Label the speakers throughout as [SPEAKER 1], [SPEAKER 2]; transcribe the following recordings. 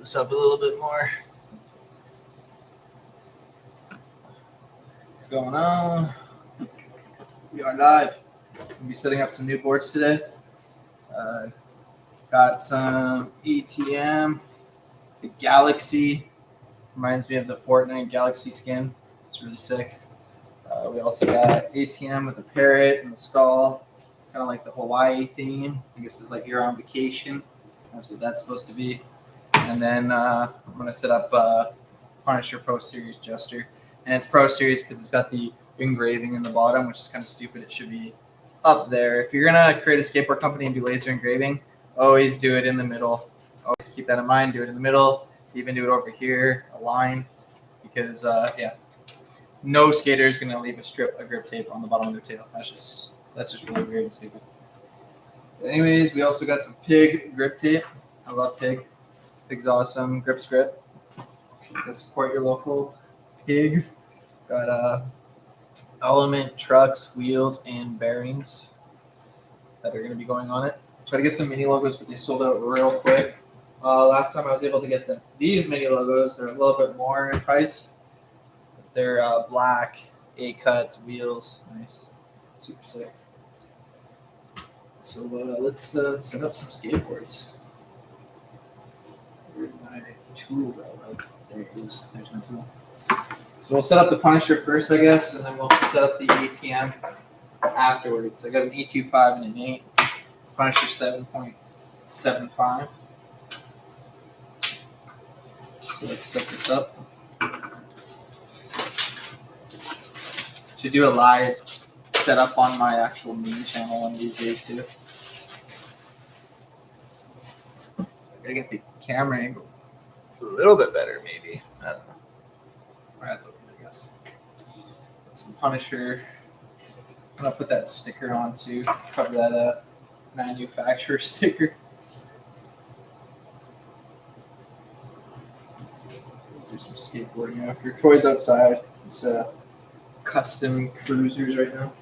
[SPEAKER 1] this up a little bit more. What's going on? We are live. We'll be setting up some new boards today. Got some ATM. The Galaxy reminds me of the Fortnite Galaxy skin. It's really sick. We also got ATM with the parrot and the skull, kind of like the Hawaii theme. I guess it's like you're on vacation. That's what that's supposed to be. And then I'm going to set up Punisher Pro Series Jester. And it's Pro Series because it's got the engraving in the bottom, which is kind of stupid. It should be up there. If you're going to create a skateboard company and do laser engraving, always do it in the middle. Always keep that in mind. Do it in the middle. Even do it over here, a line. Because, no skater is going to leave a grip tape on the bottom of their tail. That's just really weird and stupid. But anyways, we also got some pig grip tape. I love pig. Pig's awesome. Grip's grip. Go support your local pig. Got element trucks, wheels, and bearings that are going to be going on it. Try to get some mini logos, but they sold out real quick. Last time I was able to get these mini logos. They're a little bit more in price. They're black, A-cuts, wheels. Nice. Super sick. So let's set up some skateboards. Where's my tool, bro? There it is. There's my tool. So we'll set up the Punisher first, I guess, and then we'll set up the ATM afterwards. So I got an 825 and an 8. Punisher 7.75. So let's set this up. Should do a live setup on my actual main channel one of these days too. I gotta get the camera angle a little bit better, maybe. I don't know. That's okay, I guess. Some Punisher. I'm gonna put that sticker on too. Cover that manufacturer sticker. Do some skateboarding after. Troy's outside. It's custom cruisers right now.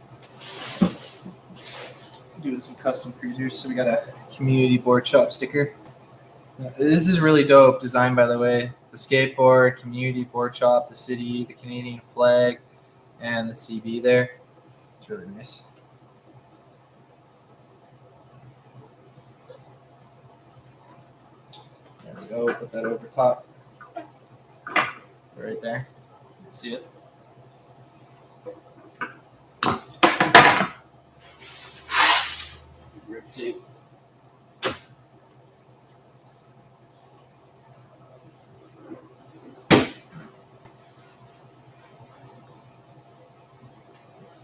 [SPEAKER 1] Doing some custom cruisers. So we got a community board shop sticker. This is really dope design, by the way. The skateboard, community board shop, the city, the Canadian flag, and the CB there. It's really nice. There we go. Put that over top. Right there. You can see it. Grip tape.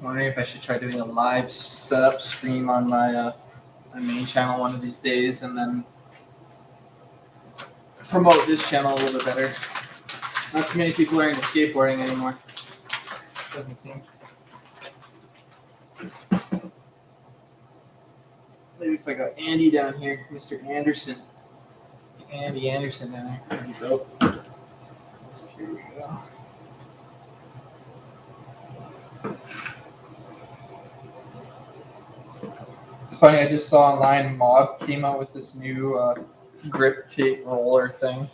[SPEAKER 1] Wondering if I should try doing a live setup stream on my main channel one of these days, and then promote this channel a little bit better. Not too many people are into skateboarding anymore. Doesn't seem. Maybe if I got Andy down here, Mr. Anderson. Andy Anderson down here. There we go. Here we go. It's funny, I just saw online Mob came out with this new grip tape roller thing.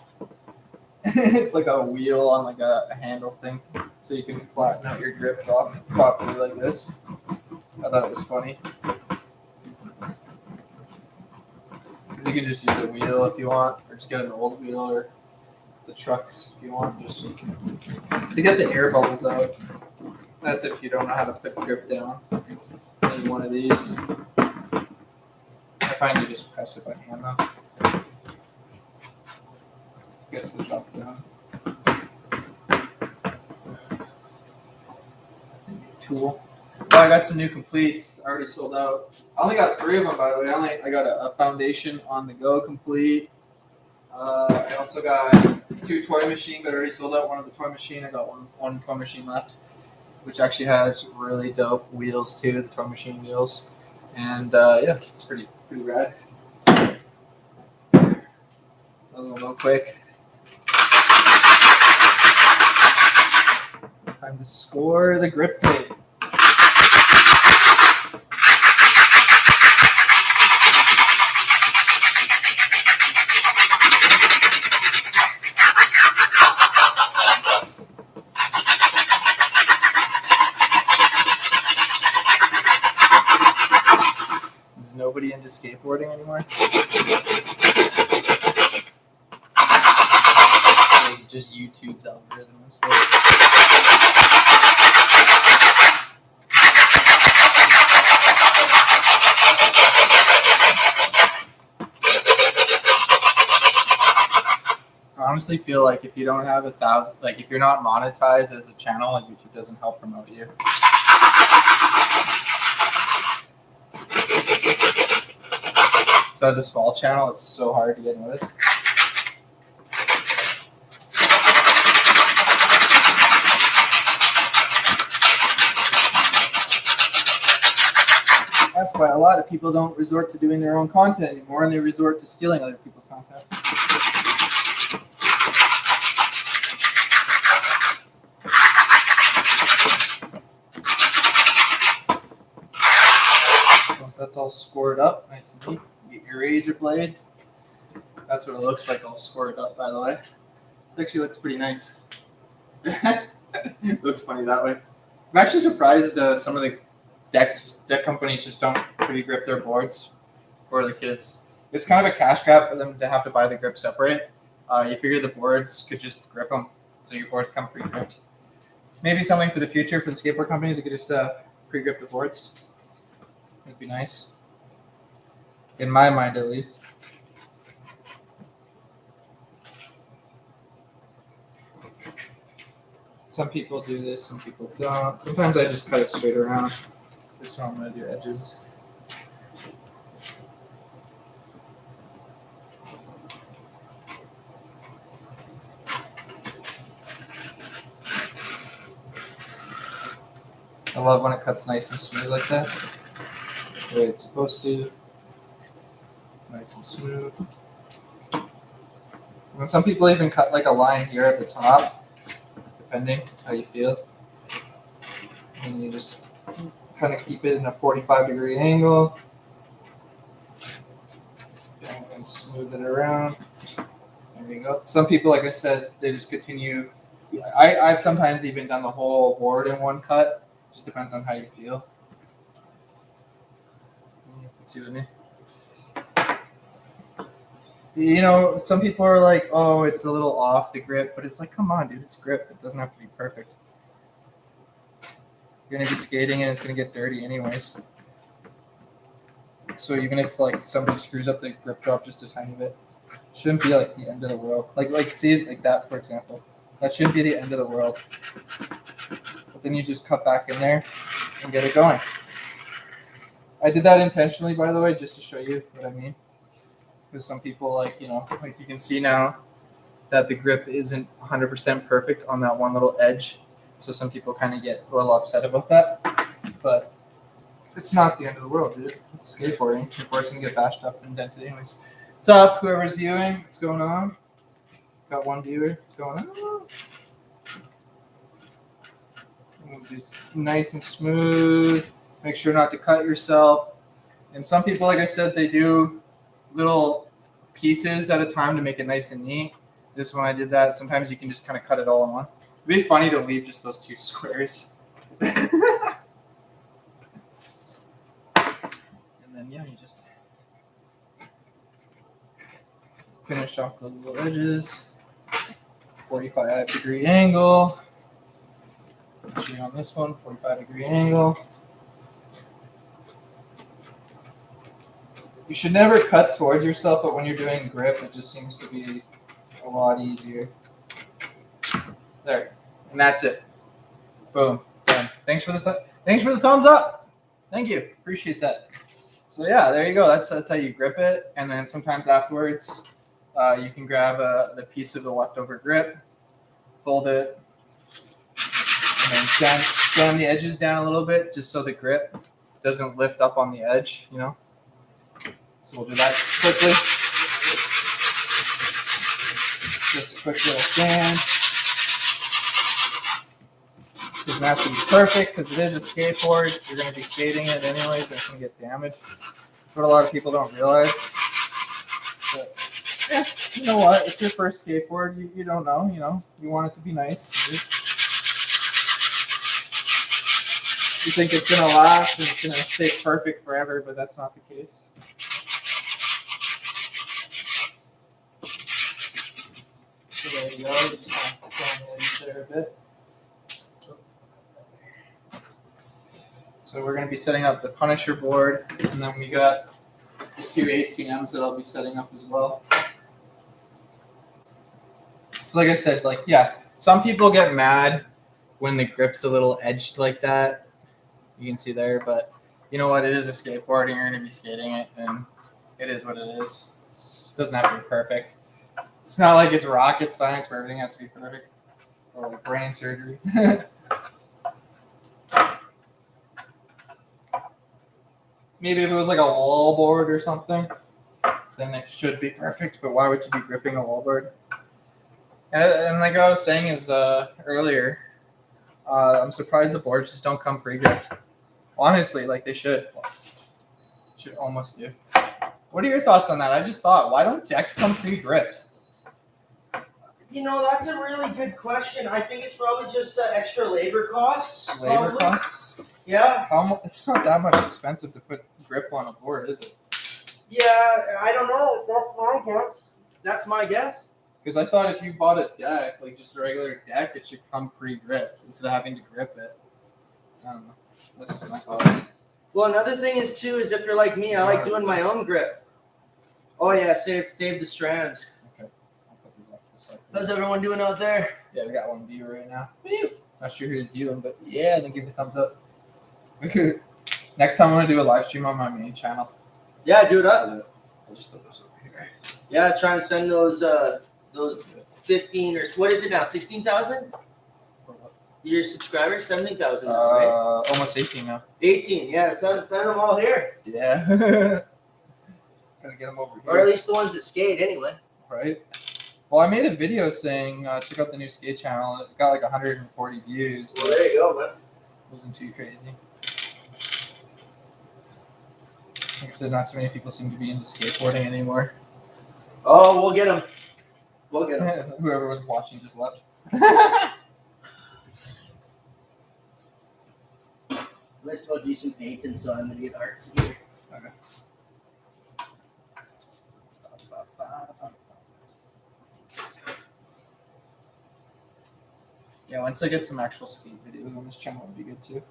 [SPEAKER 1] It's like a wheel on like a handle thing, so you can flatten out your grip properly like this. I thought it was funny. Because you can just use a wheel if you want, or just get an old wheel, or the trucks if you want, just to get the air bubbles out. That's if you don't know how to put grip down. Any one of these. I find you just press it by hand though. Guess the drop down. Tool. Oh, I got some new completes. Already sold out. I only got 3 of them, by the way. I got a foundation on the go complete. I also got 2 toy machine, but already sold out one of the toy machine. I got one toy machine left, which actually has really dope wheels too, the toy machine wheels. And yeah, it's pretty rad. Those will go quick. Time to score the grip tape. nobody into skateboarding anymore? It's just YouTube's algorithm and stuff. I honestly feel like if you don't have 1,000, like if you're not monetized as a channel, YouTube doesn't help promote you. So as a small channel, it's so hard to get noticed. That's why a lot of people don't resort to doing their own content anymore, and they resort to stealing other people's content. Once that's all scored up, nice and neat, you get your razor blade. That's what it looks like, all scored up, by the way. It actually looks pretty nice. It looks funny that way. I'm actually surprised some of the deck companies just don't pre-grip their boards for the kids. It's kind of a cash grab for them to have to buy the grip separate. You figure the boards could just grip them, so your boards come pre-gripped. Maybe something for the future for the skateboard companies, you could just pre-grip the boards. It'd be nice. In my mind, at least. Some people do this, some people don't. Sometimes I just cut it straight around. This one I'm going to do edges. I love when it cuts nice and smooth like that. The way it's supposed to. Nice and smooth. And some people even cut like a line here at the top, depending how you feel. And you just kind of keep it in a 45-degree angle. And then smooth it around. There you go. Some people, like I said, they just continue. I've sometimes even done the whole board in one cut. Just depends on how you feel. You can see what I mean. You know, some people are like, oh, it's a little off the grip, but it's like, come on, dude, it's grip. It doesn't have to be perfect. You're going to be skating and it's going to get dirty anyways. So even if like somebody screws up the grip drop just a tiny bit, it shouldn't be like the end of the world. Like see it like that, for example. That shouldn't be the end of the world. But then you just cut back in there and get it going. I did that intentionally, by the way, just to show you what I mean. Because some people, like, you know, like you can see now that the grip isn't 100% perfect on that one little edge. So some people kind of get a little upset about that. But it's not the end of the world, dude. It's skateboarding. Your board's going to get bashed up and dented anyways. What's up, whoever's viewing? What's going on? Got one viewer. What's going on? Nice and smooth. Make sure not to cut yourself. And some people, like I said, they do little pieces at a time to make it nice and neat. This one I did that. Sometimes you can just kind of cut it all in one. It'd be funny to leave just those two squares. And then, yeah, you just finish off those little edges. 45-degree angle. Actually on this one, 45-degree angle. You should never cut towards yourself, but when you're doing grip, it just seems to be a lot easier. There, and that's it. Boom. Done. Thanks for the thumbs up. Thank you. Appreciate that. So yeah, there you go. That's how you grip it. And then sometimes afterwards, you can grab the piece of the leftover grip, fold it, and then sand the edges down a little bit, just so the grip doesn't lift up on the edge. You know. So we'll do that quickly. Just a quick little sand. Doesn't have to be perfect because it is a skateboard. You're going to be skating it anyways, and it's going to get damaged. That's what a lot of people don't realize. But yeah, you know what? It's your first skateboard. You don't know, you know. You want it to be nice. You think it's gonna last and it's gonna stay perfect forever, but that's not the case. So there you go. You just have to sand the edges there a bit. So we're gonna be setting up the Punisher board, and then we got the 2 ATMs that I'll be setting up as well. So like I said, some people get mad when the grip's a little edged like that. You can see there, but you know what? It is a skateboard, and you're going to be skating it, and it is what it is. It doesn't have to be perfect. It's not like it's rocket science where everything has to be perfect, or like brain surgery. Maybe if it was like a wall board or something, then it should be perfect. But why would you be gripping a wall board? And like I was saying earlier, I'm surprised the boards just don't come pre-gripped. Honestly, like they should. Should almost do. What are your thoughts on that? I just thought, why don't decks come pre-gripped?
[SPEAKER 2] You know, that's a really good question. I think it's probably just extra labor costs.
[SPEAKER 1] Labor costs?
[SPEAKER 2] Yeah.
[SPEAKER 1] It's not that much expensive to put grip on a board, is it?
[SPEAKER 2] Yeah, I don't know. That's my guess. That's my guess.
[SPEAKER 1] Because I thought if you bought a deck, like just a regular deck, it should come pre-gripped instead of having to grip it. I don't know. That's just my thoughts.
[SPEAKER 2] Well, another thing is too is if you're like me, I like doing my own grip. Oh yeah, save the strands. Okay. How's everyone doing out there?
[SPEAKER 1] Yeah, we got one viewer right now. Not sure who's viewing, but yeah, then give it a thumbs up. Next time I'm gonna do a live stream on my main channel.
[SPEAKER 2] Yeah, do it up.
[SPEAKER 1] I'll just throw this over here.
[SPEAKER 2] Yeah, try and send those 15 or what is it now? 16,000? Your subscribers, 17,000 now, right?
[SPEAKER 1] Almost 18 now. 18,
[SPEAKER 2] yeah. Send them all here.
[SPEAKER 1] Yeah. Gotta get them over here.
[SPEAKER 2] Or at least the ones that skate, anyway.
[SPEAKER 1] Right. Well, I made a video saying check out the new skate channel. It got like 140 views.
[SPEAKER 2] Well, there you go, man.
[SPEAKER 1] Wasn't too crazy. Like I said, not too many people seem to be into skateboarding anymore.
[SPEAKER 2] Oh, we'll get them. We'll get them.
[SPEAKER 1] Whoever was watching just left.
[SPEAKER 2] Let's go do some painting, so I'm gonna get artsy here.
[SPEAKER 1] Okay. Yeah, once I get some actual skate videos on this channel, it'll be good too.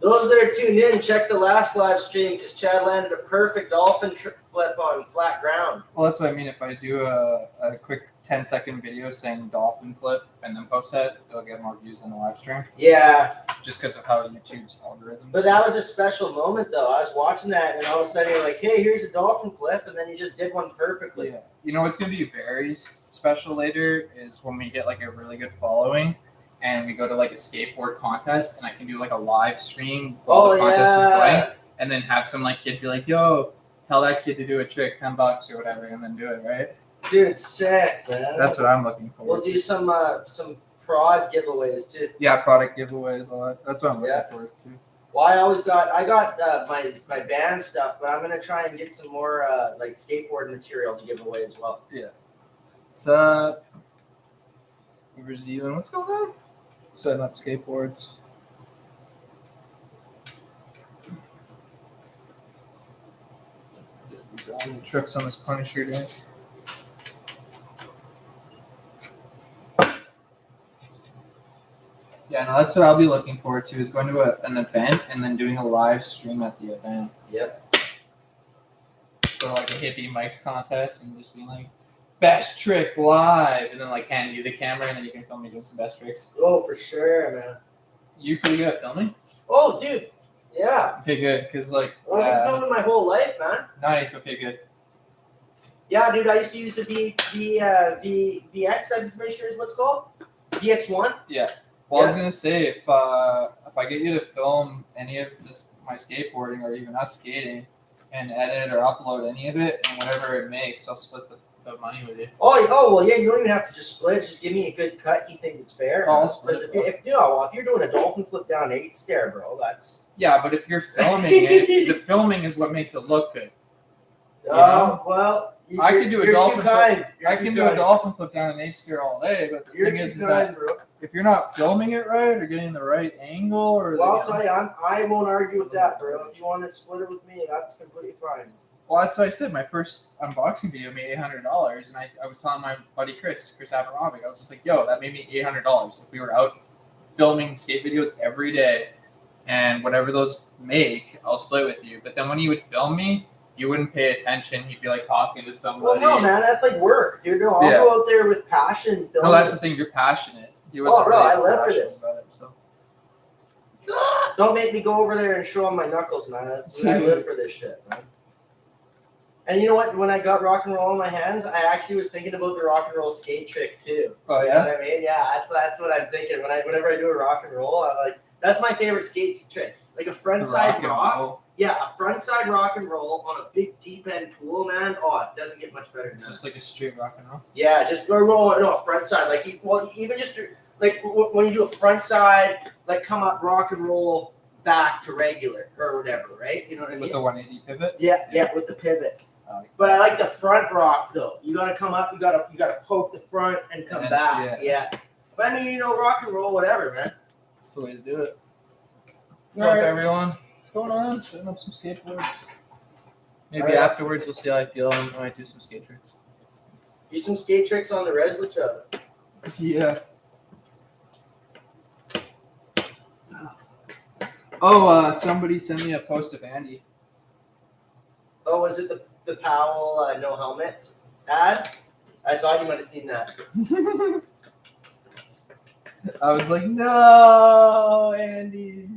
[SPEAKER 2] Those that are tuned in, check the last live stream because Chad landed a perfect dolphin flip on flat ground.
[SPEAKER 1] Well, that's what I mean. If I do a quick 10-second video saying dolphin flip and then post that, it'll get more views than the live stream.
[SPEAKER 2] Yeah.
[SPEAKER 1] Just because of how YouTube's algorithm.
[SPEAKER 2] But that was a special moment, though. I was watching that, and all of a sudden you're like, hey, here's a dolphin flip, and then you just did one perfectly.
[SPEAKER 1] Yeah. You know what's going to be very special later is when we get like a really good following and we go to like a skateboard contest and I can do like a live stream while the contest is going and then have some like kid be like, yo, tell that kid to do a trick, $10 or whatever, and then do it, right?
[SPEAKER 2] Dude, sick, man.
[SPEAKER 1] That's what I'm looking for.
[SPEAKER 2] We'll do some prod giveaways too.
[SPEAKER 1] Yeah, product giveaways, all that. That's what I'm looking for too.
[SPEAKER 2] Well, I got my band stuff, but I'm gonna try and get some more like skateboard material to give away as well.
[SPEAKER 1] Yeah. What's up? Whoever's viewing, what's going on? Setting up skateboards. These tricks on this Punisher day. Yeah, no, that's what I'll be looking forward to, is going to an event and then doing a live stream at the event.
[SPEAKER 2] Yep.
[SPEAKER 1] So like a hippie mics contest and just being like, best trick live, and then like hand you the camera and then you can film me doing some best tricks.
[SPEAKER 2] Oh, for sure, man.
[SPEAKER 1] You pretty good at filming?
[SPEAKER 2] Oh, dude. Yeah.
[SPEAKER 1] Okay, good, because like...
[SPEAKER 2] I've been filming my whole life, man.
[SPEAKER 1] Nice, okay, good.
[SPEAKER 2] Yeah, dude, I used to use the VX, I'm pretty sure is what's called. VX1?
[SPEAKER 1] Yeah. Well, I was gonna say if I get you to film any of this, my skateboarding or even us skating, and edit or upload any of it, and whatever it makes, I'll split the money with you.
[SPEAKER 2] Oh, well, yeah, you don't even have to just split. Just give me a good cut you think it's fair.
[SPEAKER 1] I'll split
[SPEAKER 2] it. If you're doing a dolphin flip down 8 stair, bro, that's...
[SPEAKER 1] Yeah, but if you're filming it, the filming is what makes it look good.
[SPEAKER 2] Well,
[SPEAKER 1] I can do a dolphin flip. I can do a
[SPEAKER 2] dolphin
[SPEAKER 1] dolphin flip down an 8 stair all day, but the thing is that if you're not filming it right or getting the right angle or
[SPEAKER 2] Well, I'll tell you, I won't argue with that, bro. If you want to split it with me, that's completely fine.
[SPEAKER 1] Well, that's what I said. My first unboxing video made $800, and I was telling my buddy Chris Abramovic, I was just like, yo, that made me $800. If we were out filming skate videos every day, and whatever those make, I'll split with you. But then when you would film me, you wouldn't pay attention. You'd be like talking to somebody.
[SPEAKER 2] Well, no, man, that's like work, dude. No, I'll go out there with passion.
[SPEAKER 1] No, that's the thing. You're passionate.
[SPEAKER 2] Oh, bro, I live for this.
[SPEAKER 1] So.
[SPEAKER 2] Don't make me go over there and show them my knuckles, man. I live for this shit, man. And you know what? When I got rock and roll in my hands, I actually was thinking about the rock and roll skate trick too.
[SPEAKER 1] Oh yeah.
[SPEAKER 2] You know what I mean? Yeah, that's what I'm thinking. Whenever I do a rock and roll, I'm like, that's my favorite skate trick. Like a frontside rock. Yeah, a frontside rock and roll on a big deep end pool, man. Oh, it doesn't get much better than that.
[SPEAKER 1] Just like a straight rock and roll.
[SPEAKER 2] Yeah, just roll a frontside. Like even just like when you do a frontside, like come up rock and roll back to regular or whatever, right? You know what I mean?
[SPEAKER 1] With the 180 pivot.
[SPEAKER 2] Yeah, with the pivot. But I like the front rock though. You gotta come up, you gotta poke the front and come back. Yeah. But I mean, rock and roll, whatever, man.
[SPEAKER 1] That's the way to do it. What's up, everyone? What's going on? Setting up some skateboards. Maybe afterwards we'll see how I feel and I might do some skate tricks.
[SPEAKER 2] Do some skate tricks on the res with each other.
[SPEAKER 1] Yeah. Oh, somebody sent me a post of Andy.
[SPEAKER 2] Oh, was it the Powell no helmet ad? I thought you might have seen that.
[SPEAKER 1] I was like, no, Andy.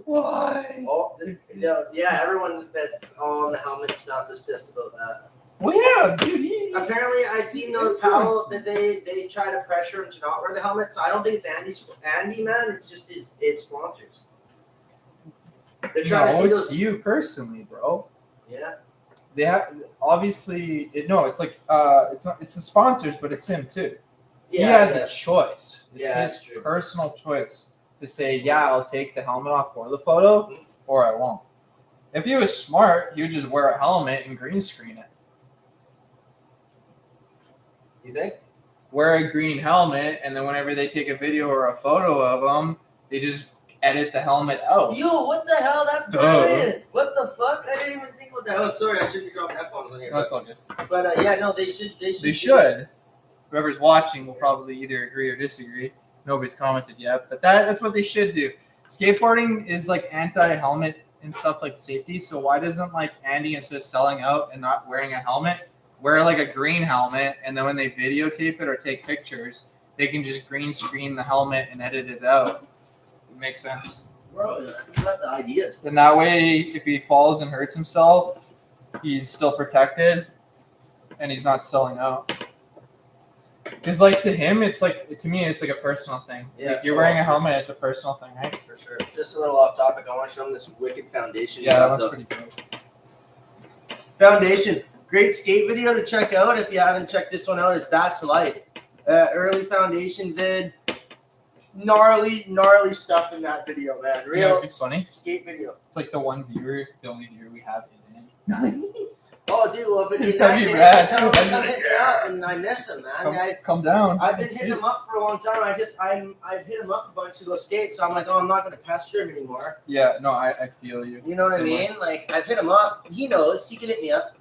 [SPEAKER 1] Why?
[SPEAKER 2] Oh, yeah, everyone that's on the helmet stuff is pissed about that.
[SPEAKER 1] Well, yeah, dude.
[SPEAKER 2] Apparently, I seen the Powell that they try to pressure him to not wear the helmet. So I don't think it's Andy, man. It's just his sponsors. They're trying to see those.
[SPEAKER 1] It's you personally, bro.
[SPEAKER 2] Yeah.
[SPEAKER 1] They have obviously. It's like it's not. It's the sponsors, but it's him too. Yeah, he has a choice. It's his personal choice to say, yeah, I'll take the helmet off for the photo, or I won't. If he was smart, he would just wear a helmet and green screen it.
[SPEAKER 2] You think?
[SPEAKER 1] Wear a green helmet, and then whenever they take a video or a photo of him, they just edit the helmet out.
[SPEAKER 2] Yo, what the hell? That's brilliant. What the fuck? I didn't even think about that. Oh, sorry, I shouldn't be dropping F-bombs on here.
[SPEAKER 1] That's all good.
[SPEAKER 2] But yeah, no, they should. They
[SPEAKER 1] should. Whoever's watching will probably either agree or disagree. Nobody's commented yet, but that's what they should do. Skateboarding is like anti-helmet and stuff like safety. So why doesn't like Andy, instead of selling out and not wearing a helmet, wear like a green helmet, and then when they videotape it or take pictures, they can just green screen the helmet and edit it out. It makes sense.
[SPEAKER 2] Bro, you got the ideas.
[SPEAKER 1] And that way, if he falls and hurts himself, he's still protected, and he's not selling out. Because, like, to him, it's like, to me, it's like a personal thing.
[SPEAKER 2] Yeah,
[SPEAKER 1] like, you're wearing a helmet, it's a personal thing, right?
[SPEAKER 2] For sure. Just a little off topic, I want to show them this wicked foundation.
[SPEAKER 1] Yeah, that's pretty cool.
[SPEAKER 2] Foundation. Great skate video to check out. If you haven't checked this one out, it's That's Life. Early foundation vid. Gnarly stuff in that video, man. Real
[SPEAKER 1] it's funny.
[SPEAKER 2] Skate video.
[SPEAKER 1] It's like the only viewer we have is Andy.
[SPEAKER 2] Oh, dude, well, if it
[SPEAKER 1] That'd be rad.
[SPEAKER 2] tell him to come hit me up, and I miss him, man.
[SPEAKER 1] Come down.
[SPEAKER 2] I've been hitting him up for a long time. I've hit him up a bunch to go skate, so I'm like, oh, I'm not going to pester him anymore.
[SPEAKER 1] Yeah, no, I feel you.
[SPEAKER 2] You know what I mean? Like, I've hit him up. He knows. He can hit me up.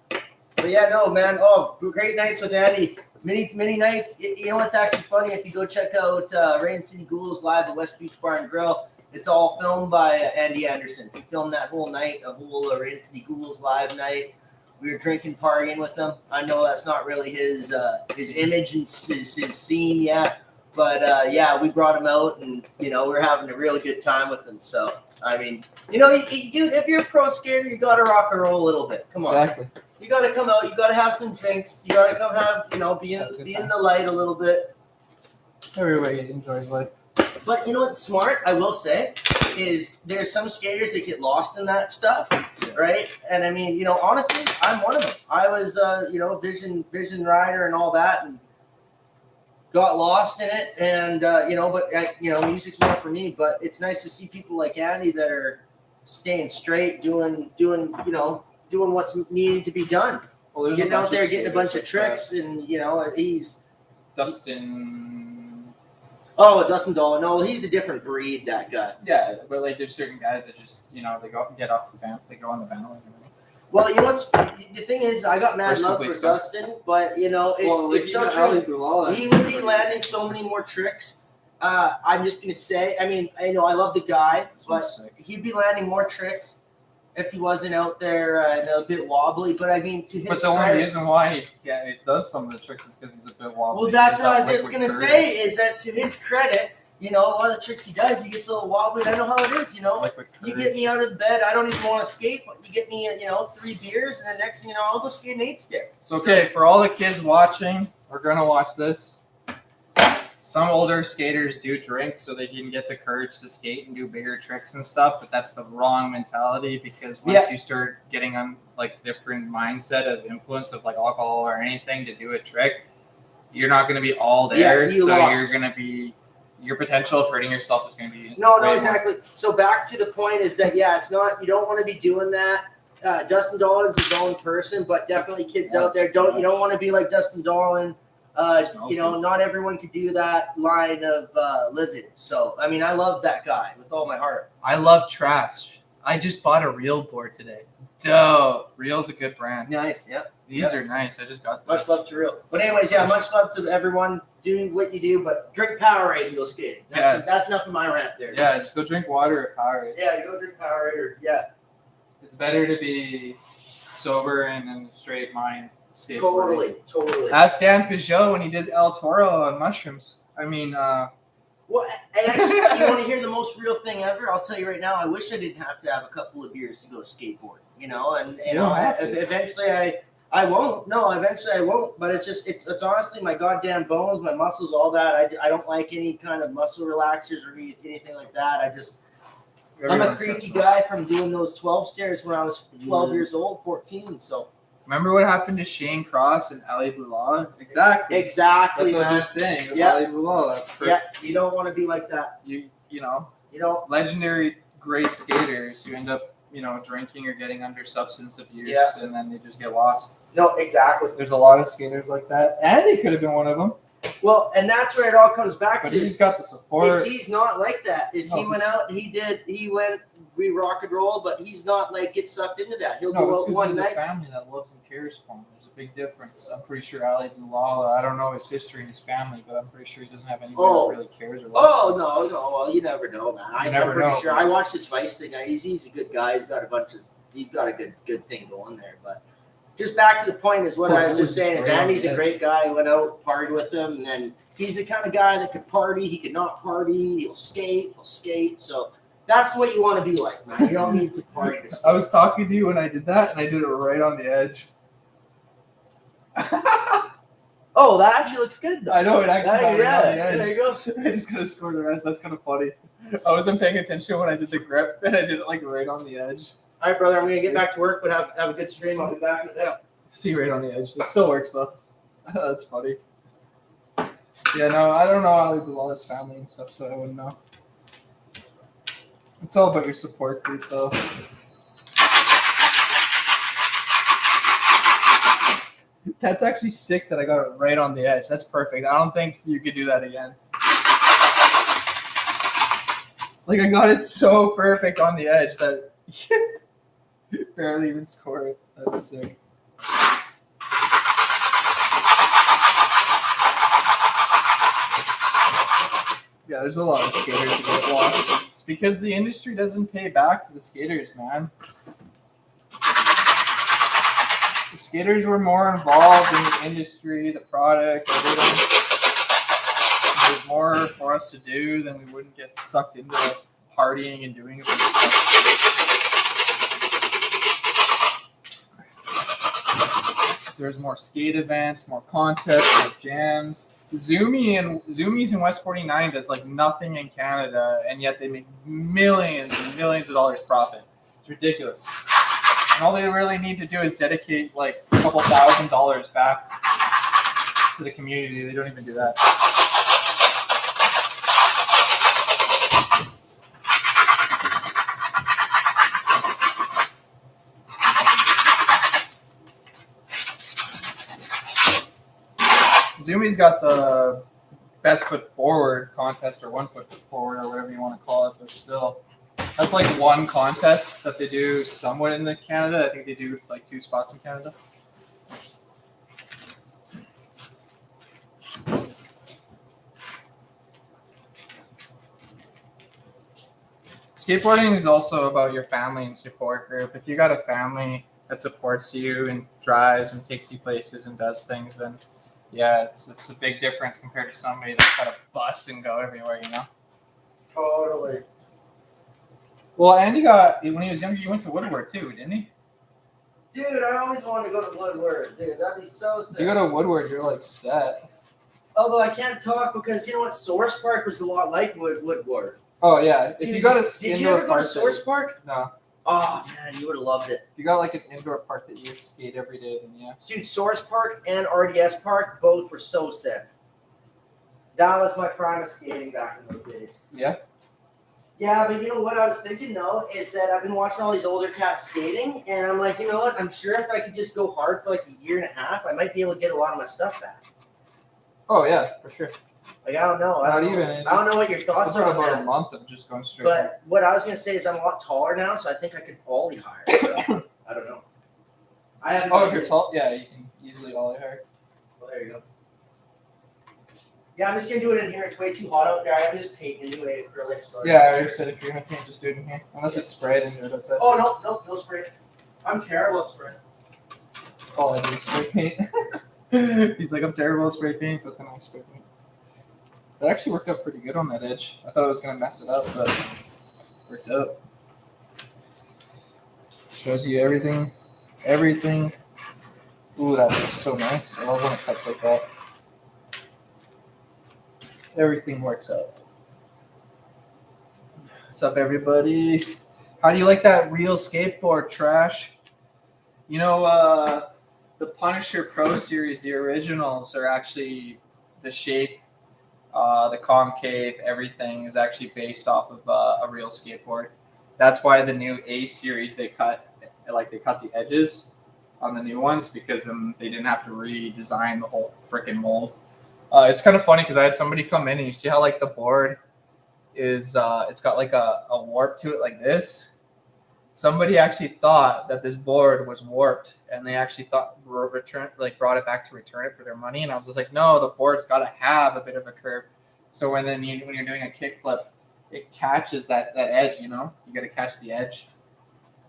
[SPEAKER 2] But yeah, no, man. Oh, great nights with Andy. Many nights. You know what's actually funny? If you go check out Rain City Ghouls Live at West Beach Bar and Grill, it's all filmed by Andy Anderson. He filmed that whole night, a whole Rain City Ghouls Live night. We were drinking, partying with him. I know that's not really his image and his scene yet, but yeah, we brought him out, and we're having a real good time with him. So I mean, dude, if you're a pro skater, you gotta rock and roll a little bit. Come on,
[SPEAKER 1] exactly.
[SPEAKER 2] You gotta come out. You gotta have some drinks. You gotta come have be in the light a little bit.
[SPEAKER 1] Everybody enjoys life.
[SPEAKER 2] But you know what's smart? I will say is there's some skaters that get lost in that stuff. Right, and I mean, honestly, I'm one of them. I was, vision rider and all that, and got lost in it. And but music's more for me. But it's nice to see people like Andy that are staying straight, doing what's needed to be done. Well, getting out there, getting a bunch of tricks, and he's
[SPEAKER 1] Dustin.
[SPEAKER 2] Oh, Dustin Dolan. No, he's a different breed. That guy.
[SPEAKER 1] Yeah, but like there's certain guys that just they go get off the van, they go on the bandwagon.
[SPEAKER 2] Well, you know what's the thing is, I got mad love for Dustin, but it's so true. He would be landing so many more tricks. I'm just gonna say, I mean, I know I love the guy, but he'd be landing more tricks if he wasn't out there a bit wobbly. But I mean, to his
[SPEAKER 1] but the only reason why he does some of the tricks is because he's a bit wobbly.
[SPEAKER 2] Well, that's what I was just gonna say. Is that to his credit? A lot of the tricks he does, he gets a little wobbly. I know how it is, You get me out of the bed, I don't even want to skate. But you get me, 3 beers, and the next thing you know, I'll go skate an 8-stair.
[SPEAKER 1] So, okay, for all the kids watching, we're gonna watch this. Some older skaters do drink so they can get the courage to skate and do bigger tricks and stuff, but that's the wrong mentality because once you start getting on like different mindset of influence of like alcohol or anything to do a trick, you're not gonna be all there. You're gonna be. Your potential of hurting yourself is going to be
[SPEAKER 2] no, exactly. So back to the point is that it's not. You don't want to be doing that. Dustin Dolan's his own person, but definitely kids out there don't. You don't want to be like Dustin Dolan. Not everyone could do that line of living. So I mean, I love that guy with all my heart.
[SPEAKER 1] I love trash. I just bought a reel board today. Dope. Reel's a good brand.
[SPEAKER 2] Nice. Yep.
[SPEAKER 1] These are nice. I just got
[SPEAKER 2] this. Much love to Reel. But anyways, much love to everyone doing what you do, but drink Powerade and go skating. That's enough of my rant there.
[SPEAKER 1] Yeah, just go drink water or Powerade.
[SPEAKER 2] Yeah, go drink Powerade
[SPEAKER 1] It's better to be sober and in a straight mind
[SPEAKER 2] skateboarding. Totally.
[SPEAKER 1] Ask Dan Peugeot when he did El Toro on mushrooms. I mean,
[SPEAKER 2] well, and actually, you want to hear the most real thing ever? I'll tell you right now. I wish I didn't have to have a couple of beers to go skateboard. Eventually I won't. No, eventually I won't. But it's honestly my goddamn bones, my muscles, all that. I don't like any kind of muscle relaxers or anything like that. I'm a creaky guy from doing those 12 stairs when I was 12 years old, 14. So
[SPEAKER 1] remember what happened to Shane Cross and Ali Boulala? Exactly.
[SPEAKER 2] That's
[SPEAKER 1] what I'm just saying. Ali Boulala.
[SPEAKER 2] Yeah, you don't want to be like that.
[SPEAKER 1] You don't. Legendary great skaters who end up drinking or getting under substance abuse, and then they just get lost.
[SPEAKER 2] No, exactly.
[SPEAKER 1] There's a lot of skaters like that, and he could have been one of them.
[SPEAKER 2] Well, and that's where it all comes back to.
[SPEAKER 1] But he's got the support.
[SPEAKER 2] He's not like that. He went out, we rock and roll, but he's not like get sucked into that. He'll go out one night.
[SPEAKER 1] He's a family that loves and cares for him. There's a big difference. I'm pretty sure Ali Boulala, I don't know his history and his family, but I'm pretty sure he doesn't have anybody that really cares or loves him.
[SPEAKER 2] No. Well, you never know, man. I'm pretty sure. I watched his Vice thing. He's a good guy. He's got a good thing going there. But just back to the point is what I was just saying is Andy's a great guy. I went out, partied with him, and then he's the kind of guy that could party. He could not party. He'll skate. So that's what you want to be like, man. You don't need to party to skate.
[SPEAKER 1] I was talking to you when I did that, and I did it right on the edge.
[SPEAKER 2] Oh, that actually looks good, though.
[SPEAKER 1] I know, it actually got right on the edge.
[SPEAKER 2] There you go.
[SPEAKER 1] I just got to score the rest. That's kind of funny. I wasn't paying attention when I did the grip, and I did it, right on the edge.
[SPEAKER 2] All right, brother, I'm going to get back to work, but have a good stream. I'll be back with that.
[SPEAKER 1] See, right on the edge. It still works, though. That's funny. Yeah, no, I don't know Ali Boulala's family and stuff, so I wouldn't know. It's all about your support group, though. That's actually sick that I got it right on the edge. That's perfect. I don't think you could do that again. I got it so perfect on the edge that you barely even score it. That's sick. Yeah, there's a lot of skaters that get lost. It's because the industry doesn't pay back to the skaters, man. If skaters were more involved in the industry, the product, everything, there's more for us to do, then we wouldn't get sucked into partying and doing a bunch of stuff. There's more skate events, more contests, more jams. Zoomies in West 49 does nothing in Canada, and yet they make millions and millions of dollars profit. It's ridiculous. And all they really need to do is dedicate a couple $1,000 back to the community. They don't even do that. Zoomies got the best foot forward contest or 1 foot forward or whatever you want to call it, but still, that's like one contest that they do somewhat in the Canada. I think they do like 2 spots in Canada. Skateboarding is also about your family and support group. If you got a family that supports you and drives and takes you places and does things, then yeah, it's a big difference compared to somebody that's got a bus and go everywhere, you know?
[SPEAKER 2] Totally.
[SPEAKER 1] Well, Andy got, when he was younger, he went to Woodward too, didn't he?
[SPEAKER 2] Dude, I always wanted to go to Woodward. Dude, that'd be so sick.
[SPEAKER 1] If you go to Woodward, you're like set.
[SPEAKER 2] Although I can't talk because you know what, Source Park was a lot like Woodward.
[SPEAKER 1] Oh yeah, if
[SPEAKER 2] Dude,
[SPEAKER 1] you got a
[SPEAKER 2] did you ever go to Source Park?
[SPEAKER 1] No.
[SPEAKER 2] Oh man, you would have loved it.
[SPEAKER 1] If you got like an indoor park that you skate every day, then yeah.
[SPEAKER 2] Dude, Source Park and RDS Park both were so sick. That was my prime of skating back in those days.
[SPEAKER 1] Yeah.
[SPEAKER 2] Yeah, but you know what I was thinking though is that I've been watching all these older cats skating, and I'm like, you know what? I'm sure if I could just go hard for like a year and a half, I might be able to get a lot of my stuff back.
[SPEAKER 1] Oh yeah, for sure.
[SPEAKER 2] Like I don't know. I don't know what your thoughts are on
[SPEAKER 1] about
[SPEAKER 2] that.
[SPEAKER 1] a month of just going straight.
[SPEAKER 2] But what I was gonna say is I'm a lot taller now, so I think I could ollie higher. So I don't know. I have no
[SPEAKER 1] if
[SPEAKER 2] idea.
[SPEAKER 1] you're tall, yeah, you can easily ollie hard.
[SPEAKER 2] Well, there you go. Yeah, I'm just gonna do it in here. It's way too hot out there. I can just paint and do it acrylic. So
[SPEAKER 1] Yeah, I already said if you're gonna paint, just do it in here. Unless it's spray, then do it outside.
[SPEAKER 2] Oh no spray. I'm terrible at spray.
[SPEAKER 1] All I do is spray paint. He's like, I'm terrible at spray paint, but then I spray paint. That actually worked out pretty good on that edge. I thought I was gonna mess it up, but it worked out. Shows you everything. Everything. Ooh, that is so nice. I love when it cuts like that. Everything works out. What's up, everybody? How do you like that real skateboard, Trash? You know, the Punisher Pro Series, the originals are actually the shape, the concave, everything is actually based off of a real skateboard. That's why the new A Series, they cut the edges on the new ones because then they didn't have to redesign the whole freaking mold. It's kind of funny because I had somebody come in and you see how like the board is, it's got like a warp to it like this. Somebody actually thought that this board was warped and they actually thought brought it back to return it for their money. And I was just like, no, the board's got to have a bit of a curve. So when you're doing a kickflip, it catches that edge, you know, you got to catch the edge.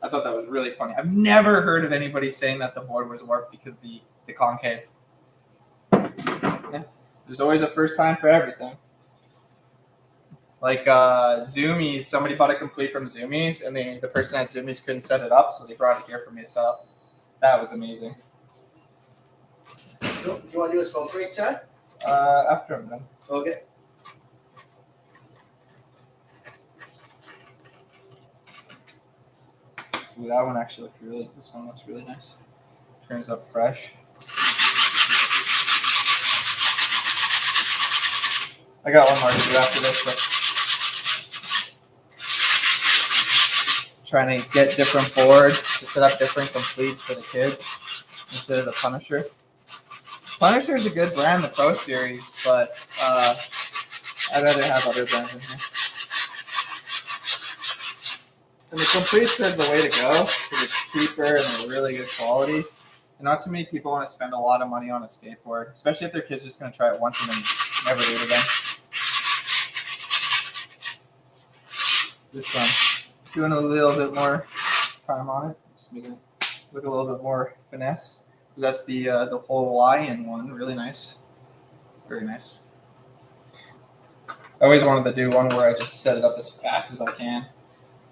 [SPEAKER 1] I thought that was really funny. I've never heard of anybody saying that the board was warped because the concave. Yeah. There's always a first time for everything. Like Zoomies, somebody bought it complete from Zoomies, and the person at Zoomies couldn't set it up, so they brought it here for me to set up. That was amazing.
[SPEAKER 2] Do you want to do a smoke break, Chad?
[SPEAKER 1] After I'm done.
[SPEAKER 2] Okay.
[SPEAKER 1] Ooh, that one actually this one looks really nice. Turns up fresh. I got one more to do after this, but trying to get different boards to set up different completes for the kids instead of the Punisher. Punisher is a good brand, the Pro Series, but I'd rather have other brands in here. And the completes are the way to go because it's cheaper and they're really good quality. And not too many people want to spend a lot of money on a skateboard, especially if their kid's just going to try it once and then never do it again. This one, doing a little bit more time on it, just making it look a little bit more finesse. Because that's the Hawaiian one, really nice, very nice. I always wanted to do one where I just set it up as fast as I can,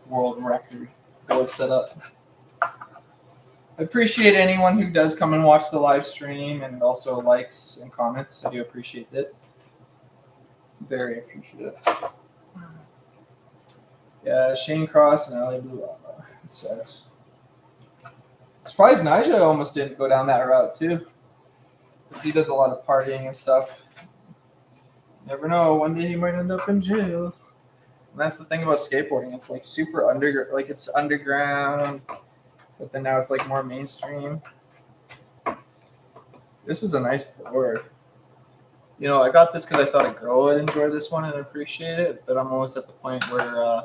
[SPEAKER 1] world record board setup. I appreciate anyone who does come and watch the live stream and also likes and comments. I do appreciate it. Very appreciative. Yeah, Shane Cross and LA Blue. It sucks. Surprised Nigel almost didn't go down that route too. Because he does a lot of partying and stuff. Never know. One day he might end up in jail. And that's the thing about skateboarding. It's like super it's underground. But then now it's like more mainstream. This is a nice board. I got this because I thought a girl would enjoy this one and appreciate it, but I'm almost at the point where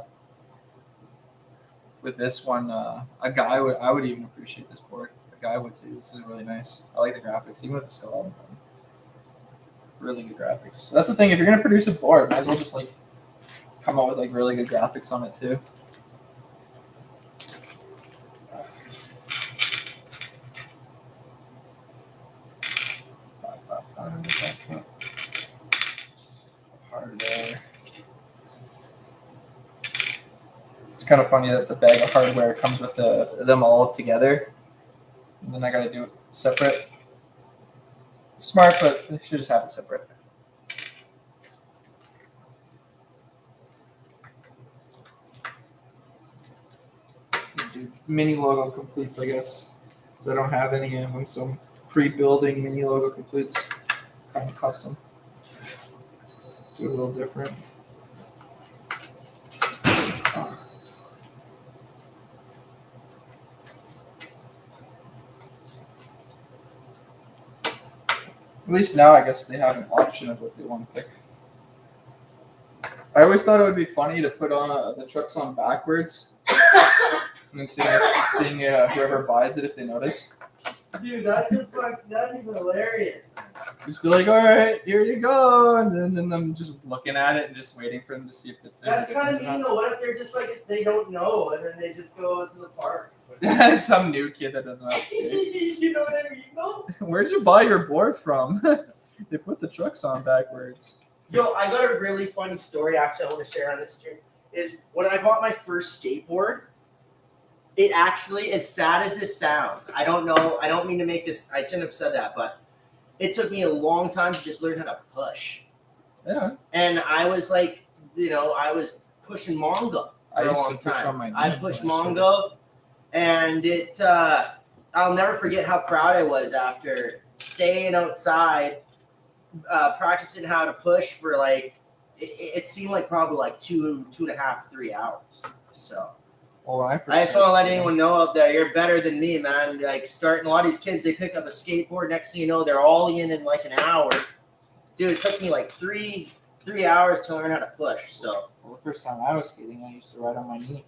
[SPEAKER 1] with this one, a guy I would even appreciate this board. A guy would too. This is really nice. I like the graphics, even with the skull. Really good graphics. So that's the thing. If you're gonna produce a board, might as well just like come up with like really good graphics on it too. Hardware. It's kind of funny that the bag of hardware comes with them all together, and then I got to do it separate. Smart, but they should just have it separate. Do mini logo completes, I guess, because I don't have any of them. So I'm pre-building mini logo completes, kind of custom. Do it a little different. At least now, I guess they have an option of what they want to pick. I always thought it would be funny to put on the trucks on backwards, and then seeing whoever buys it if they notice.
[SPEAKER 2] Dude, that'd be hilarious.
[SPEAKER 1] Just be like, all right, here you go, and then I'm just looking at it and just waiting for them to see if it's.
[SPEAKER 2] That's kind of mean though. What if they're just like they don't know and then they just go to the park?
[SPEAKER 1] Some new kid that doesn't know how to skate.
[SPEAKER 2] You know what I mean, though?
[SPEAKER 1] Where'd you buy your board from? They put the trucks on backwards.
[SPEAKER 2] Yo, I got a really funny story actually I want to share on this stream. Is when I bought my first skateboard, it actually, as sad as this sounds, I don't know, I don't mean to make this, I shouldn't have said that, but it took me a long time to just learn how to push.
[SPEAKER 1] Yeah.
[SPEAKER 2] And I was like, I was pushing Mongo for a long time. I pushed Mongo, and I'll never forget how proud I was after staying outside, practicing how to push for like, it seemed like probably like 2.5, 3 hours. So.
[SPEAKER 1] Well, I
[SPEAKER 2] just want to let anyone know out there, you're better than me, man. Like starting, a lot of these kids, they pick up a skateboard. Next thing you know, they're all in like an hour. Dude, it took me like three hours to learn how to push. So,
[SPEAKER 1] well, the first time I was skating, I used to ride on my knee,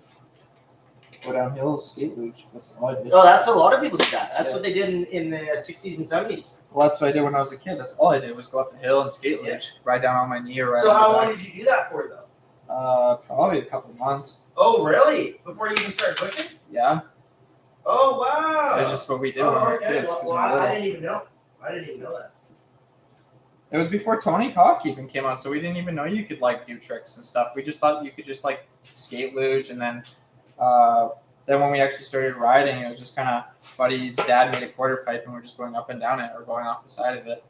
[SPEAKER 1] go downhill, skate luge. That's all I did.
[SPEAKER 2] Oh, that's a lot of people did that. That's what they did in the 60s and 70s.
[SPEAKER 1] Well, that's what I did when I was a kid. That's all I did was go up the hill and skate luge, ride down on my knee or ride.
[SPEAKER 2] So
[SPEAKER 1] on
[SPEAKER 2] how
[SPEAKER 1] my
[SPEAKER 2] long
[SPEAKER 1] back.
[SPEAKER 2] did you do that for, though?
[SPEAKER 1] Probably a couple months.
[SPEAKER 2] Oh, really? Before you even started pushing?
[SPEAKER 1] Yeah.
[SPEAKER 2] Oh, wow.
[SPEAKER 1] That's just what we did when we were kids.
[SPEAKER 2] Well, I didn't even know. I didn't even know that.
[SPEAKER 1] It was before Tony Hawk even came out, so we didn't even know you could like do tricks and stuff. We just thought you could just like skate luge, and then when we actually started riding, it was just kind of buddy's dad made a quarter pipe, and we're just going up and down it or going off the side of it.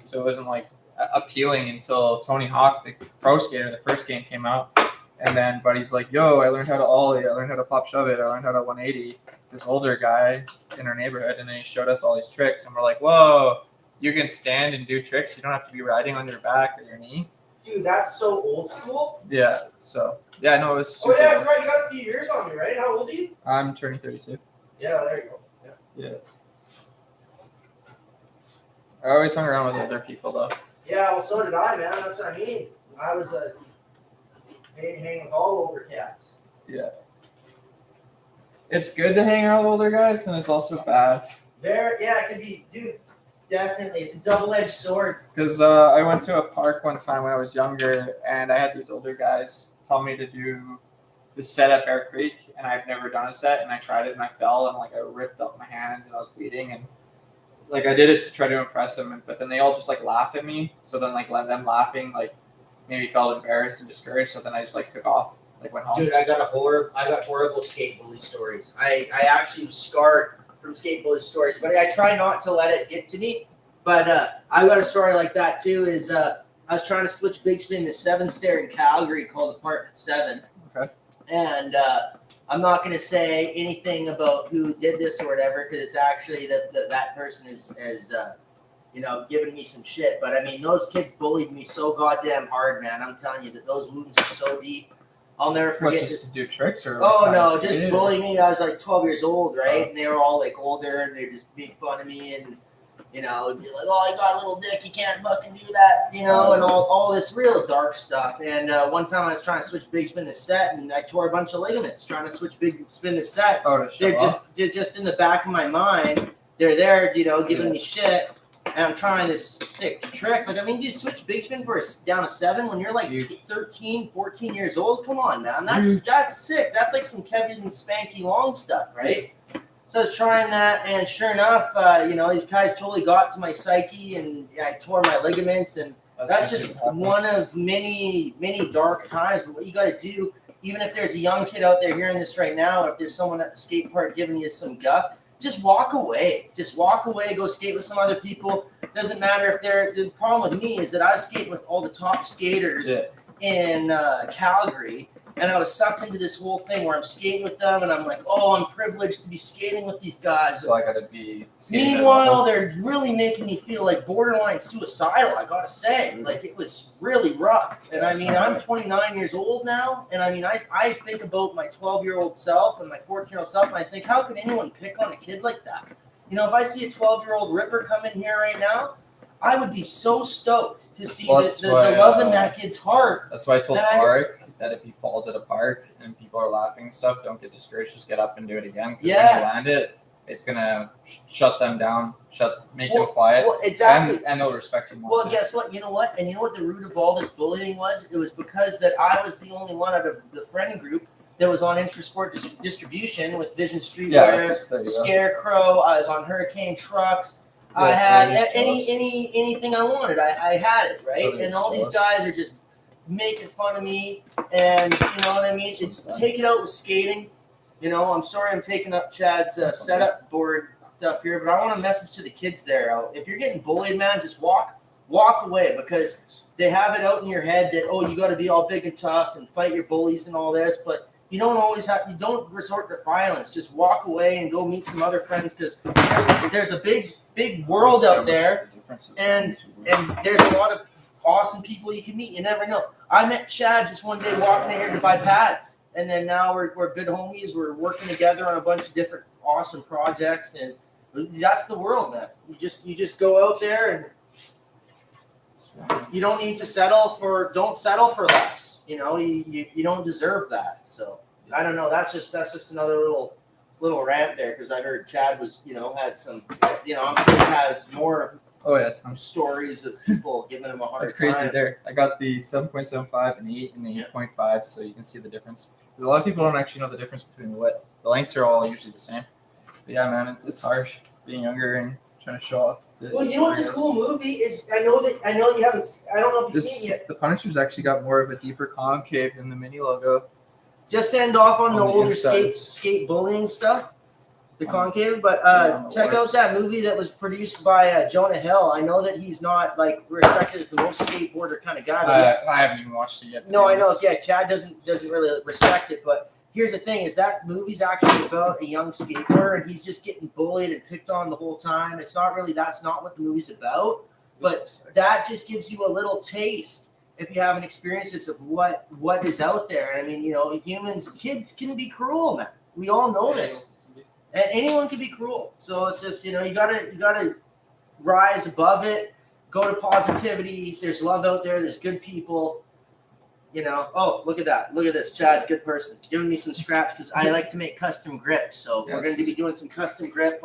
[SPEAKER 1] So it wasn't like appealing until Tony Hawk, the pro skater, the first game came out, and then buddy's like, "Yo, I learned how to ollie, I learned how to pop shove it, I learned how to 180." This older guy in our neighborhood, and then he showed us all these tricks, and we're like, "Whoa, you can stand and do tricks. You don't have to be riding on your back or your knee."
[SPEAKER 2] Dude, that's so old school.
[SPEAKER 1] Yeah. So yeah, no, it was. Super
[SPEAKER 2] I forgot you got a few years on me, right? How old are you?
[SPEAKER 1] I'm turning 32.
[SPEAKER 2] Yeah, there you go.
[SPEAKER 1] Yeah. I always hung around with other people though.
[SPEAKER 2] Yeah, well, so did I, man. That's what I mean. I was hanging with all older cats.
[SPEAKER 1] Yeah. It's good to hang around with older guys, and it's also bad.
[SPEAKER 2] It could be, dude. Definitely, it's a double-edged sword.
[SPEAKER 1] Because I went to a park one time when I was younger, and I had these older guys tell me to do the set at Bear Creek, and I've never done a set, and I tried it, and I fell, and like I ripped up my hands, and I was bleeding, and like I did it to try to impress them, but then they all just like laughed at me. So then like them laughing like made me felt embarrassed and discouraged. So then I just like took off, like went home.
[SPEAKER 2] Dude, I got horrible skate bully stories. I actually was scarred from skate bully stories, but I try not to let it get to me. But I got a story like that too. Is I was trying to switch big spin to 7-stair in Calgary called Apartment 7.
[SPEAKER 1] Okay.
[SPEAKER 2] And I'm not going to say anything about who did this or whatever, because it's actually that person has given me some shit. But I mean, those kids bullied me so goddamn hard, man. I'm telling you that those wounds are so deep. I'll never forget.
[SPEAKER 1] What, just to do tricks or?
[SPEAKER 2] Oh no, just bullying me. I was like 12 years old, right? And they were all like older, and they're just making fun of me. And You know, it'd be like, oh, you got a little dick, you can't fucking do that, you know, and all this real dark stuff. And one time I was trying to switch big spin to set, and I tore a bunch of ligaments trying to switch big spin to set.
[SPEAKER 1] Oh,
[SPEAKER 2] They're just in the back of my mind. They're there, you know, giving me shit, and I'm trying this sick trick. Like, I mean, you switch big spin for down to 7 when you're like 13, 14 years old? Come on, man. That's sick. That's like some Kevin Spanky Long stuff, right? So I was trying that, and sure enough, you know, these guys totally got to my psyche, and I tore my ligaments, and that's just one of many, many dark times. But what you got to do, even if there's a young kid out there hearing this right now, if there's someone at the skate park giving you some guff, just walk away. Just walk away, go skate with some other people. Doesn't matter if they're – the problem with me is that I skate with all the top skaters in Calgary, and I was sucked into this whole thing where I'm skating with them, and I'm like, oh, I'm privileged to be skating with these guys.
[SPEAKER 1] So I got to be
[SPEAKER 2] Meanwhile, they're really making me feel like borderline suicidal, I got to say. Like, it was really rough. And, I mean, I'm 29 years old now, and, I mean, I think about my 12-year-old self and my 14-year-old self, and I think, how could anyone pick on a kid like that? You know, if I see a 12-year-old ripper come in here right now, I would be so stoked to see the love in that kid's heart.
[SPEAKER 1] That's why I told Tarek that if he falls at a park and people are laughing and stuff, don't get discouraged. Just get up and do it again. Because when you land it, it's gonna shut them down, make them quiet.
[SPEAKER 2] Well, exactly.
[SPEAKER 1] And they'll respect you more.
[SPEAKER 2] Well, guess what? You know what? And you know what the root of all this bullying was? It was because that I was the only one out of the friend group that was on Intrasport distribution with Vision Streetwear, Scarecrow. I was on Hurricane Trucks. I had anything I wanted. I had it, right? So and all these guys are just making fun of me, and you know what I mean? It's take it out with skating. You know, I'm sorry I'm taking up Chad's setup board stuff here, but I want a message to the kids there. If you're getting bullied, man, just walk away, because they have it out in your head that, oh, you got to be all big and tough and fight your bullies and all this, but you don't resort to violence. Just walk away and go meet some other friends, because there's a big world out there, and there's a lot of awesome people you can meet. You never know. I met Chad just one day walking in here to buy pads, and then now we're good homies. We're working together on a bunch of different awesome projects, and that's the world, man. You just go out there, and you don't need to don't settle for less. You know, you don't deserve that. So I don't know. That's just another little rant there, because I heard Chad was, you know, had some, you know, I'm sure he has more stories of people giving him a hard time.
[SPEAKER 1] That's crazy there. I got the 7.75 and 8 and the 8.5, so you can see the difference. A lot of people don't actually know the difference between the width. The lengths are all usually the same. But yeah, man, it's harsh being younger and trying to show off.
[SPEAKER 2] Well, you know what's a cool movie is, I know you haven't, I don't know if you've seen it yet.
[SPEAKER 1] The Punisher's actually got more of a deeper concave than the mini logo.
[SPEAKER 2] Just to end off on the older skate bullying stuff, the concave, but check out that movie that was produced by Jonah Hill. I know that he's not like respected as the most skateboarder kind of guy. But
[SPEAKER 1] I haven't even watched it yet.
[SPEAKER 2] No, I know. Yeah, Chad doesn't really respect it, but here's the thing: is that movie's actually about a young skateboarder, and he's just getting bullied and picked on the whole time. It's not really. That's not what the movie's about. But that just gives you a little taste, if you haven't experienced this, of what is out there. And I mean, you know, kids can be cruel, man. We all know this. Anyone can be cruel. So it's just, you know, you gotta rise above it. Go to positivity. There's love out there. There's good people. You know. Oh, look at that. Look at this, Chad. Good person. Giving me some scraps, because I like to make custom grips. So we're going to be doing some custom grip.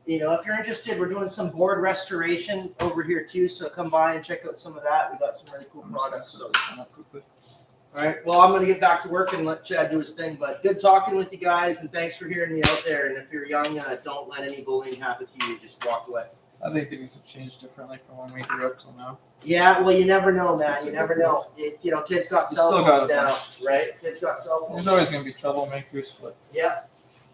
[SPEAKER 2] You know, if you're interested, we're doing some board restoration over here too. So come by and check out some of that. We got some really cool products. So. All right. Well, I'm going to get back to work and let Chad do his thing. But good talking with you guys, and thanks for hearing me out there. And if you're young, don't let any bullying happen to you. Just walk away.
[SPEAKER 1] I think things have changed differently from when we grew up till now.
[SPEAKER 2] Yeah, well, you never know, man. You never know. You know, kids got cell phones now, right? Kids got cell phones.
[SPEAKER 1] There's always going to be troublemakers, but
[SPEAKER 2] yeah.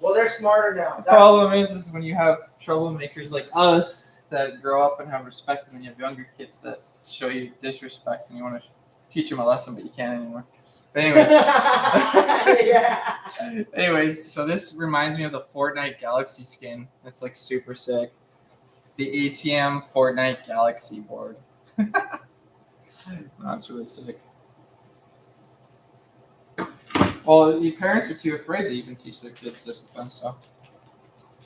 [SPEAKER 2] Well, they're smarter now.
[SPEAKER 1] The problem is when you have troublemakers like us that grow up and have respect, and then you have younger kids that show you disrespect, and you want to teach them a lesson, but you can't anymore. But anyways, so this reminds me of the Fortnite Galaxy skin. It's like super sick. The ATM Fortnite Galaxy board. That's really sick. Well, your parents are too afraid to even teach their kids discipline, so.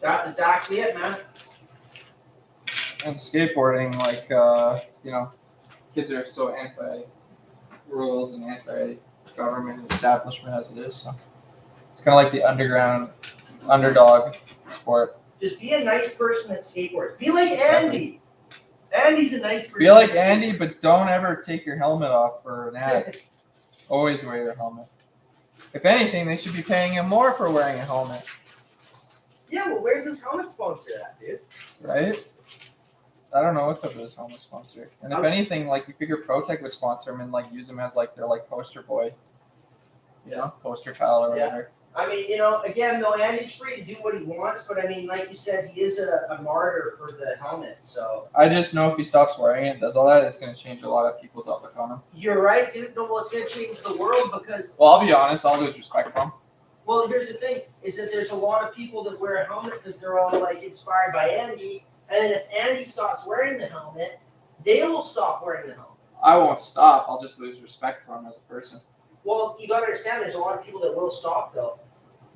[SPEAKER 2] That's exactly it, man.
[SPEAKER 1] And skateboarding, like kids are so anti-rules and anti-government establishment as it is. So it's kind of like the underdog sport.
[SPEAKER 2] Just be a nice person that skateboards. Be like Andy. Andy's a nice person.
[SPEAKER 1] Be like Andy, but don't ever take your helmet off for an ad. Always wear your helmet. If anything, they should be paying him more for wearing a helmet.
[SPEAKER 2] Yeah, well, where's his helmet sponsor at, dude?
[SPEAKER 1] Right? I don't know what's up with his helmet sponsor. And if anything, like you figure ProTech would sponsor him and like use him as like their like poster boy. Poster child or whatever.
[SPEAKER 2] I mean, again, though, Andy's free to do what he wants, but I mean, like you said, he is a martyr for the helmet, so.
[SPEAKER 1] I just know if he stops wearing it, does all that, it's going to change a lot of people's outlook on him.
[SPEAKER 2] You're right, dude. No, well, it's going to change the world because.
[SPEAKER 1] Well, I'll be honest, I'll lose respect for him.
[SPEAKER 2] Well, here's the thing, is that there's a lot of people that wear a helmet because they're all, like, inspired by Andy, and then if Andy stops wearing the helmet, they will stop wearing the helmet.
[SPEAKER 1] I won't stop, I'll just lose respect for him as a person.
[SPEAKER 2] Well, you got to understand, there's a lot of people that will stop, though.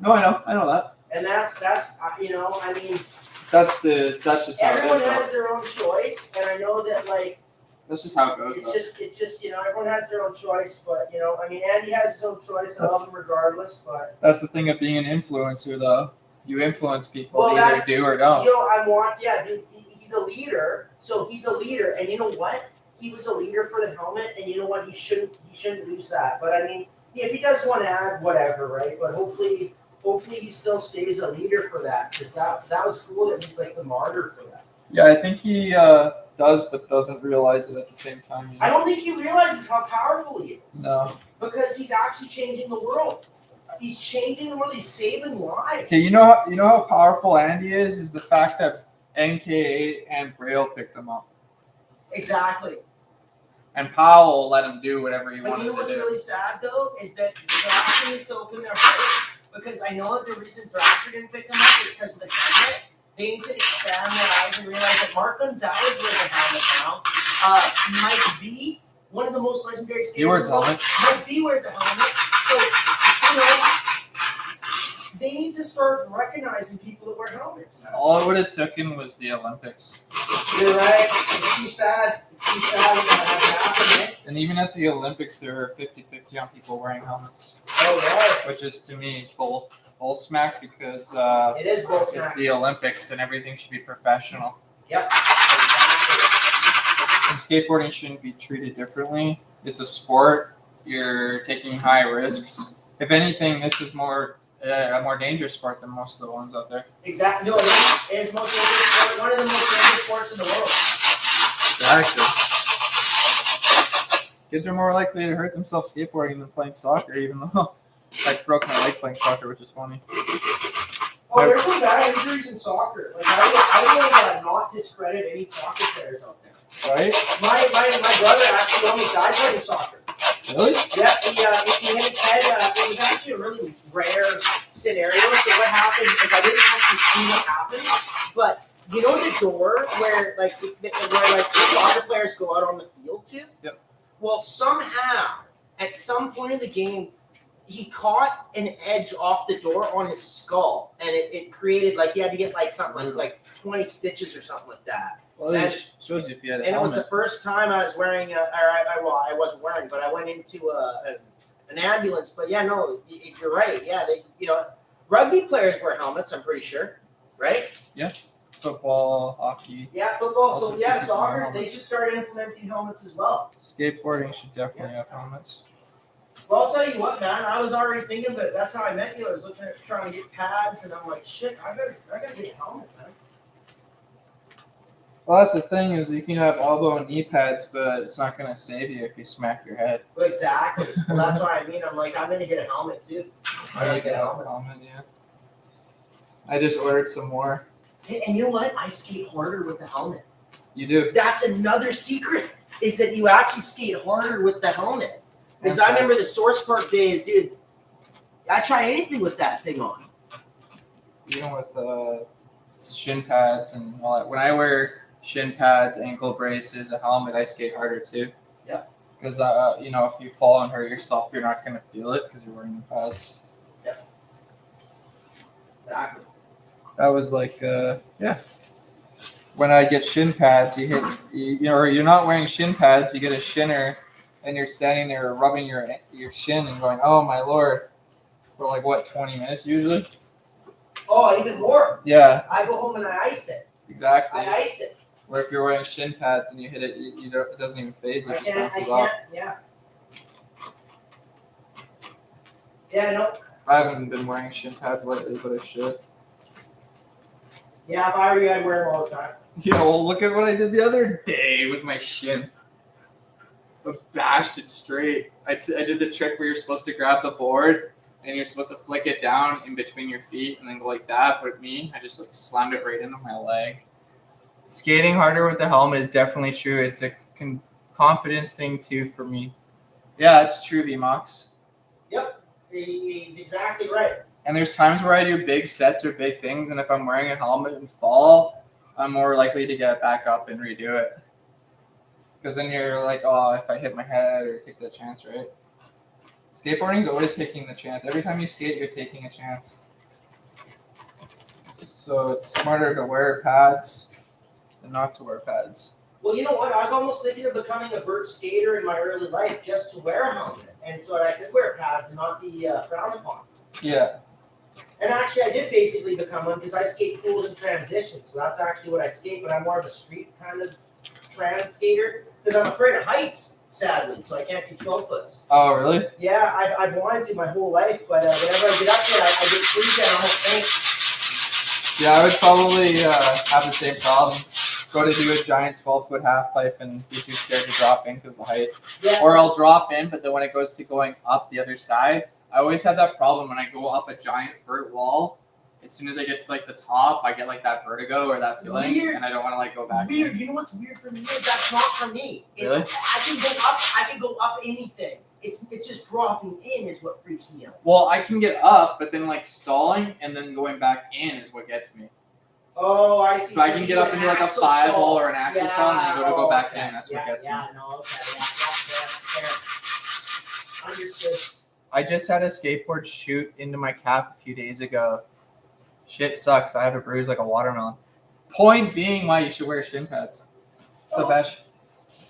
[SPEAKER 1] No, I know that.
[SPEAKER 2] And that's I mean.
[SPEAKER 1] That's just how it is.
[SPEAKER 2] Everyone has their own choice, and I know that, like.
[SPEAKER 1] That's just how it goes.
[SPEAKER 2] It's just everyone has their own choice, but I mean, Andy has his own choice. I love him regardless, but.
[SPEAKER 1] That's the thing of being an influencer, though. You influence people,
[SPEAKER 2] well,
[SPEAKER 1] they either do or don't.
[SPEAKER 2] Dude, he's a leader, so he's a leader, and you know what? He was a leader for the helmet, and you know what? He shouldn't lose that. But I mean, if he does want to add, whatever, right? But hopefully he still stays a leader for that, because that was cool that he's like the martyr for that.
[SPEAKER 1] Yeah, I think he does, but doesn't realize it at the same time.
[SPEAKER 2] I don't think he realizes how powerful he is.
[SPEAKER 1] No.
[SPEAKER 2] Because he's actually changing the world. He's changing the world. He's saving lives.
[SPEAKER 1] Okay, you know how powerful Andy is the fact that NK8 and Braille picked him up.
[SPEAKER 2] Exactly.
[SPEAKER 1] And Powell let him do whatever he wanted to do.
[SPEAKER 2] But you know what's really sad, though, is that Thrasher needs to open their hearts, because I know that the reason Thrasher didn't pick him up is because of the helmet. They need to expand their eyes and realize that Mark Gonzalez wears a helmet now. Mike V, one of the most legendary skaters.
[SPEAKER 1] He wears a helmet.
[SPEAKER 2] Mike V wears a helmet. So, they need to start recognizing people that wear helmets now.
[SPEAKER 1] All it would have taken was the Olympics.
[SPEAKER 2] You're right. It's too sad. It's too sad that happened.
[SPEAKER 1] And even at the Olympics, there were 50-50 on people wearing helmets.
[SPEAKER 2] Oh, right.
[SPEAKER 1] Which is, to me, bull smack, because
[SPEAKER 2] it is bull smack.
[SPEAKER 1] It's the Olympics and everything should be professional.
[SPEAKER 2] Yep.
[SPEAKER 1] And skateboarding shouldn't be treated differently. It's a sport. You're taking high risks. If anything, this is a more dangerous sport than most of the ones out there.
[SPEAKER 2] Exactly. No, it is most dangerous sport. One of the most dangerous sports in the world.
[SPEAKER 1] Exactly. Kids are more likely to hurt themselves skateboarding than playing soccer, even though I broke my leg playing soccer, which is funny.
[SPEAKER 2] Oh, there's some bad injuries in soccer. Like I will not discredit any soccer players out there.
[SPEAKER 1] Right?
[SPEAKER 2] My brother actually almost died playing soccer.
[SPEAKER 1] Really?
[SPEAKER 2] Yeah, he hit his head. It was actually a really rare scenario. So what happened is I didn't actually see what happened, but you know the door where the soccer players go out on the field to?
[SPEAKER 1] Yep.
[SPEAKER 2] Well, somehow at some point in the game, he caught an edge off the door on his skull, and it created he had to get something like 20 stitches or something like that.
[SPEAKER 1] Well, it shows you if you had a
[SPEAKER 2] And
[SPEAKER 1] helmet.
[SPEAKER 2] it was the first time I was wearing I wasn't wearing, but I went into an ambulance. But yeah, no, you're right. Yeah, rugby players wear helmets. I'm pretty sure, right?
[SPEAKER 1] Yeah. Football, hockey.
[SPEAKER 2] Yeah, football.
[SPEAKER 1] Also
[SPEAKER 2] So yeah,
[SPEAKER 1] typically
[SPEAKER 2] soccer.
[SPEAKER 1] helmets.
[SPEAKER 2] They should start implementing helmets as well.
[SPEAKER 1] Skateboarding should definitely have helmets.
[SPEAKER 2] Well, I'll tell you what, man. I was already thinking of it. That's how I met you. I was looking at trying to get pads, and I'm like, shit, I gotta get a helmet, man.
[SPEAKER 1] Well, that's the thing is you can have elbow and knee pads, but it's not going to save you if you smack your head.
[SPEAKER 2] Well, exactly. Well, that's what I mean. I'm like, I'm gonna get a helmet too. I gotta get a helmet.
[SPEAKER 1] Yeah. I just ordered some more.
[SPEAKER 2] Hey, and you know what? I skate harder with the helmet.
[SPEAKER 1] You do.
[SPEAKER 2] That's another secret, is that you actually skate harder with the helmet. Because I remember the Source Park days, dude. I try anything with that thing on.
[SPEAKER 1] Even with shin pads and all that. When I wear shin pads, ankle braces, a helmet, I skate harder too.
[SPEAKER 2] Yeah.
[SPEAKER 1] Because if you fall and hurt yourself, you're not going to feel it because you're wearing the pads.
[SPEAKER 2] Yeah. Exactly.
[SPEAKER 1] That was a when I get shin pads, or you're not wearing shin pads, you get a shinner, and you're standing there rubbing your shin and going, oh my lord, for like what, 20 minutes usually?
[SPEAKER 2] Oh, even more.
[SPEAKER 1] Yeah.
[SPEAKER 2] I go home and I ice it.
[SPEAKER 1] Exactly.
[SPEAKER 2] I ice it.
[SPEAKER 1] Where if you're wearing shin pads and you hit it, it doesn't even phase. It just bounces off.
[SPEAKER 2] Yeah. Yeah, no.
[SPEAKER 1] I haven't been wearing shin pads lately, but I should.
[SPEAKER 2] Yeah, if I were you, I'd wear them all the time.
[SPEAKER 1] Yeah, well, look at what I did the other day with my shin. I bashed it straight. I did the trick where you're supposed to grab the board and you're supposed to flick it down in between your feet and then go like that. But me, I just like slammed it right into my leg. Skating harder with the helmet is definitely true. It's a confidence thing too for me. Yeah, it's true, VMOX.
[SPEAKER 2] Yep, he's exactly right.
[SPEAKER 1] And there's times where I do big sets or big things, and if I'm wearing a helmet and fall, I'm more likely to get back up and redo it. Because then you're like, oh, if I hit my head or take the chance, right? Skateboarding is always taking the chance. Every time you skate, you're taking a chance. So it's smarter to wear pads than not to wear pads.
[SPEAKER 2] Well, you know what? I was almost thinking of becoming a vert skater in my early life just to wear a helmet, and so that I could wear pads and not be frowned upon.
[SPEAKER 1] Yeah.
[SPEAKER 2] And actually, I did basically become one because I skate pools and transitions. So that's actually what I skate, but I'm more of a street kind of trans skater because I'm afraid of heights, sadly, so I can't do 12 foots.
[SPEAKER 1] Oh, really?
[SPEAKER 2] Yeah, I've wanted to my whole life, but whenever I get up there, I get freezed and I almost faint.
[SPEAKER 1] Yeah, I would probably have the same problem. Go to do a giant 12-foot half pipe and be too scared to drop in because of the height.
[SPEAKER 2] Yeah.
[SPEAKER 1] Or I'll drop in, but then when it goes to going up the other side, I always have that problem when I go up a giant vert wall. As soon as I get to like the top, I get like that vertigo or that feeling, and I don't want to like go back.
[SPEAKER 2] Weird. You know what's weird for me? That's not for me.
[SPEAKER 1] Really?
[SPEAKER 2] I can go up anything. It's just dropping in is what freaks me out.
[SPEAKER 1] Well, I can get up, but then like stalling and then going back in is what gets me.
[SPEAKER 2] Oh, I see.
[SPEAKER 1] So I can get up and do like a 5-hole or an axle stall, and then I go back in. That's what gets me.
[SPEAKER 2] Yeah, no, okay, yeah, fair. Understood.
[SPEAKER 1] I just had a skateboard shoot into my calf a few days ago. Shit sucks. I have a bruise like a watermelon. Point being why you should wear shin pads. What's up, Ash?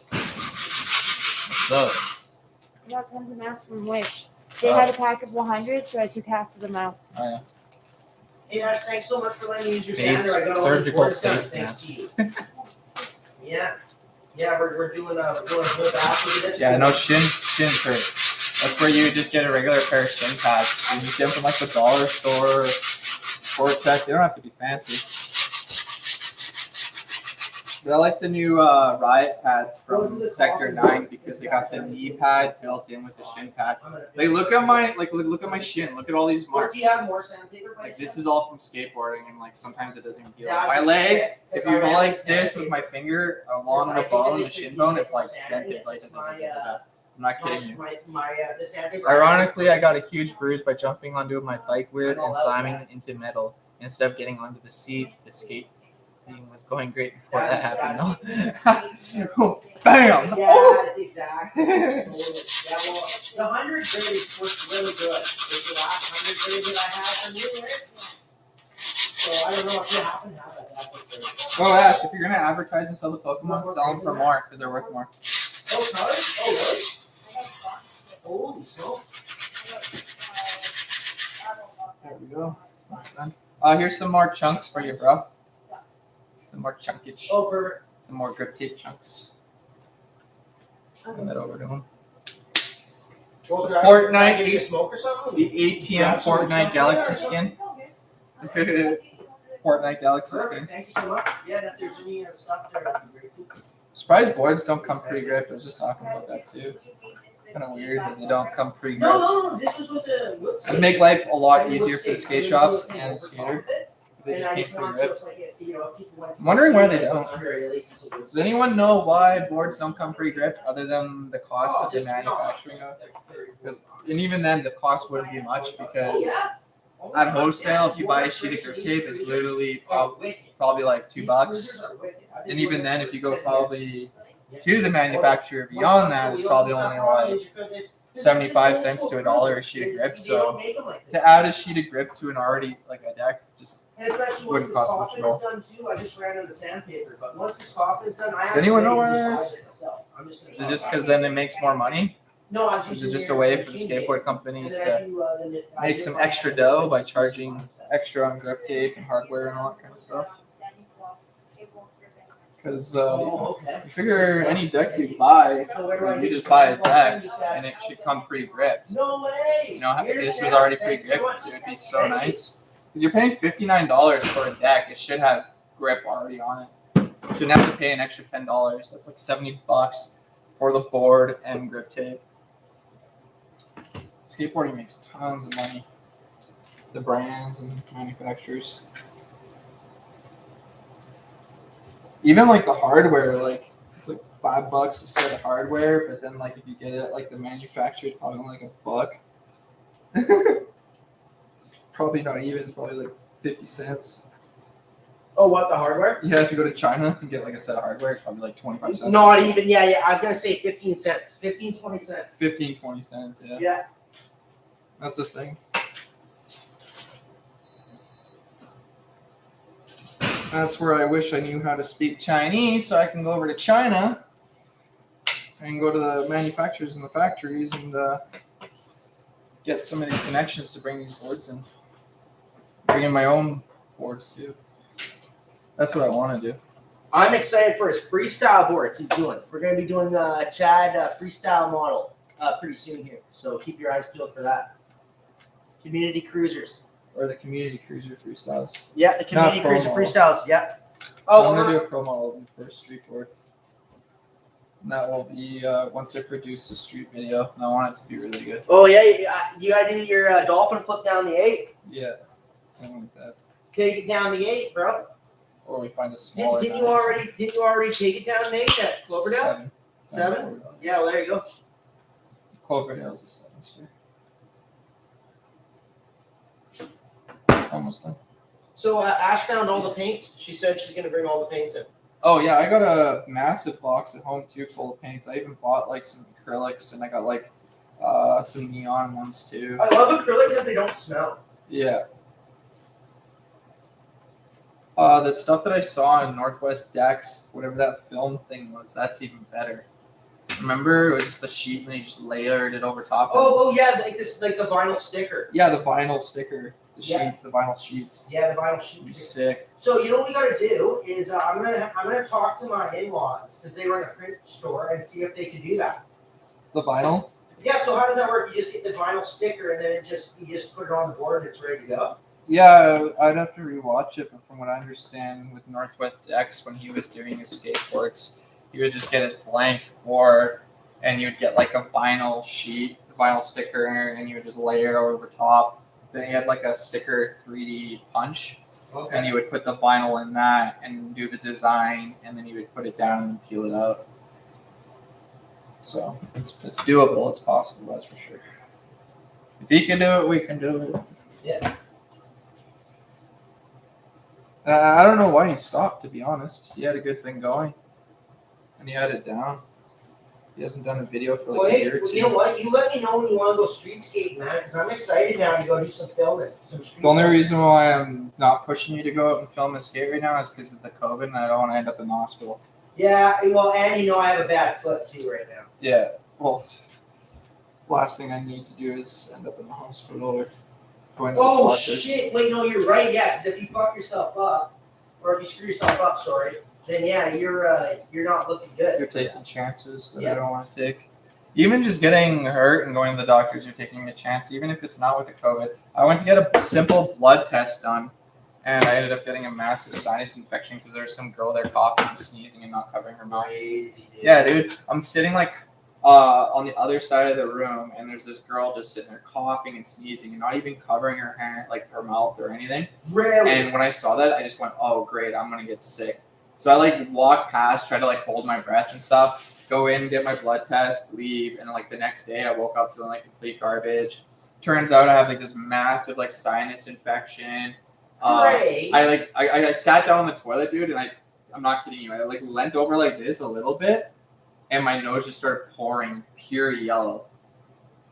[SPEAKER 1] What's up?
[SPEAKER 3] I got tons of masks from Wish. They had a pack of 100, so I took half of them out.
[SPEAKER 1] Oh, yeah.
[SPEAKER 2] Hey, Ash, thanks so much for letting me use your
[SPEAKER 1] Face-
[SPEAKER 2] sander. I got all
[SPEAKER 1] surgical
[SPEAKER 2] these boards done.
[SPEAKER 1] face
[SPEAKER 2] Thanks to you. Yeah, we're doing a whole bath with this.
[SPEAKER 1] Yeah, no shin hurt. That's where you just get a regular pair of shin pads. You just get them from like the dollar store, Sport Tech. They don't have to be fancy. But I like the new Riot pads from Sector 9 because they got the knee pad built in with the shin pad. Like look at my shin. Look at all these marks.
[SPEAKER 2] Do you have more sandpaper?
[SPEAKER 1] Like this is all from skateboarding, and like sometimes it doesn't even heal. My leg, if you go like this with my finger along the bone, the shin bone, it's like dented. Like I'm not kidding you.
[SPEAKER 2] The sandpaper.
[SPEAKER 1] Ironically, I got a huge bruise by jumping onto my bike wheel and slamming into metal. Instead of getting onto the seat, the skate thing was going great before that happened. No? Bam!
[SPEAKER 2] Yeah, exactly. Yeah, well, the 100 grade worked really good. It's the last 100 grade that I had from you, right? So I don't know if you happen to have that grade.
[SPEAKER 1] Oh, Ash, if you're gonna advertise and sell the Pokemon, sell them for more because they're worth more.
[SPEAKER 2] Oh, cards? Oh, really? Holy smokes.
[SPEAKER 1] There we go. That's done. Here's some more chunks for you, bro. Some more chunkage.
[SPEAKER 2] Oh, perfect.
[SPEAKER 1] Some more grip tape chunks. Send that over to him.
[SPEAKER 2] Well,
[SPEAKER 1] Fortnite.
[SPEAKER 2] Can I give you a smoke or something?
[SPEAKER 1] The ATM Fortnite Galaxy skin. Fortnite Galaxy skin.
[SPEAKER 2] Perfect. Thank you so much. Yeah, if there's any stuff there, that'd be great.
[SPEAKER 1] Surprised boards don't come pre-gripped. I was just talking about that too. It's kind of weird that they don't come pre-gripped.
[SPEAKER 2] No. This was with the.
[SPEAKER 1] It would make life a lot easier for the skate shops and the skater if they just came pre-gripped. I'm wondering why they don't. Does anyone know why boards don't come pre-gripped other than the cost of the manufacturing of it? And even then, the cost wouldn't be much because at wholesale, if you buy a sheet of grip tape, it's literally probably like $2. And even then, if you go probably to the manufacturer beyond that, it's probably only like 75 cents to $1 a sheet of grip.
[SPEAKER 2] They
[SPEAKER 1] So
[SPEAKER 2] don't make 'em like this.
[SPEAKER 1] to add a sheet of grip to an already like a deck, just
[SPEAKER 2] And especially once
[SPEAKER 1] wouldn't
[SPEAKER 2] the
[SPEAKER 1] cost much
[SPEAKER 2] coffin
[SPEAKER 1] at all.
[SPEAKER 2] is done too, I just ran out of sandpaper. But once this coffin is done, I
[SPEAKER 1] Does anyone know
[SPEAKER 2] actually
[SPEAKER 1] where
[SPEAKER 2] just
[SPEAKER 1] that is?
[SPEAKER 2] buy this myself. I'm just gonna
[SPEAKER 1] is it just because then it makes more money?
[SPEAKER 2] No, I was
[SPEAKER 1] Is
[SPEAKER 2] using
[SPEAKER 1] it just a
[SPEAKER 2] your
[SPEAKER 1] way for the
[SPEAKER 2] machine
[SPEAKER 1] skateboard
[SPEAKER 2] tape.
[SPEAKER 1] companies
[SPEAKER 2] And then I
[SPEAKER 1] to
[SPEAKER 2] do, then I
[SPEAKER 1] make
[SPEAKER 2] do
[SPEAKER 1] some
[SPEAKER 2] my
[SPEAKER 1] extra
[SPEAKER 2] hand
[SPEAKER 1] dough by
[SPEAKER 2] fixes
[SPEAKER 1] charging
[SPEAKER 2] and stuff.
[SPEAKER 1] extra on grip tape and hardware and all that kind of stuff? Because
[SPEAKER 2] Oh, okay.
[SPEAKER 1] you figure any deck you buy,
[SPEAKER 2] So where do I
[SPEAKER 1] you
[SPEAKER 2] get
[SPEAKER 1] just
[SPEAKER 2] the
[SPEAKER 1] buy a
[SPEAKER 2] sample?
[SPEAKER 1] deck and it should come pre-gripped.
[SPEAKER 2] No way.
[SPEAKER 1] You know, if
[SPEAKER 2] Here,
[SPEAKER 1] this was
[SPEAKER 2] yeah,
[SPEAKER 1] already
[SPEAKER 2] thanks so
[SPEAKER 1] pre-gripped,
[SPEAKER 2] much.
[SPEAKER 1] it would be so
[SPEAKER 2] Thank you.
[SPEAKER 1] nice. Because you're paying $59 for a deck, it should have grip already on it. You shouldn't have to pay an extra $10. That's like $70 for the board and grip tape. Skateboarding makes tons of money. The brands and manufacturers. Even like the hardware, like it's like $5 a set of hardware, but then like if you get it at like the manufacturer, it's probably only like $1. Probably not even, it's probably like 50 cents.
[SPEAKER 2] Oh, what, the hardware?
[SPEAKER 1] Yeah, if you go to China and get like a set of hardware, it's probably like 25 cents.
[SPEAKER 2] Not even, yeah. I was going to say 15 cents. 15, 20 cents.
[SPEAKER 1] 15, 20 cents, yeah.
[SPEAKER 2] Yeah.
[SPEAKER 1] That's the thing. That's where I wish I knew how to speak Chinese so I can go over to China and go to the manufacturers and the factories and get some of these connections to bring these boards in. Bring in my own boards too. That's what I want to do.
[SPEAKER 2] I'm excited for his freestyle boards he's doing. We're going to be doing the Chad freestyle model pretty soon here. So keep your eyes peeled for that. Community cruisers.
[SPEAKER 1] Or the community cruiser freestyles.
[SPEAKER 2] Yeah, the community
[SPEAKER 1] Not pro
[SPEAKER 2] cruiser
[SPEAKER 1] model.
[SPEAKER 2] freestyles. Yeah.
[SPEAKER 1] I'm gonna do a pro model for a street board. And that will be once I produce the street video, and I want it to be really good.
[SPEAKER 2] Oh yeah, you gotta do your dolphin flip down the 8.
[SPEAKER 1] Yeah, something like that.
[SPEAKER 2] Take it down the 8, bro.
[SPEAKER 1] Or we find a smaller.
[SPEAKER 2] Didn't you already take it down the 8 at Cloverdale? 7? Yeah, well there you go.
[SPEAKER 1] Cloverdale's a 7-star. Almost done.
[SPEAKER 2] So Ash found all the paints. She said she's gonna bring all the paints in.
[SPEAKER 1] Oh yeah, I got a massive box at home too, full of paints. I even bought like some acrylics, and I got like some neon ones too.
[SPEAKER 2] I love acrylic because they don't smell.
[SPEAKER 1] Yeah. The stuff that I saw in Northwest Decks, whatever that film thing was, that's even better. Remember, it was just a sheet and they just layered it over top.
[SPEAKER 2] Oh yeah, like this, like the vinyl sticker.
[SPEAKER 1] Yeah, the vinyl sticker, the
[SPEAKER 2] Yeah.
[SPEAKER 1] sheets, the vinyl sheets.
[SPEAKER 2] Yeah, the vinyl
[SPEAKER 1] It'd be
[SPEAKER 2] sheet.
[SPEAKER 1] sick.
[SPEAKER 2] So you know what we gotta do is I'm gonna talk to my in-laws because they run a print store and see if they can do that.
[SPEAKER 1] The vinyl.
[SPEAKER 2] Yeah. So how does that work? You just get the vinyl sticker and then you just put it on the board and it's ready to go.
[SPEAKER 1] Yeah, I'd have to rewatch it, but from what I understand, with Northwest X, when he was doing his skateboards, he would just get his blank board, and you'd get like a vinyl sheet, the vinyl sticker, and you would just layer it over top. Then he had like a sticker 3D punch, and you would put the vinyl in that and do the design, and then you would put it down and peel it out. So it's doable, it's possible, that's for sure. If he can do it, we can do it.
[SPEAKER 2] Yeah.
[SPEAKER 1] I don't know why he stopped, to be honest. He had a good thing going, and he had it down. He hasn't done a video for like
[SPEAKER 2] Well,
[SPEAKER 1] a
[SPEAKER 2] hey,
[SPEAKER 1] year or two.
[SPEAKER 2] you know what? You let me know when you want to go street skating, man, because I'm excited now to go do some filming. Some street
[SPEAKER 1] The only
[SPEAKER 2] filming.
[SPEAKER 1] reason why I'm not pushing you to go out and film and skate right now is because of the COVID, and I don't want to end up in the hospital.
[SPEAKER 2] Yeah, well, and you know I have a bad foot too right now.
[SPEAKER 1] Yeah, well, last thing I need to do is end up in the hospital or going to the
[SPEAKER 2] Oh
[SPEAKER 1] doctors.
[SPEAKER 2] shit! Wait, no, you're right. Yeah, because if you fuck yourself up, or if you screw yourself up, sorry, then yeah, you're not looking good.
[SPEAKER 1] You're taking chances that
[SPEAKER 2] Yeah.
[SPEAKER 1] I don't want to take. Even just getting hurt and going to the doctors, you're taking a chance, even if it's not with the COVID. I went to get a simple blood test done, and I ended up getting a massive sinus infection because there was some girl there coughing and sneezing and not covering her mouth.
[SPEAKER 2] Crazy, dude.
[SPEAKER 1] Yeah, dude. I'm sitting like on the other side of the room, and there's this girl just sitting there coughing and sneezing and not even covering her hand, like her mouth or anything.
[SPEAKER 2] Really?
[SPEAKER 1] And when I saw that, I just went, "Oh, great! I'm gonna get sick." So I like walked past, tried to like hold my breath and stuff, go in, get my blood test, leave, and then like the next day, I woke up feeling like complete garbage. Turns out I have like this massive like sinus infection.
[SPEAKER 2] Great.
[SPEAKER 1] I sat down on the toilet, dude, and I'm not kidding you. I like leant over like this a little bit, and my nose just started pouring pure yellow.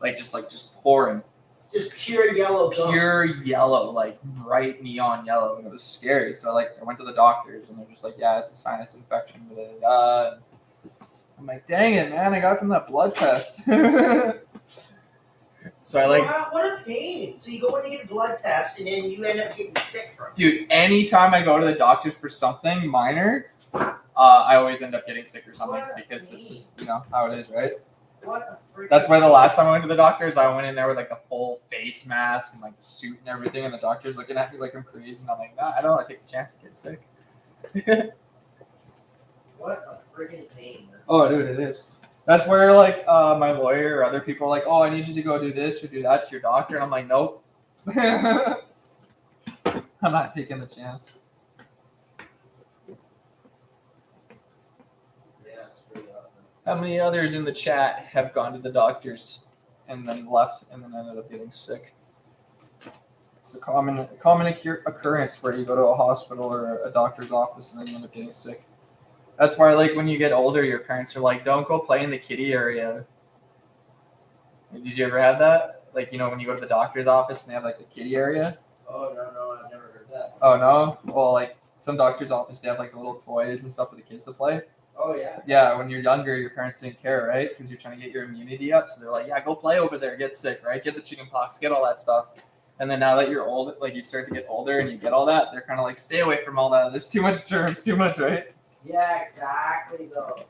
[SPEAKER 1] just pouring.
[SPEAKER 2] Just pure yellow gum.
[SPEAKER 1] Pure yellow, like bright neon yellow, and it was scary. So I went to the doctors, and they're just like, "Yeah, it's a sinus infection." I'm like, "Dang it, man! I got it from that blood test." So
[SPEAKER 2] Wow, what a pain! So you go in to get a blood test, and then you end up getting sick from it.
[SPEAKER 1] Dude, anytime I go to the doctors for something minor, I always end up getting sick or something because it's just how it is, right?
[SPEAKER 2] What a freaking
[SPEAKER 1] That's why the last time I went to the doctors, I went in there with like a full face mask and like the suit and everything, and the doctor's looking at me like I'm crazy, and I'm like, nah, I don't want to take the chance of getting sick.
[SPEAKER 2] What a freaking pain.
[SPEAKER 1] Oh, dude, it is. That's where like my lawyer or other people are like, oh, I need you to go do this or do that to your doctor, and I'm like, nope. I'm not taking the chance.
[SPEAKER 2] Yeah, straight up.
[SPEAKER 1] How many others in the chat have gone to the doctors and then left and then ended up getting sick? It's a common occurrence where you go to a hospital or a doctor's office and then you end up getting sick. That's why, like, when you get older, your parents are like, don't go play in the kiddie area. Did you ever have that? Like, when you go to the doctor's office and they have, like, the kiddie area?
[SPEAKER 2] Oh, no, I've never heard that.
[SPEAKER 1] Oh, no? Well, like, some doctor's office, they have, like, the little toys and stuff for the kids to play.
[SPEAKER 2] Oh, yeah?
[SPEAKER 1] Yeah, when you're younger, your parents didn't care, right? Because you're trying to get your immunity up. So they're like, yeah, go play over there, get sick, right? Get the chicken pox, get all that stuff. And then now that you're old, like, you start to get older and you get all that, they're kind of like, stay away from all that. There's too much germs, too much, right?
[SPEAKER 2] Yeah, exactly, though.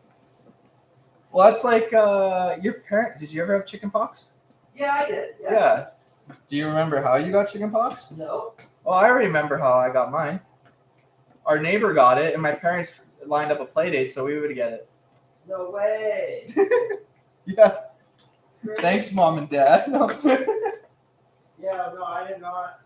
[SPEAKER 1] Well, that's like your parent. Did you ever have chicken pox?
[SPEAKER 2] Yeah, I did.
[SPEAKER 1] Yeah. Do you remember how you got chicken pox?
[SPEAKER 2] No.
[SPEAKER 1] Well, I remember how I got mine. Our neighbor got it, and my parents lined up a play date so we would get it.
[SPEAKER 2] No way.
[SPEAKER 1] Yeah. Thanks, Mom and Dad. No.
[SPEAKER 2] Yeah, no, I did not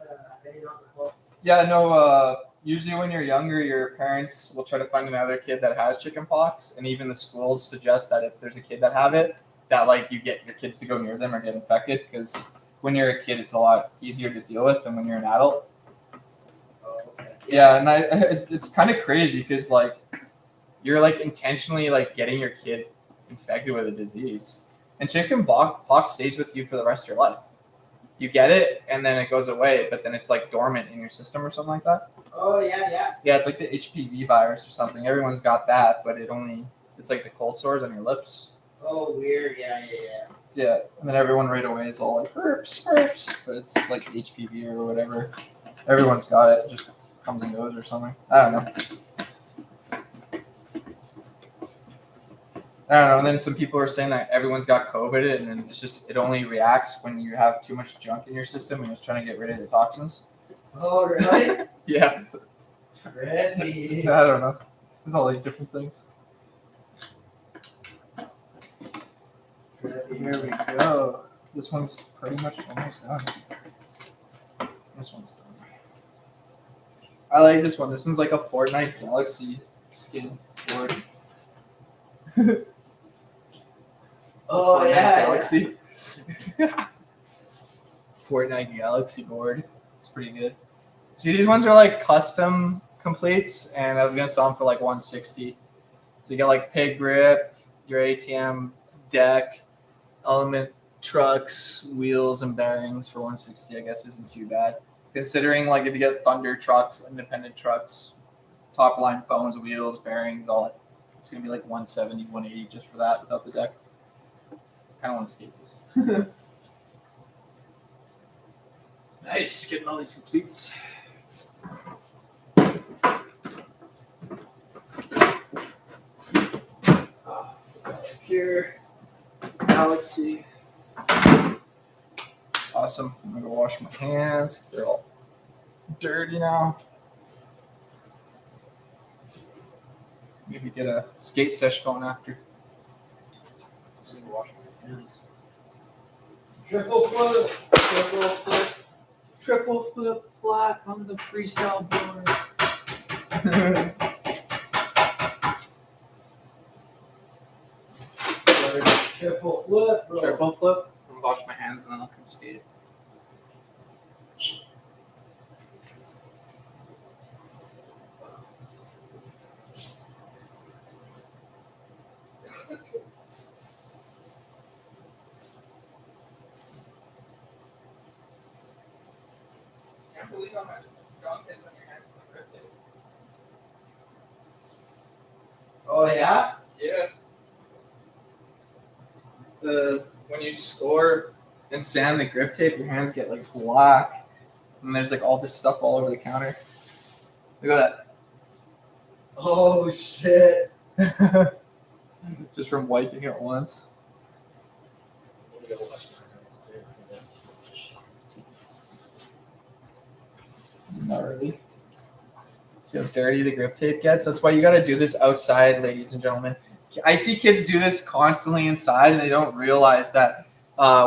[SPEAKER 2] recall.
[SPEAKER 1] Yeah, no. Usually when you're younger, your parents will try to find another kid that has chicken pox, and even the schools suggest that if there's a kid that have it, that like you get your kids to go near them or get infected, because when you're a kid, it's a lot easier to deal with than when you're an adult.
[SPEAKER 2] Oh, okay.
[SPEAKER 1] Yeah, and it's kind of crazy because like you're like intentionally like getting your kid infected with a disease, and chicken pox stays with you for the rest of your life. You get it, and then it goes away, but then it's like dormant in your system or something like that.
[SPEAKER 2] Oh, yeah.
[SPEAKER 1] Yeah, it's like the HPV virus or something. Everyone's got that, but it's like the cold sores on your lips.
[SPEAKER 2] Oh, weird. Yeah.
[SPEAKER 1] Yeah, and then everyone right away is all like, herpes, but it's like HPV or whatever. Everyone's got it. It just comes and goes or something. I don't know. And then some people are saying that everyone's got COVID, and then it only reacts when you have too much junk in your system and it's trying to get rid of the toxins.
[SPEAKER 2] Oh, really?
[SPEAKER 1] Yeah.
[SPEAKER 2] Really?
[SPEAKER 1] I don't know. There's all these different things. Here we go. This one's pretty much almost done. This one's done. I like this one. This one's like a Fortnite Galaxy skin board.
[SPEAKER 2] Oh,
[SPEAKER 1] Fortnite
[SPEAKER 2] yeah.
[SPEAKER 1] Galaxy. Fortnite Galaxy board. It's pretty good. See, these ones are like custom completes, and I was gonna sell them for like $160. So you get like pig grip, your ATM deck, element trucks, wheels, and bearings for $160. I guess isn't too bad, considering like if you get Thunder trucks, independent trucks, top line phones, wheels, bearings, all that. It's gonna be like $170, $180 just for that without the deck. I don't want to skate this. Nice, getting all these completes. Here, Galaxy. Awesome. I'm gonna go wash my hands because they're all dirty now. Maybe get a skate session going after. So I'm gonna wash my hands.
[SPEAKER 2] Triple flip.
[SPEAKER 1] Triple flip flat on the freestyle board.
[SPEAKER 2] Triple flip, bro.
[SPEAKER 1] Triple flip. I'm gonna wash my hands and then I'll come skate. believe how much gunk is on your hands from the grip tape. Oh yeah? Yeah. When you score and sand the grip tape, your hands get like black, and there's like all this stuff all over the counter. Look at
[SPEAKER 2] Oh shit.
[SPEAKER 1] that. Just from wiping it once. Gnarly. See how dirty the grip tape gets? That's why you got to do this outside, ladies and gentlemen. I see kids do this constantly inside, and they don't realize that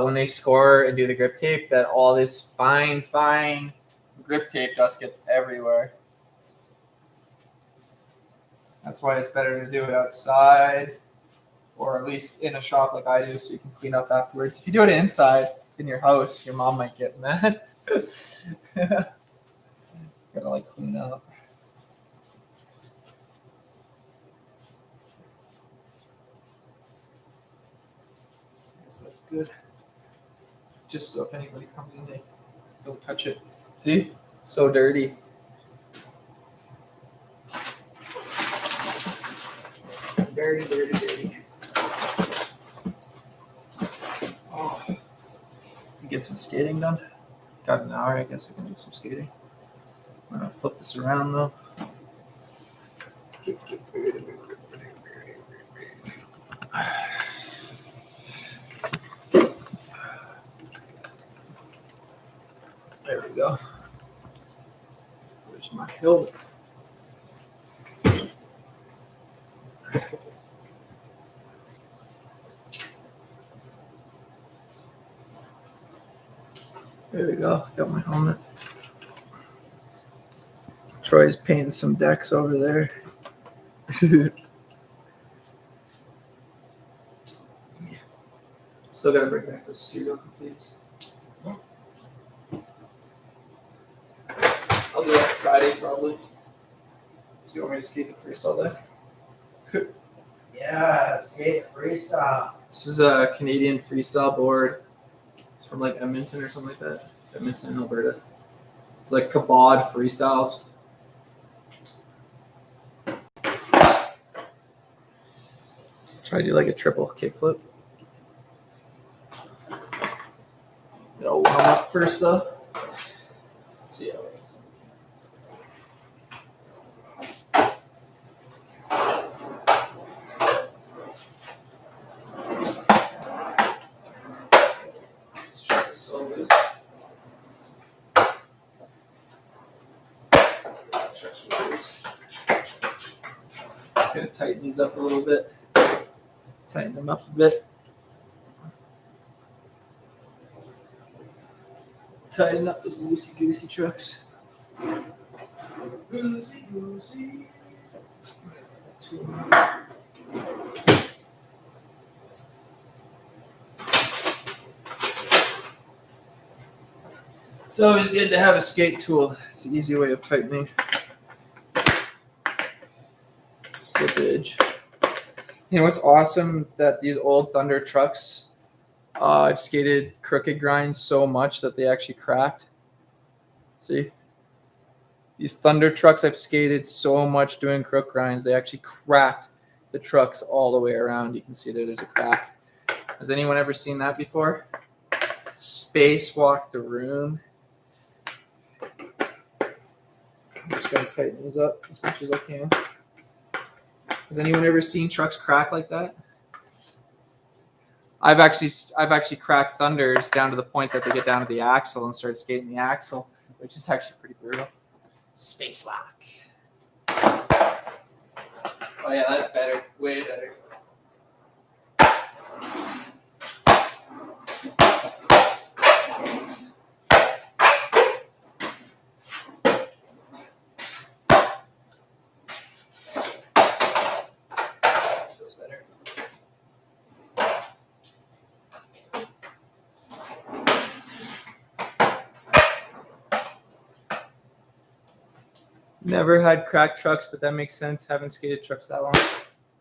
[SPEAKER 1] when they score and do the grip tape, that all this fine grip tape dust gets everywhere. That's why it's better to do it outside, or at least in a shop like I do, so you can clean up afterwards. If you do it inside in your house, your mom might get mad. Gotta like clean up. Yes, that's good. Just so if anybody comes in, they don't touch it. See? So dirty. Dirty, dirty, dirty. Oh. Get some skating done. Got an hour, I guess I can do some skating. I'm gonna flip this around though. There we go. Where's my helmet? There we go. Got my helmet. Troy's painting some decks over there. Still gotta bring back the studio completes. I'll do that Friday probably. So you want me to skate the freestyle day?
[SPEAKER 2] Yeah, skate freestyle.
[SPEAKER 1] This is a Canadian freestyle board. It's from like Edmonton or something like that. Edmonton, Alberta. It's like Skateboard freestyles. Try to do like a triple kickflip. Gotta warm up first though. Let's see how it works. Let's try this so loose. Just gonna tighten these up a little bit. Tighten them up a bit. Tighten up those loosey-goosey trucks. Loosey-goosey. It's always good to have a skate tool. It's the easy way of tightening. Slippage. You know what's awesome? That these old Thunder trucks, I've skated crooked grinds so much that they actually cracked. See? These Thunder trucks I've skated so much doing crook grinds, they actually cracked the trucks all the way around. You can see there's a crack. Has anyone ever seen that before? Spacewalk the room. I'm just gonna tighten these up as much as I can. Has anyone ever seen trucks crack like that? I've actually cracked Thunders down to the point that they get down to the axle and start skating the axle, which is actually pretty brutal. Spacewalk. Oh yeah, that's better. Way better. Never had cracked trucks, but that makes sense. Haven't skated trucks that long.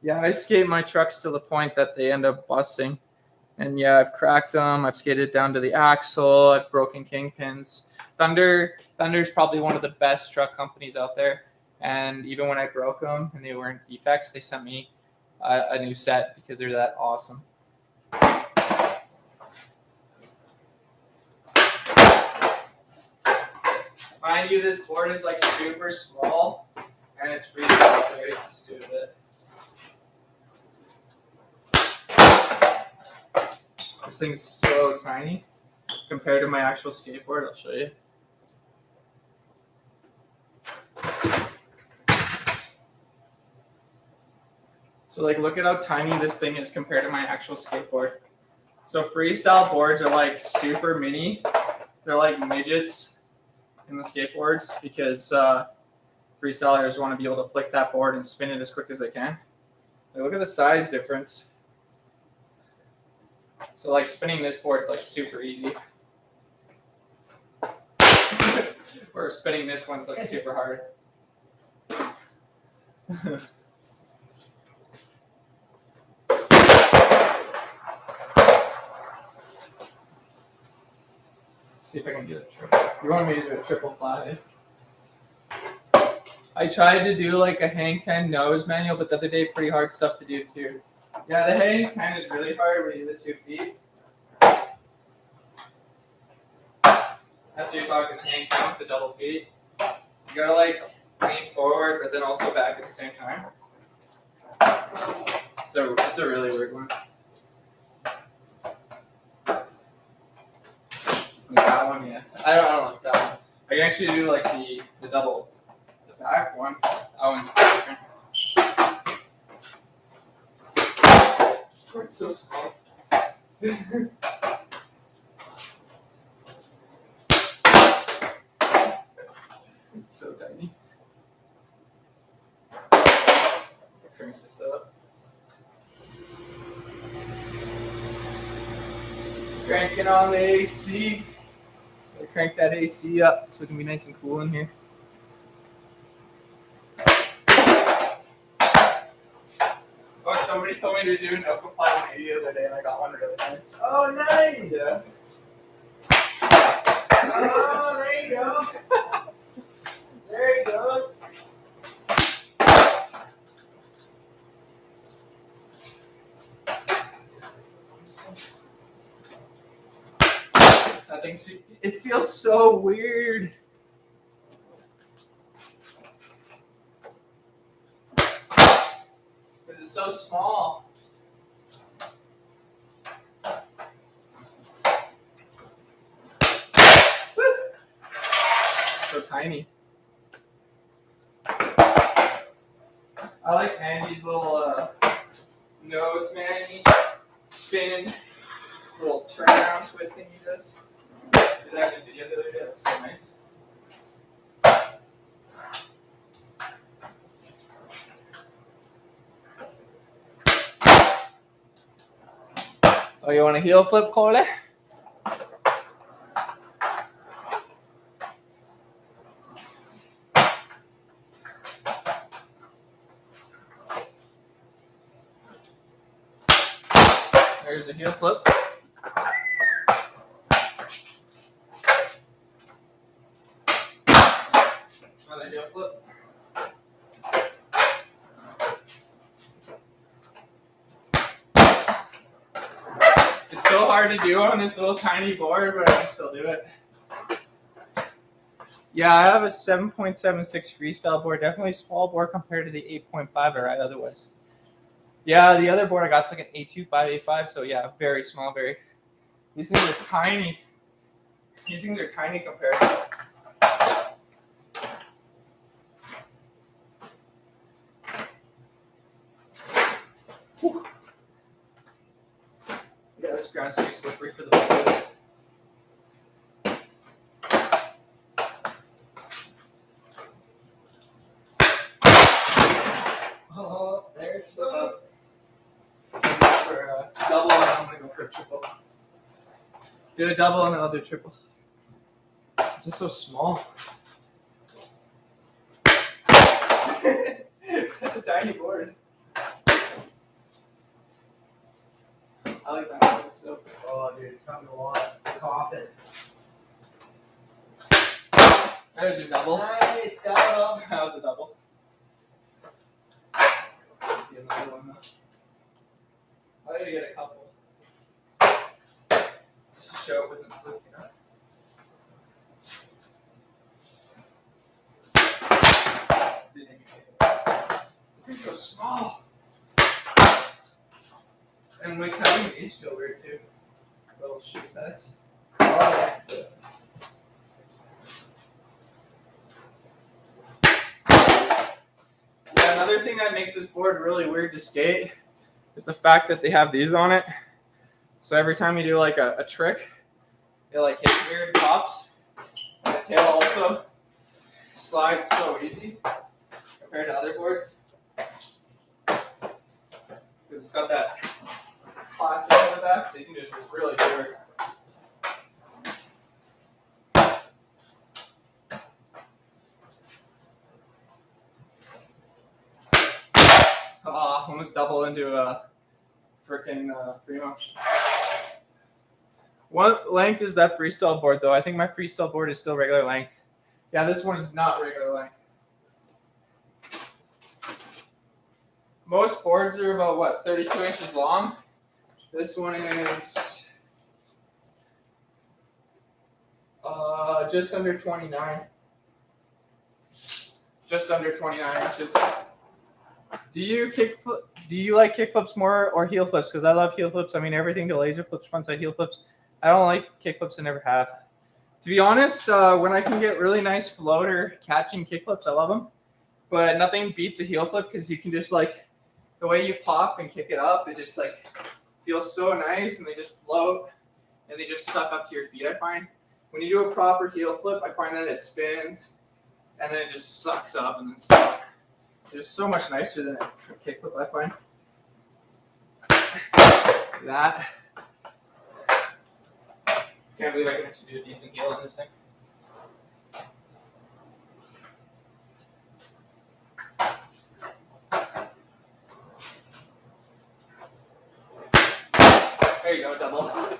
[SPEAKER 1] Yeah, I skate my trucks to the point that they end up busting. And yeah, I've cracked them. I've skated down to the axle. I've broken kingpins. Thunder Thunder's probably one of the best truck companies out there. And even when I broke them and they weren't defects, they sent me a new set because they're that awesome. Mind you, this board is like super small and it's freestyle, so I gotta just do it. This thing's so tiny compared to my actual skateboard. I'll show you. So like, look at how tiny this thing is compared to my actual skateboard. So freestyle boards are like super mini. They're like midgets in the skateboards because freestylers want to be able to flick that board and spin it as quick as they can. Like, look at the size difference. So like spinning this board is like super easy. Or spinning this one's like super hard. See if I can do a triple. You want me to do a triple flat? I tried to do like a hang 10 nose manual, but the other day pretty hard stuff to do too. Yeah, the hang 10 is really hard when you do the 2 feet. That's what you're talking hang 10 with the double feet. You gotta like lean forward, but then also back at the same time. So it's a really weird one. That one, yeah. I don't like that one. I can actually do like the double, the back one. That one's different. This board's so small. It's so tiny. Crank this up. Cranking on the AC. Gotta crank that AC up so it can be nice and cool in here. Oh, somebody told me to do an Open Ply 180 the other day and I got one really nice.
[SPEAKER 2] Oh, nice.
[SPEAKER 1] Yeah.
[SPEAKER 2] Oh, there you go. There he goes.
[SPEAKER 1] That thing, it feels so weird. Because it's so small. It's so tiny. I like Andy's little nose manny spinning little turnaround twisting he does. Did that in a video the other day. That was so nice. Oh, you want a heel flip, Cole? There's a heel flip. Another heel flip. It's so hard to do on this little tiny board, but I can still do it. Yeah, I have a 7.76 freestyle board. Definitely a small board compared to the 8.5 I ride otherwise. Yeah, the other board I got is like an 825, 8.5, so yeah, very small, very. These things are tiny. These things are tiny compared. Whew. Yeah, this ground's too slippery for the board.
[SPEAKER 2] Oh, there's some.
[SPEAKER 1] For a double, and I'm gonna go for a triple. Do a double, and then I'll do a triple. This is so small. It's such a tiny board. I like that one so.
[SPEAKER 2] Oh, dude, it's coming a lot. Coughing.
[SPEAKER 1] There's your double.
[SPEAKER 2] Nice, double.
[SPEAKER 1] That was a double. Get another one now. I gotta get a couple. Just to show it wasn't fluke, you know. This thing's so small. And like having these feel weird too. Little shoe pads.
[SPEAKER 2] Oh, yeah.
[SPEAKER 1] Yeah, another thing that makes this board really weird to skate is the fact that they have these on it. So every time you do like a trick, it like hits weird pops. And the tail also slides so easy compared to other boards. Because it's got that plastic on the back, so you can just really do it. Almost double into a freaking Primo. What length is that freestyle board though? I think my freestyle board is still regular length. Yeah, this one is not regular length. Most boards are about what, 32 inches long? This one is just under 29. Just under 29 inches. Do you like kick flips more or heel flips? Because I love heel flips. I mean, everything to laser flips, frontside heel flips. I don't like kick flips. I never have. To be honest, when I can get really nice floater catching kick flips, I love them. But nothing beats a heel flip because you can just like, the way you pop and kick it up, it just like feels so nice and they just float and they just suck up to your feet, I find. When you do a proper heel flip, I find that it spins and then it just sucks up and then stuff. It's so much nicer than a kickflip, I find. That. Can't believe I can actually do a decent heel on this thing. There you go, double.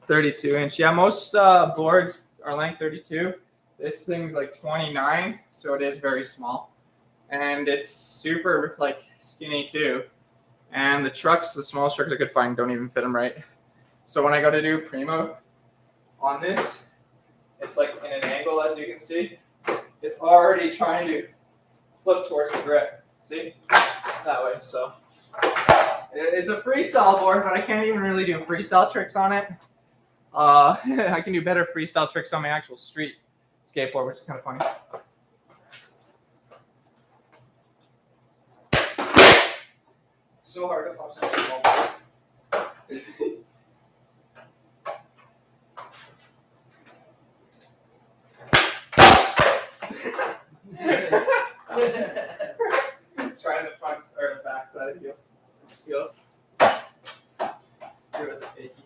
[SPEAKER 1] 32 inch. Yeah, most boards are length 32. This thing's like 29, so it is very small. And it's super like skinny too. And the trucks, the smallest trucks I could find, don't even fit them right. So when I go to do Primo on this, it's like in an angle, as you can see. It's already trying to flip towards the grip. See? That way, so. It's a freestyle board, but I can't even really do freestyle tricks on it. I can do better freestyle tricks on my actual street skateboard, which is kind of funny. So hard to pop such a small board. Trying the front or the back side of the heel. Do it with the fakie.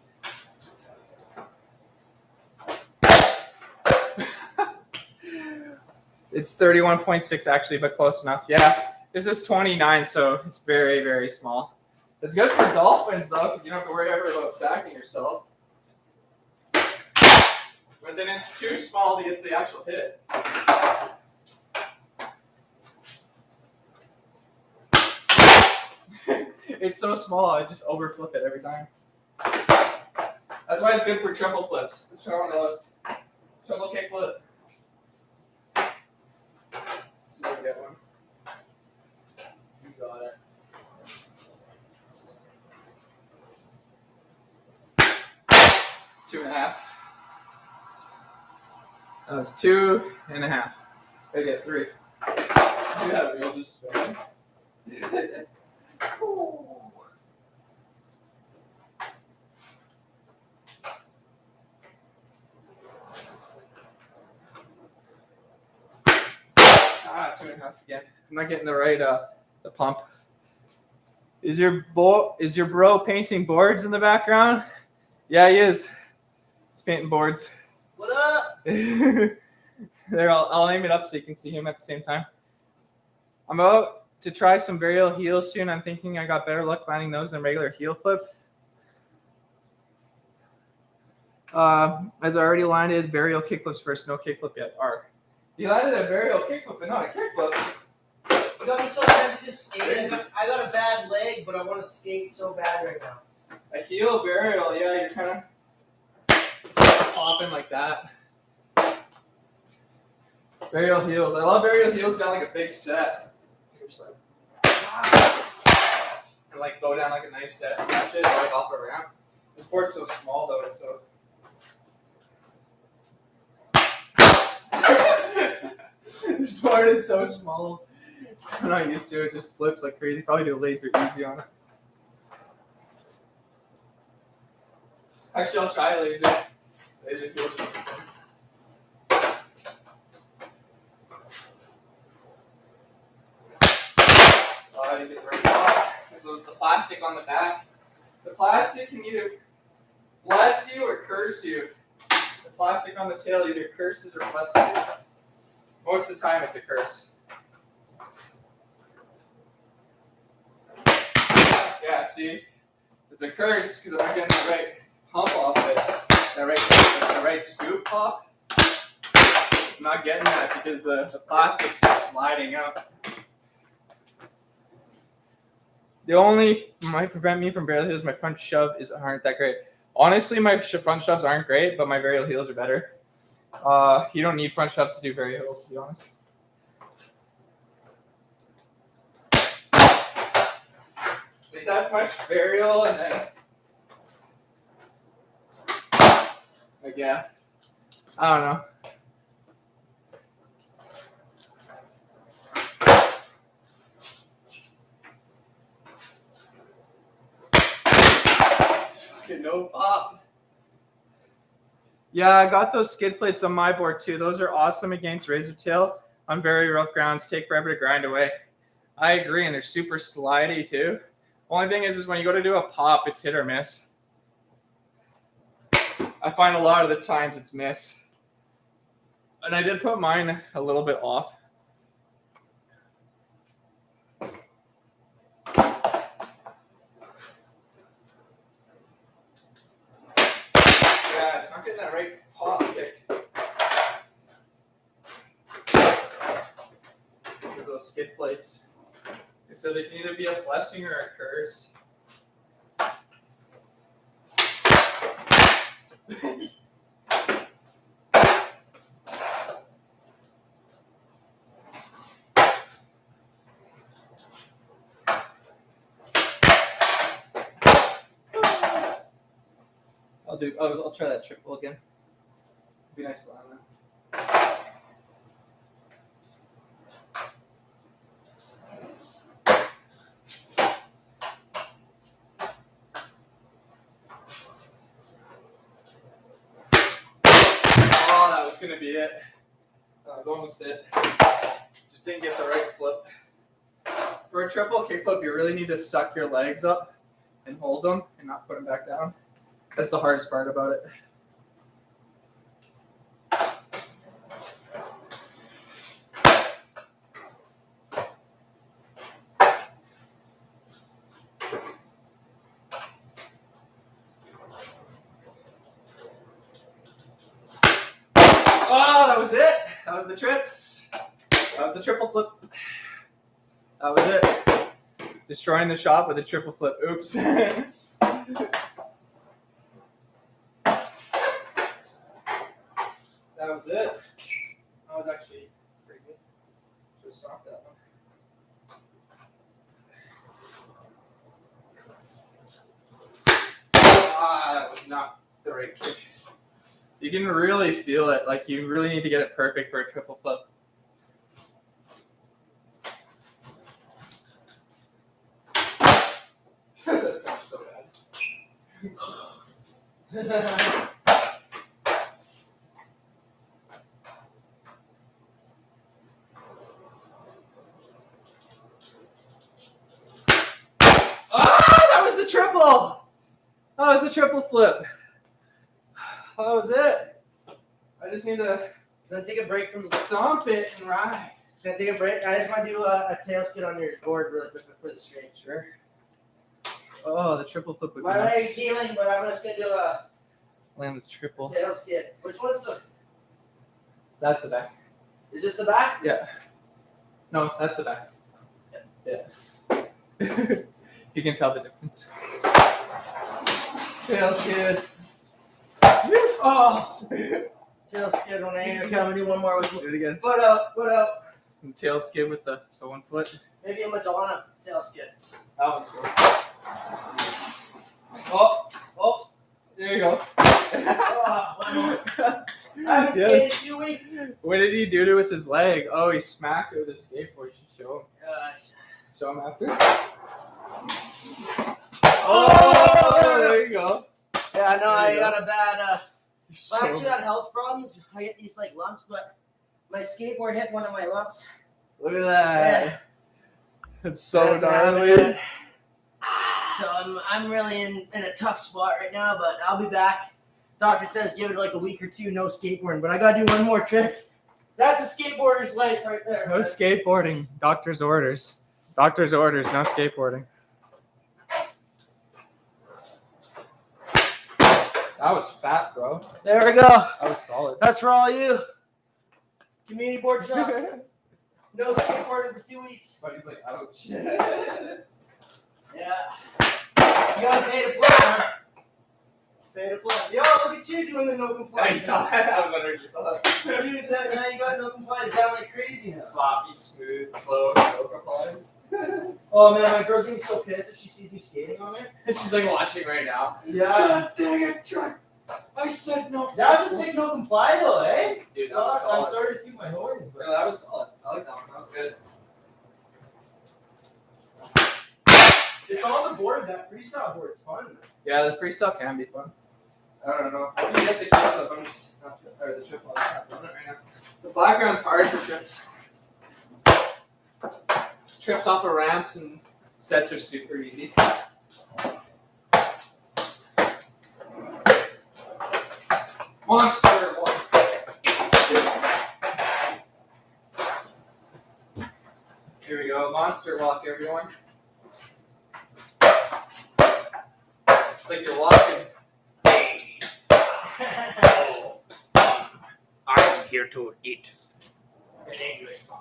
[SPEAKER 1] It's 31.6 actually, but close enough. Yeah, this is 29, so it's very, very small. It's good for dolphins though, because you don't have to worry ever about sacking yourself. But then it's too small to get the actual hit. It's so small, I just overflip it every time. That's why it's good for triple flips. Let's try one of those. Triple kick flip. See if I can get one. You got it. Two and a half. That was 2.5. I get 3. Yeah, we'll just spin. Ah, 2.5 again. I'm not getting the right the pump. Is your bro painting boards in the background? Yeah, he is. He's painting boards.
[SPEAKER 2] What up?
[SPEAKER 1] There, I'll aim it up so you can see him at the same time. I'm about to try some varial heels soon. I'm thinking I got better luck landing those than regular heel flip. As I already landed varial kickflips first, no kickflip yet. Arc. You landed a varial kickflip, but not a kickflip.
[SPEAKER 2] You got me so bad to just skate. I got a bad leg, but I want to skate so bad right now.
[SPEAKER 1] A heel varial, yeah, you're kind of popping like that. Varial heels. I love varial heels down like a big set. You're just like, and like go down like a nice set. Catch it like off a ramp. This board's so small though, so. This board is so small. I'm not used to it. It just flips like crazy. Probably do a laser easy on it. Actually, I'll try laser. Laser heel. Oh, I didn't get the right spot. Because the plastic on the back. The plastic can either bless you or curse you. The plastic on the tail either curses or blesses you. Most of the time, it's a curse. Yeah, see? It's a curse because I'm not getting the right pump off it. The right scoop pop. I'm not getting that because the plastic's just sliding up. The only might prevent me from varial heels, my front shove aren't that great. Honestly, my front shoves aren't great, but my varial heels are better. You don't need front shoves to do varial heels, to be honest. Like that's my varial, and then like yeah, I don't know. No pop. Yeah, I got those skid plates on my board too. Those are awesome against razor tail on very rough grounds. Take forever to grind away. I agree, and they're super slidey too. Only thing is when you go to do a pop, it's hit or miss. I find a lot of the times it's miss. And I did put mine a little bit off. Yeah, it's not getting that right pop kick. Because those skid plates. So they can either be a blessing or a curse. I'll try that triple again. It'd be nice to land that. Oh, that was gonna be it. That was almost it. Just didn't get the right flip. For a triple kickflip, you really need to suck your legs up and hold them and not put them back down. That's the hardest part about it. Oh, that was it. That was the trips. That was the triple flip. That was it. Destroying the shop with a triple flip. Oops. That was it. That was actually pretty good. Should have stopped that one. That was not the right kick. You can really feel it. Like you really need to get it perfect for a triple flip. That sounds so bad. That was the triple. That was the triple flip. That was it. I just need to
[SPEAKER 2] take a break from the
[SPEAKER 1] stomp it and ride.
[SPEAKER 2] Can I take a break? I just want to do a tail skid on your board really quick before the straight.
[SPEAKER 1] Sure. Oh, the triple flip would be
[SPEAKER 2] My
[SPEAKER 1] nice.
[SPEAKER 2] leg's healing, but I'm just gonna do a
[SPEAKER 1] land with triple.
[SPEAKER 2] Tail skid. Which one's the?
[SPEAKER 1] That's the back.
[SPEAKER 2] Is this the back?
[SPEAKER 1] Yeah. No, that's the back. Yeah. You can tell the difference. Tail skid.
[SPEAKER 2] Oh. Tail skid on air. Okay, I'm gonna do one more with
[SPEAKER 1] Do it again.
[SPEAKER 2] foot up, foot up.
[SPEAKER 1] And tail skid with the 1 foot.
[SPEAKER 2] Maybe a Madonna tail skid.
[SPEAKER 1] That one's cool. Oh, there you go.
[SPEAKER 2] Oh, one more. I haven't skated in 2 weeks.
[SPEAKER 1] What did he do to it with his leg? Oh, he smacked it with his skateboard. You should show him.
[SPEAKER 2] Gosh.
[SPEAKER 1] Show him after.
[SPEAKER 2] Oh,
[SPEAKER 1] there you go.
[SPEAKER 2] Yeah, no, I
[SPEAKER 1] There you
[SPEAKER 2] got a bad.
[SPEAKER 1] Show
[SPEAKER 2] I actually
[SPEAKER 1] him.
[SPEAKER 2] got health problems. I get these like lumps, but my skateboard hit one of my lumps.
[SPEAKER 1] Look at that.
[SPEAKER 2] Yeah.
[SPEAKER 1] It's so
[SPEAKER 2] That's what happened.
[SPEAKER 1] gnarly.
[SPEAKER 2] So I'm really in a tough spot right now, but I'll be back. Doctor says give it like a week or two, no skateboarding, but I gotta do one more trick. That's a skateboarder's life right there.
[SPEAKER 1] No skateboarding. Doctor's orders. Doctor's orders. No skateboarding. That was fat, bro.
[SPEAKER 2] There we go.
[SPEAKER 1] That was solid.
[SPEAKER 2] That's for all you. Community board shop. No skateboarding for 2 weeks.
[SPEAKER 1] But he's like, ouch.
[SPEAKER 2] Yeah. You gotta pay to play, huh? Pay to play. Yo, look at you doing the no compliance.
[SPEAKER 1] I saw that. I wondered if you saw that.
[SPEAKER 2] Dude, now you got no compliance down like crazy now.
[SPEAKER 1] Sloppy, smooth, slow, no compliance.
[SPEAKER 2] Oh man, my girl's gonna be so pissed if she sees me skating on it.
[SPEAKER 1] She's like watching right now.
[SPEAKER 2] Yeah.
[SPEAKER 1] God dang it, Chuck. I said no.
[SPEAKER 2] That was a sick no comply though, eh?
[SPEAKER 1] Dude, that was
[SPEAKER 2] I'm
[SPEAKER 1] solid.
[SPEAKER 2] sorry to toot my horns, but
[SPEAKER 1] No, that was solid. I like that one. That was good.
[SPEAKER 2] it's on the board. That freestyle board is fun.
[SPEAKER 1] Yeah, the freestyle can be fun. I don't know. I can get the kick up. I'm just not, or the triple. I'm not doing it right now. The flat ground's hard for trips. Trips off of ramps and sets are super easy. Monster walk. Here we go. Monster walk, everyone. It's like you're walking.
[SPEAKER 4] I'm here to eat.
[SPEAKER 1] In English, Mom.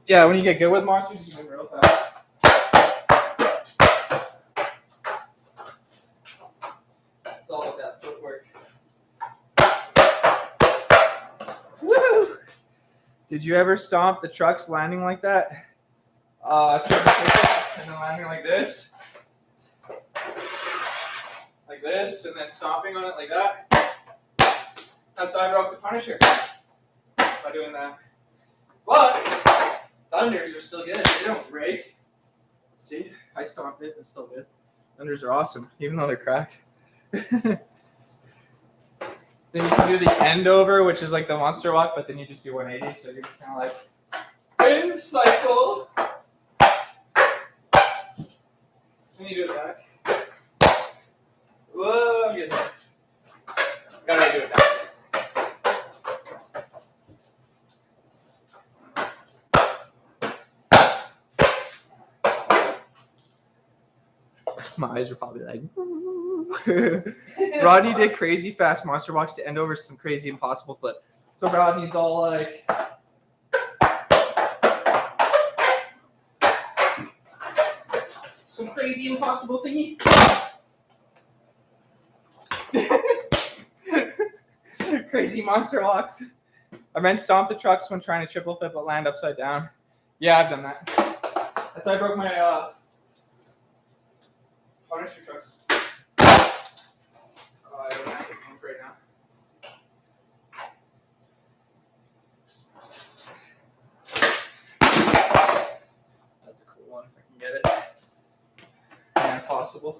[SPEAKER 1] Yeah, when you get good with monsters, you can real fast. It's all about that footwork. Woo! Did you ever stomp the trucks landing like that? And then landing like this. Like this, and then stomping on it like that. That's how I broke the Punisher. By doing that. But Thunders are still good. They don't break. See? I stomped it. It's still good. Thunders are awesome, even though they're cracked. Then you can do the end over, which is like the monster walk, but then you just do 180, so you're just kind of like spin cycle. Then you do it back. Whoa, I'm getting there. Gotta do it back. My eyes are probably like. Rodney did crazy fast monster walks to end over some crazy impossible flip. So Rodney's all like. Some crazy impossible thingy. Crazy monster walks. I meant stomp the trucks when trying to triple flip but land upside down. Yeah, I've done that. That's how I broke my Punisher trucks. I don't have to move right now. That's a cool one if I can get it. Yeah, possible.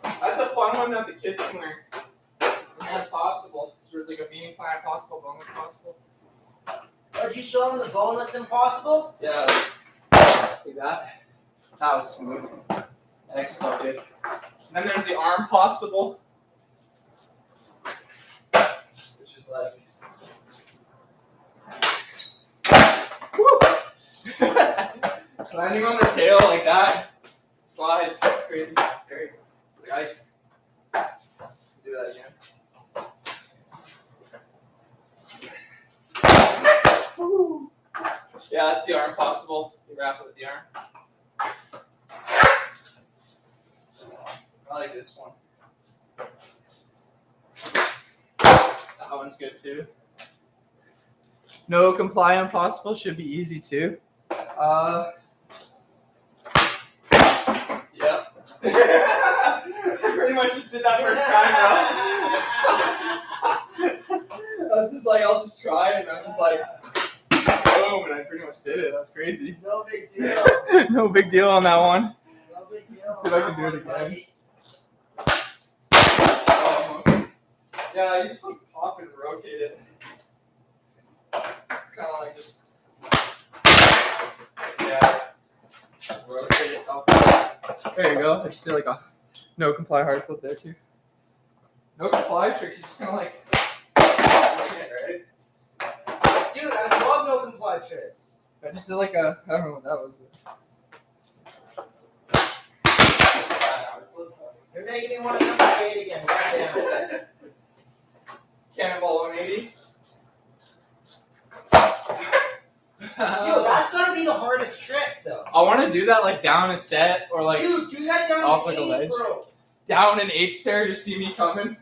[SPEAKER 1] That's a fun one that the kids can learn. Yeah, possible. It's like a being plan possible, bonus possible.
[SPEAKER 2] Did you show them the bonus impossible?
[SPEAKER 1] Yeah. Like that. That was smooth. That actually felt good. And then there's the arm possible. Which is like Landing on the tail like that. Slides. That's crazy. Very. It's like ice. Do that again. Woo. Yeah, that's the arm possible. You wrap it with the arm. I like this one. That one's good too. No comply impossible should be easy too. Yep. I pretty much just did that first time, bro. I was just like, I'll just try it, and I'm just like, boom, and I pretty much did it. That was crazy.
[SPEAKER 2] No big deal.
[SPEAKER 1] No big deal on that one.
[SPEAKER 2] No big deal.
[SPEAKER 1] Let's see if I can do it again. Almost. Yeah, you just like pop and rotate it. It's kind of like just, yeah, rotate it up. There you go. I just did like a no comply hard flip there too. No comply tricks, you just kind of like, right?
[SPEAKER 2] Dude, I love no comply tricks.
[SPEAKER 1] I just did like a, I don't know what that was.
[SPEAKER 2] You're making me want to come to skate again. Goddamn.
[SPEAKER 1] Cannonball 180.
[SPEAKER 2] Yo, that's gotta be the hardest trick, though.
[SPEAKER 1] I want to do that like down a set or like
[SPEAKER 2] Dude, do that down
[SPEAKER 1] off
[SPEAKER 2] to
[SPEAKER 1] like a
[SPEAKER 2] 8,
[SPEAKER 1] ledge.
[SPEAKER 2] bro.
[SPEAKER 1] Down an 8 stair to see me coming.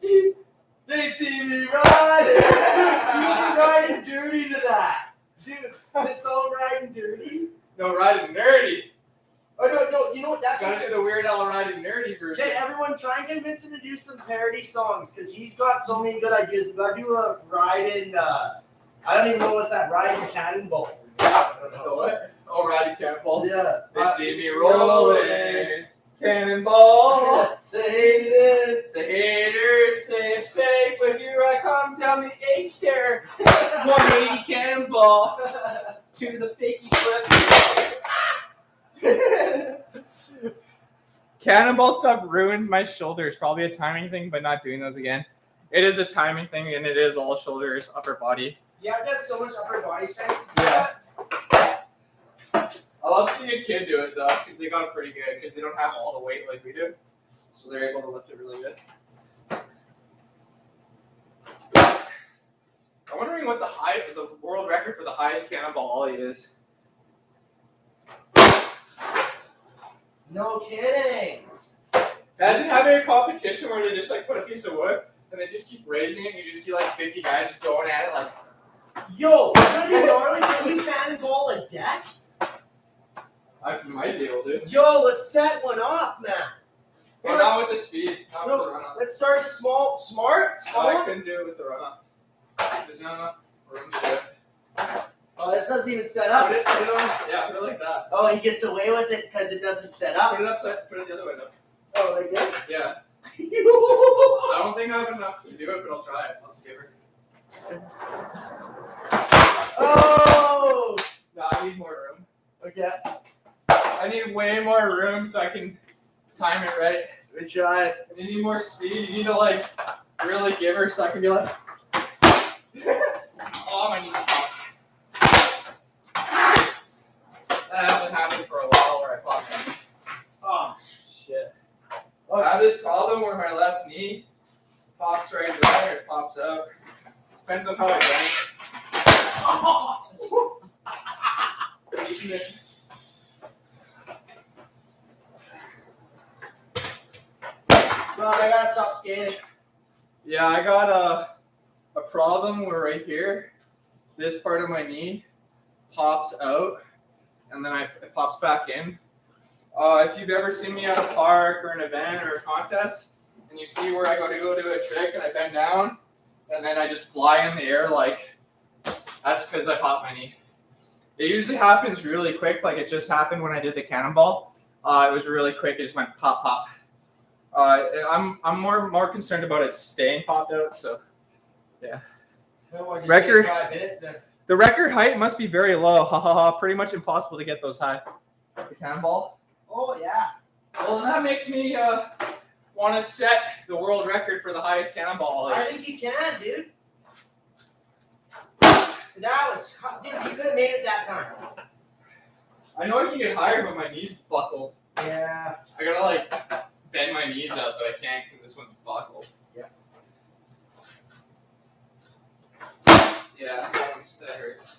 [SPEAKER 2] They see me riding. You riding dirty to that. Dude, this song riding dirty.
[SPEAKER 1] No, riding nerdy.
[SPEAKER 2] Oh, no, you know what? That's
[SPEAKER 1] Gotta do the Weird Al riding nerdy version.
[SPEAKER 2] Okay, everyone, try and convince him to do some parody songs, because he's got so many good ideas. We gotta do a riding, I don't even know what's that, riding cannonball. I don't know.
[SPEAKER 1] What? Oh, riding cannonball.
[SPEAKER 2] Yeah.
[SPEAKER 1] They see me rolling. Cannonball.
[SPEAKER 2] Say it.
[SPEAKER 1] The haters say it's fake, but here I come down the 8 stair. 180 cannonball to the fakey flip. Cannonball stuff ruins my shoulders. Probably a timing thing, but not doing those again. It is a timing thing, and it is all shoulders, upper body.
[SPEAKER 2] You have to have so much upper body strength.
[SPEAKER 1] Yeah. I love seeing a kid do it though, because they got it pretty good, because they don't have all the weight like we do, so they're able to lift it really good. I'm wondering what the world record for the highest cannonball ollie is.
[SPEAKER 2] No kidding.
[SPEAKER 1] Imagine having a competition where they just like put a piece of wood and they just keep raising it, and you just see like 50 guys just going at it like.
[SPEAKER 2] Yo, can you cannonball a deck?
[SPEAKER 1] I might be able to.
[SPEAKER 2] Yo, let's set one up, man.
[SPEAKER 1] But not with the speed, not with the run up.
[SPEAKER 2] Let's start the smart.
[SPEAKER 1] I couldn't do it with the run up. There's not enough room to do it.
[SPEAKER 2] Oh, this doesn't even set up.
[SPEAKER 1] Put it on, yeah, put it like that.
[SPEAKER 2] Oh, he gets away with it because it doesn't set up.
[SPEAKER 1] Put it upside, put it the other way though.
[SPEAKER 2] Oh, like this?
[SPEAKER 1] Yeah. I don't think I have enough to do it, but I'll try it. I'll just give her.
[SPEAKER 2] Oh!
[SPEAKER 1] No, I need more room.
[SPEAKER 2] Okay.
[SPEAKER 1] I need way more room so I can time it right.
[SPEAKER 2] Good try.
[SPEAKER 1] You need more speed. You need to like really give her so I can be like. Oh, my knees pop. That hasn't happened for a while where I pop my knee. Oh shit. I have this problem where my left knee pops right there, it pops out. Depends on how I bend.
[SPEAKER 2] Well, I gotta stop skating.
[SPEAKER 1] Yeah, I got a problem where right here, this part of my knee pops out, and then it pops back in. If you've ever seen me at a park or an event or a contest, and you see where I go to do a trick and I bend down, and then I just fly in the air, like, that's because I popped my knee. It usually happens really quick, like it just happened when I did the cannonball. It was really quick, it just went pop, pop. I'm more concerned about it staying popped out, so yeah. Record.
[SPEAKER 2] 5 minutes then.
[SPEAKER 1] The record height must be very low. Ha ha ha. Pretty much impossible to get those high. The cannonball.
[SPEAKER 2] Oh yeah.
[SPEAKER 1] Well, that makes me want to set the world record for the highest cannonball.
[SPEAKER 2] I think you can, dude. That was, dude. You could have made it that time.
[SPEAKER 1] I know I can get higher, but my knees buckled.
[SPEAKER 2] Yeah.
[SPEAKER 1] I gotta like bend my knees up, but I can't because this one's buckled.
[SPEAKER 2] Yeah.
[SPEAKER 1] Yeah, that hurts.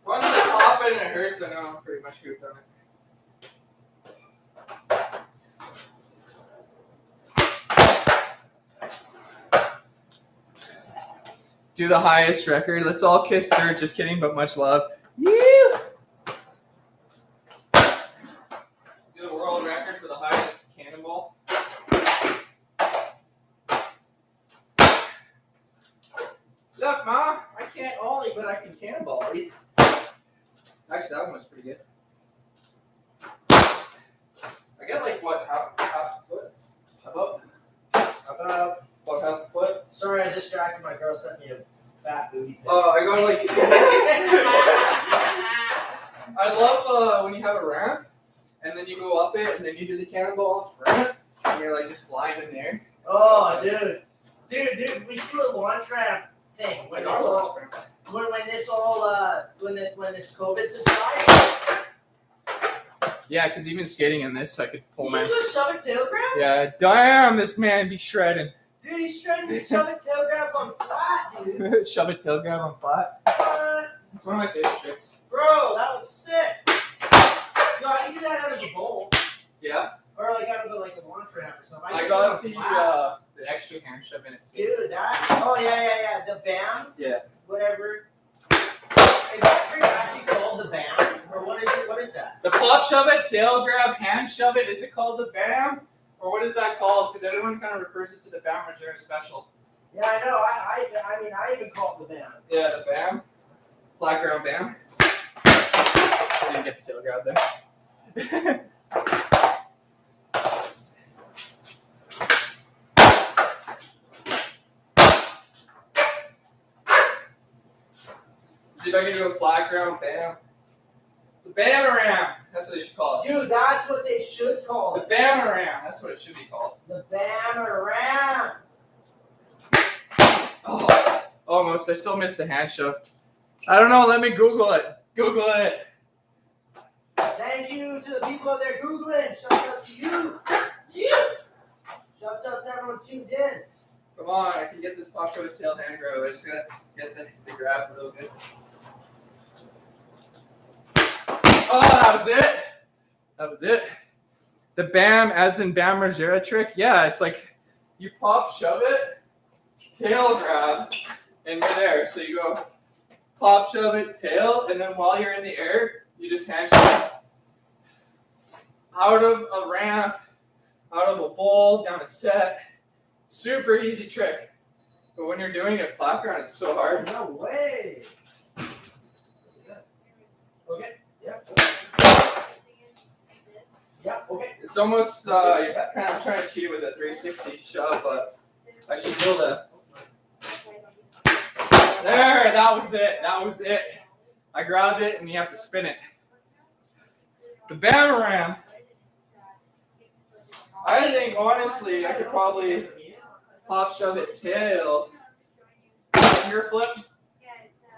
[SPEAKER 1] Once I pop it and it hurts, I know I'm pretty much hooped on it. Do the highest record. Let's all kiss dirt. Just kidding, but much love. You. Do the world record for the highest cannonball. Look, Ma, I can't ollie, but I can cannonball. Actually, that one was pretty good. I got like what, half a foot? About half a foot.
[SPEAKER 2] Sorry, I was distracted. My girl sent me a fat booty pic.
[SPEAKER 1] Oh, I got like. I love when you have a ramp, and then you go up it, and then you do the cannonball ramp, and you're like just flying in there.
[SPEAKER 2] Oh, dude, we should do a launch ramp thing.
[SPEAKER 1] Like our launch ramp.
[SPEAKER 2] When this all when this COVID subsides.
[SPEAKER 1] Yeah, because even skating in this, I could pull
[SPEAKER 2] Did
[SPEAKER 1] my.
[SPEAKER 2] you just shove a tail grab?
[SPEAKER 1] Yeah, damn, this man be shredding.
[SPEAKER 2] Dude, he's trying to shove a tail grabs on flat, dude.
[SPEAKER 1] Shove a tail grab on flat.
[SPEAKER 2] What?
[SPEAKER 1] It's one of my favorite tricks.
[SPEAKER 2] Bro, that was sick. No, I can do that out of the bowl.
[SPEAKER 1] Yeah.
[SPEAKER 2] Or like out of the launch ramp or something.
[SPEAKER 1] I got the extra hand shove in it too.
[SPEAKER 2] Dude, that. Oh yeah. The BAM.
[SPEAKER 1] Yeah.
[SPEAKER 2] Whatever. Is that trick actually called the BAM, or what is it? What is that?
[SPEAKER 1] The pop shove it, tail grab, hand shove it. Is it called the BAM? Or what is that called? Because everyone kind of refers it to the BAM Reserve Special.
[SPEAKER 2] Yeah, I know. I mean, I even call it the BAM.
[SPEAKER 1] Yeah, the BAM. Flat ground BAM. I didn't get the tail grab there. See if I can do a flat ground BAM. The BAM-A-ram. That's what they should call it.
[SPEAKER 2] Dude, that's what they should call
[SPEAKER 1] The
[SPEAKER 2] it.
[SPEAKER 1] BAM-A-ram. That's what it should be called.
[SPEAKER 2] The BAM-A-ram.
[SPEAKER 1] Oh, almost. I still missed the hand shove. I don't know. Let me Google it. Google it.
[SPEAKER 2] Thank you to the people out there Googling. Shout out to you.
[SPEAKER 1] Yeah.
[SPEAKER 2] Shout out to everyone tuned in.
[SPEAKER 1] Come on. I can get this pop shove tail hand grab. I just gotta get the grab a little bit. Oh, that was it. That was it. The BAM, as in Bam Margera trick. Yeah, it's like you pop shove it, tail grab, in midair. So you go pop shove it, tail, and then while you're in the air, you just hand shove it out of a ramp, out of a bowl, down a set. Super easy trick. But when you're doing it flat ground, it's so hard.
[SPEAKER 2] No way. Okay. Yeah. Okay.
[SPEAKER 1] It's almost you're kind of trying to cheat it with a 360 shove, but I should be able to. There, that was it. That was it. I grabbed it, and you have to spin it. The BAM-A-ram. I think honestly, I could probably pop shove it tail, finger flip,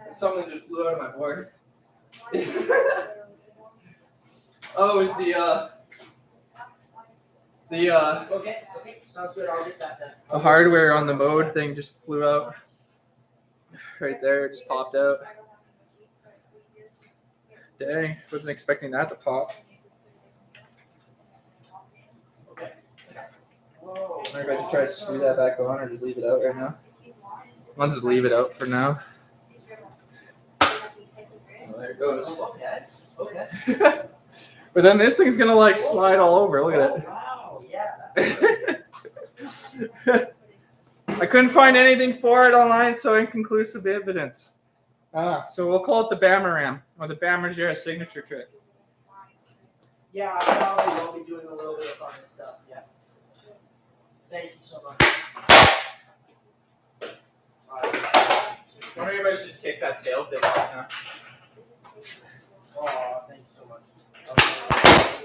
[SPEAKER 1] and something just blew out of my board. Oh, is the
[SPEAKER 2] Okay. Sounds good. I'll get that then.
[SPEAKER 1] the hardware on the mode thing just flew out. Right there, it just popped out. Dang, wasn't expecting that to pop.
[SPEAKER 2] Okay.
[SPEAKER 1] I wonder if I should try to screw that back on or just leave it out right now. I'll just leave it out for now. Oh, there it goes.
[SPEAKER 2] Okay.
[SPEAKER 1] But then this thing's gonna like slide all over. Look at it.
[SPEAKER 2] Wow. Yeah.
[SPEAKER 1] I couldn't find anything for it online, so inconclusive evidence. So we'll call it the BAM-A-ram or the Bam Margera signature trick.
[SPEAKER 2] Yeah, I probably will be doing a little bit of fun stuff. Yeah. Thank you so much.
[SPEAKER 1] I wonder if I should just take that tail thing off now.
[SPEAKER 2] Oh, thank you so much.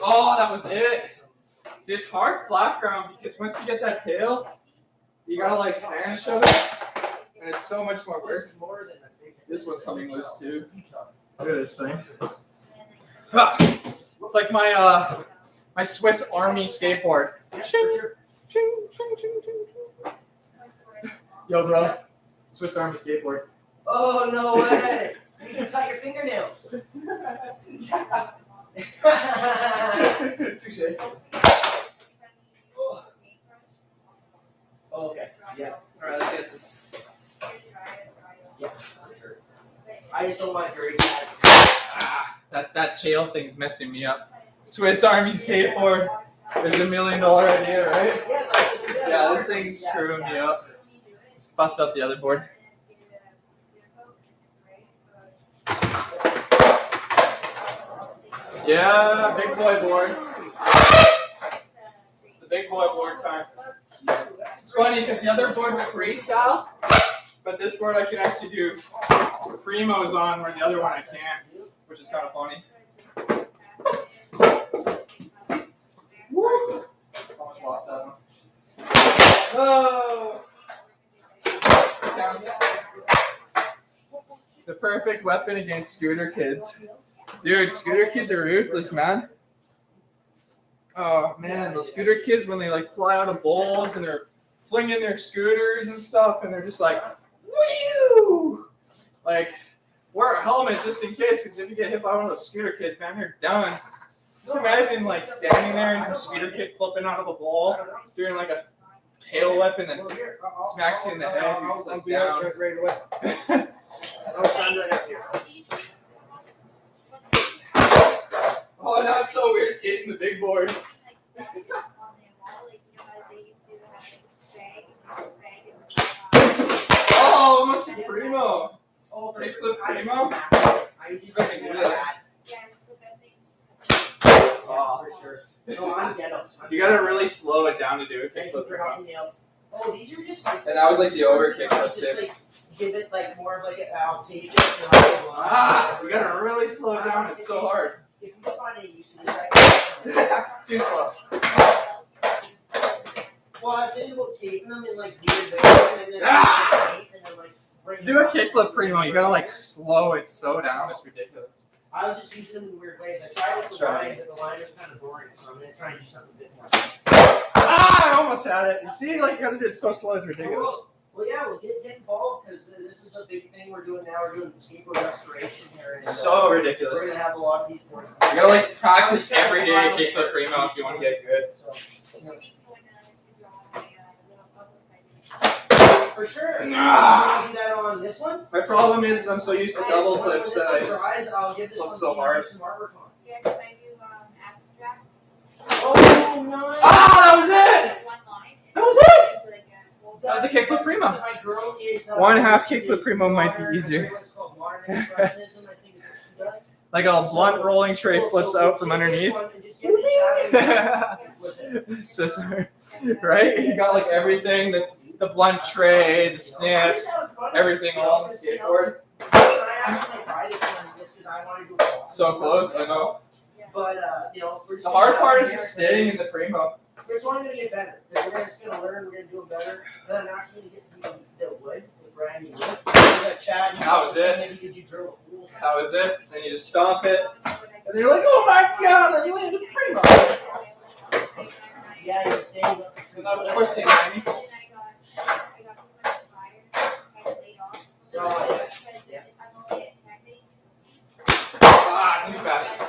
[SPEAKER 1] Oh, that was it. See, it's hard flat ground because once you get that tail, you gotta like hand shove it, and it's so much more work.
[SPEAKER 2] This is more than a big.
[SPEAKER 1] This one's coming loose too. Look at this thing. It's like my my Swiss Army skateboard.
[SPEAKER 2] Yeah, for sure.
[SPEAKER 1] Ching, ching, ching, ching, ching. Yo, bro. Swiss Army skateboard.
[SPEAKER 2] Oh, no way. You can cut your fingernails.
[SPEAKER 1] Touche.
[SPEAKER 2] Oh, okay. Yeah. All right, let's get this. Yeah, for sure. I just don't want dirty guys.
[SPEAKER 1] That tail thing's messing me up. Swiss Army skateboard. There's $1 million idea, right? Yeah, this thing's screwing me up. Let's bust out the other board. Yeah, big boy board. It's the big boy board time. It's funny because the other board's freestyle, but this board I can actually do primos on where the other one I can't, which is kind of funny. Woo! Almost lost that one. Oh! Counts. The perfect weapon against scooter kids. Dude, scooter kids are ruthless, man. Oh man, those scooter kids when they like fly out of bowls and they're flinging their scooters and stuff, and they're just like, woo! Like, wear a helmet just in case, because if you get hit by one of those scooter kids, man, you're done. Just imagine like standing there and some scooter kid flipping out of a bowl, doing like a tail whip and then smacks you in the head. You're just like down.
[SPEAKER 2] Right away. I'll stand right up here.
[SPEAKER 1] Oh, that's so weird skating the big board. Oh, it must be primo.
[SPEAKER 2] Oh, for
[SPEAKER 1] Kick
[SPEAKER 2] sure.
[SPEAKER 1] flip primo.
[SPEAKER 2] I used to do that.
[SPEAKER 1] Oh.
[SPEAKER 2] For sure. No, I'm ghetto.
[SPEAKER 1] You gotta really slow it down to do a
[SPEAKER 2] Thank
[SPEAKER 1] kick
[SPEAKER 2] you
[SPEAKER 1] flip
[SPEAKER 2] for
[SPEAKER 1] primo.
[SPEAKER 2] helping me out. Oh, these are just like.
[SPEAKER 1] And that was like the over kick flip
[SPEAKER 2] Just
[SPEAKER 1] too.
[SPEAKER 2] like give it like more of like a I'll take it. And I'll
[SPEAKER 1] Ah, you gotta really slow it down. It's so hard.
[SPEAKER 2] If you can find any use to this, I
[SPEAKER 1] Too slow.
[SPEAKER 2] Well, I was thinking about taping them in like weird ways and then tape and then like bring
[SPEAKER 1] To
[SPEAKER 2] them
[SPEAKER 1] do a
[SPEAKER 2] up.
[SPEAKER 1] kickflip primo, you gotta like slow it so down. It's ridiculous.
[SPEAKER 2] I was just using them in weird ways. I tried with the
[SPEAKER 1] Try.
[SPEAKER 2] line, but the line was kind of boring, so I'm gonna try and do something a bit more.
[SPEAKER 1] Ah, I almost had it. You see, like you gotta do it so slow. It's ridiculous.
[SPEAKER 2] Well, yeah, we'll get involved because this is a big thing we're doing now. We're doing skateboard restoration here. And,
[SPEAKER 1] So
[SPEAKER 2] we're
[SPEAKER 1] ridiculous.
[SPEAKER 2] gonna have a lot of these boards.
[SPEAKER 1] You gotta like practice every day kickflip primo if you want to get good.
[SPEAKER 2] So, for sure.
[SPEAKER 1] Ah.
[SPEAKER 2] Do that on this one.
[SPEAKER 1] My problem is I'm so used to double flips that I
[SPEAKER 2] When this
[SPEAKER 1] just.
[SPEAKER 2] one dries, I'll give this
[SPEAKER 1] flip
[SPEAKER 2] one
[SPEAKER 1] so
[SPEAKER 2] to you
[SPEAKER 1] hard.
[SPEAKER 2] for some artwork on.
[SPEAKER 3] abstract.
[SPEAKER 2] Oh, nice.
[SPEAKER 1] Ah, that was it.
[SPEAKER 3] One line.
[SPEAKER 1] That was it.
[SPEAKER 3] That
[SPEAKER 1] was a kickflip primo.
[SPEAKER 2] My girl is,
[SPEAKER 1] 1.5
[SPEAKER 2] is
[SPEAKER 1] kickflip primo might be
[SPEAKER 2] modern-
[SPEAKER 1] easier.
[SPEAKER 2] What's called modern expressionism, I think is what she does.
[SPEAKER 1] Like a blunt rolling tray flips out from underneath. It's just, right? You got like everything, the blunt tray, the snips, everything all on the skateboard. So close, I know.
[SPEAKER 2] But you know,
[SPEAKER 1] The hard part is just staying in the primo.
[SPEAKER 2] We're just wanting to get better. We're just gonna learn. We're gonna do them better. And then I'm actually gonna get the wood, the brand new wood. That Chad.
[SPEAKER 1] That was it.
[SPEAKER 2] And then you could do drill holes.
[SPEAKER 1] That was it. Then you just stomp it, and you're like, oh my god, I landed primo.
[SPEAKER 2] Yeah, you're saying.
[SPEAKER 1] Without twisting my ankles.
[SPEAKER 2] So yeah.
[SPEAKER 1] Ah, too fast.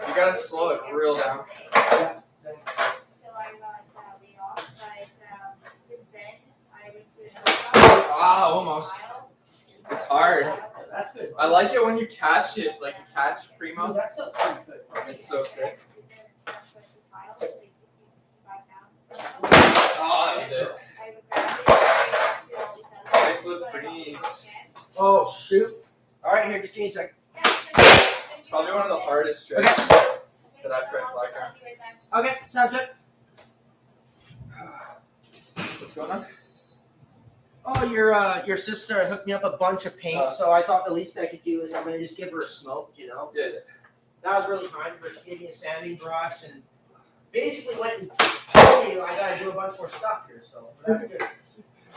[SPEAKER 1] You gotta slow it real down.
[SPEAKER 3] So I got laid off, but since then I went to
[SPEAKER 1] Ah, almost. It's hard.
[SPEAKER 2] That's good.
[SPEAKER 1] I like it when you catch it, like you catch
[SPEAKER 2] Dude,
[SPEAKER 1] primo.
[SPEAKER 2] that's still pretty good.
[SPEAKER 1] It's so sick.
[SPEAKER 3] It's like 60, 65 pounds.
[SPEAKER 1] Oh, that was it.
[SPEAKER 3] I
[SPEAKER 1] Kickflip preems.
[SPEAKER 2] Oh shoot! All right, here, just give me a second.
[SPEAKER 1] It's probably one of the hardest tricks that I've tried fly craft.
[SPEAKER 2] Okay, sounds good.
[SPEAKER 1] What's going on?
[SPEAKER 2] Oh, your sister hooked me up a bunch of paint, so I thought the least I could do is I'm gonna just give her a smoke, you know.
[SPEAKER 1] Yeah.
[SPEAKER 2] That was really kind of her. She gave me a sanding brush and basically went and told me I gotta do a bunch more stuff here, so that's good.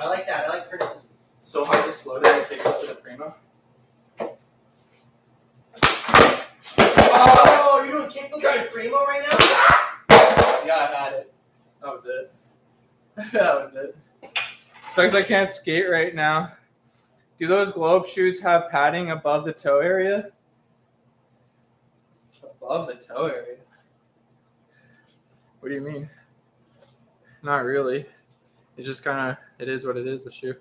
[SPEAKER 2] I like that. I like criticism.
[SPEAKER 1] It's so hard to slow down and kick up with a primo. Oh, you
[SPEAKER 2] doing kickflips on a primo right now?
[SPEAKER 1] Yeah, I had it. That was it. That was it. Sucks I can't skate right now. Do those globe shoes have padding above the toe area? Above the toe area? What do you mean? Not really. It's just kind of, it is what it is, the shoe.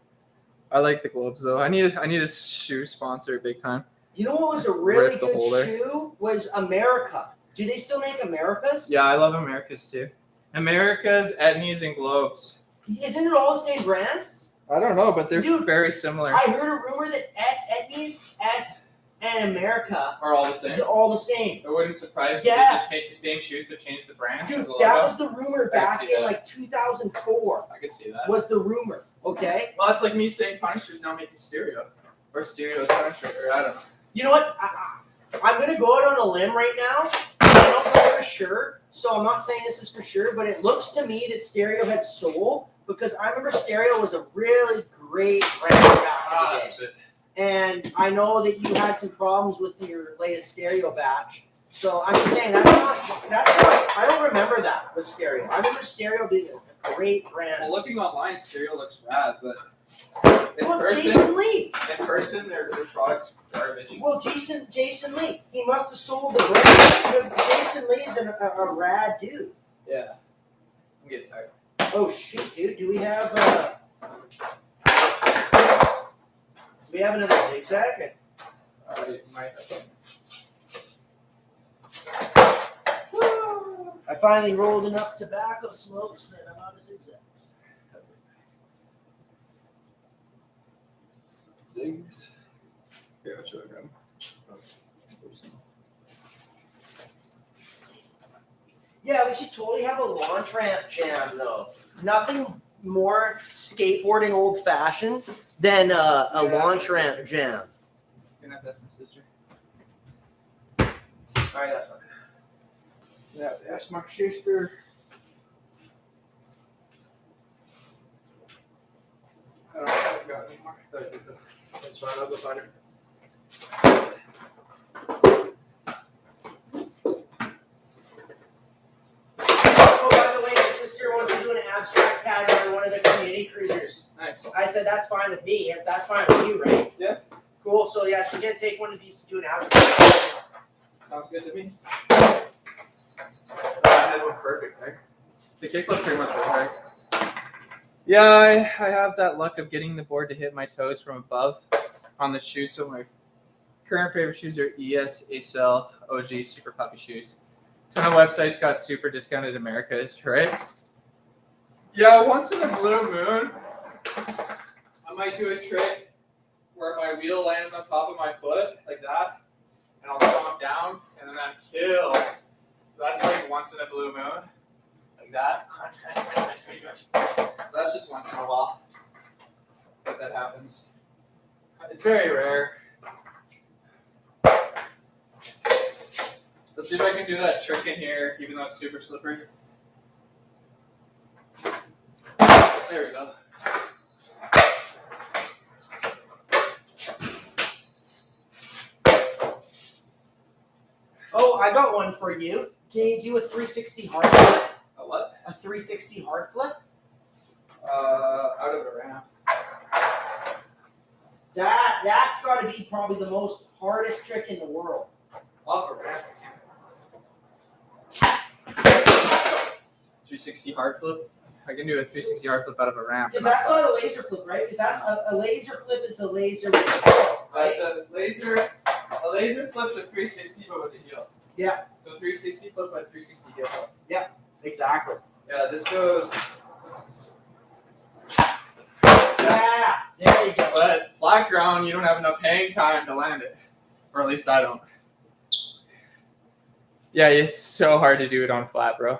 [SPEAKER 1] I like the globes though. I need a shoe sponsor big time.
[SPEAKER 2] You know what was a really
[SPEAKER 1] Rip the
[SPEAKER 2] good
[SPEAKER 1] holder.
[SPEAKER 2] shoe? Was America. Do they still make Americas?
[SPEAKER 1] Yeah, I love Americas too. Americas, Etnies, and Globes.
[SPEAKER 2] Isn't it all the same brand?
[SPEAKER 1] I don't know, but they're
[SPEAKER 2] Dude,
[SPEAKER 1] very similar.
[SPEAKER 2] I heard a rumor that Etnies, S, and America
[SPEAKER 1] Are all the same.
[SPEAKER 2] are all the same.
[SPEAKER 1] It wouldn't surprise me if
[SPEAKER 2] Yeah.
[SPEAKER 1] they just make the same shoes but change the brand.
[SPEAKER 2] Dude,
[SPEAKER 1] or the logo.
[SPEAKER 2] that was the rumor
[SPEAKER 1] I can
[SPEAKER 2] back
[SPEAKER 1] see
[SPEAKER 2] in
[SPEAKER 1] that.
[SPEAKER 2] like 2004.
[SPEAKER 1] I could see that.
[SPEAKER 2] Was the rumor, okay?
[SPEAKER 1] Well, it's like me saying Punisher's now making stereo. Or stereo's Punisher, or I don't know.
[SPEAKER 2] You know what? I'm going to go out on a limb right now. I don't know for sure, so I'm not saying this is for sure, but it looks to me that Stereo had soul because I remember Stereo was a really great brand back in the day.
[SPEAKER 1] That's it.
[SPEAKER 2] And I know that you had some problems with your latest Stereo batch. So I'm just saying that's not I don't remember that with Stereo. I remember Stereo being a great brand.
[SPEAKER 1] Well, looking online, stereo looks rad, but in
[SPEAKER 2] Well,
[SPEAKER 1] person,
[SPEAKER 2] Jason Lee.
[SPEAKER 1] their product's garbage.
[SPEAKER 2] Well, Jason Lee. He must have sold the brand because Jason Lee's a rad dude.
[SPEAKER 1] Yeah. I'm getting tired.
[SPEAKER 2] Oh shit, dude! Do we have another zigzag?
[SPEAKER 1] I might have.
[SPEAKER 2] I finally rolled enough tobacco smokes that I'm out of zigzags.
[SPEAKER 1] Zigs. Here, I'll show you them.
[SPEAKER 2] Yeah, we should totally have a launch ramp jam though. Nothing more skateboarding old fashioned than a launch ramp jam.
[SPEAKER 1] Can I pass my sister?
[SPEAKER 2] Alright, that's fine.
[SPEAKER 1] Yeah, that's my sister. I don't know if I've got any more. I thought I did though.
[SPEAKER 2] That's fine, I'll go find her. Oh, by the way, your sister wants to do an abstract pattern on one of the community cruisers.
[SPEAKER 1] Nice.
[SPEAKER 2] I said that's fine with me, if that's fine with you, right?
[SPEAKER 1] Yeah.
[SPEAKER 2] Cool, so yeah, she's gonna take one of these to do an abstract.
[SPEAKER 1] Sounds good to me. I had one perfect there. The kickflip pretty much was right. Yeah, I have that luck of getting the board to hit my toes from above on the shoe. So my current favorite shoes are ES, ASL, OG, Super Puffy shoes. Ton of websites got super discounted Americas, right? Yeah, once in a blue moon, I might do a trick where my wheel lands on top of my foot, like that, and I'll stomp down, and then that kills. That's like once in a blue moon, like that. That's just once in a while that happens. It's very rare. Let's see if I can do that trick in here, even though it's super slippery. There we go.
[SPEAKER 2] Oh, I got one for you. Can you do a 360 hard flip?
[SPEAKER 1] A what?
[SPEAKER 2] A 360 hard flip?
[SPEAKER 1] Out of a ramp.
[SPEAKER 2] That's got to be probably the most hardest trick in the world.
[SPEAKER 1] Off a ramp, I can. 360 hard flip. I can do a 360 hard flip out of a ramp.
[SPEAKER 2] Because that's not a laser flip, right? Because that's a laser flip is a laser with a heel,
[SPEAKER 1] That's
[SPEAKER 2] right?
[SPEAKER 1] a laser. A laser flip's a 360 but with a heel.
[SPEAKER 2] Yeah.
[SPEAKER 1] So 360 flip by 360 heel flip.
[SPEAKER 2] Exactly.
[SPEAKER 1] Yeah, this goes.
[SPEAKER 2] Yeah, there you go.
[SPEAKER 1] But flat ground, you don't have enough hang time to land it, or at least I don't. Yeah, it's so hard to do it on flat, bro.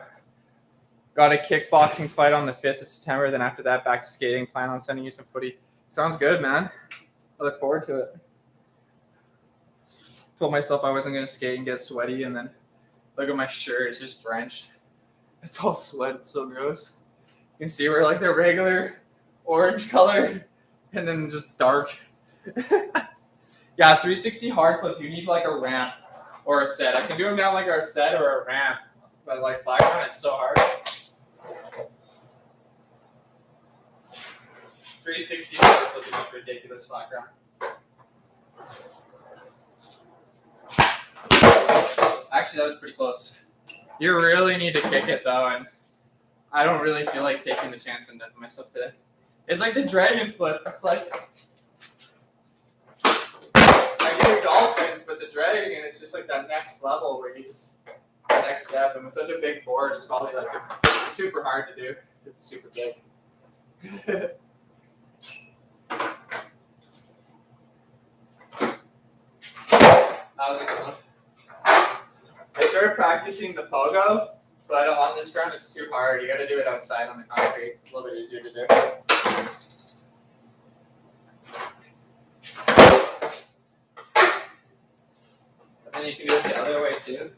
[SPEAKER 1] Got a kickboxing fight on the 5th of September. Then after that, back to skating. Plan on sending you some footy. Sounds good, man. I look forward to it. Told myself I wasn't gonna skate and get sweaty, and then look at my shirt; it's just drenched. It's all sweat. It's so gross. You can see where like the regular orange color, and then just dark. Yeah, 360 hard flip. You need like a ramp or a set. I can do them down like our set or a ramp, but like flat ground, it's so hard. 360 flip is just ridiculous flat ground. Actually, that was pretty close. You really need to kick it though, and I don't really feel like taking the chance and dumping myself today. It's like the dragon flip. It's like I do dolphins, but the dragon, it's just like that next level where you just it's the next step. And with such a big board, it's probably like super hard to do. It's super big. That was a good one. I started practicing the pogo, but on this ground it's too hard. You got to do it outside on the concrete. It's a little bit easier to do. And then you can do it the other way too.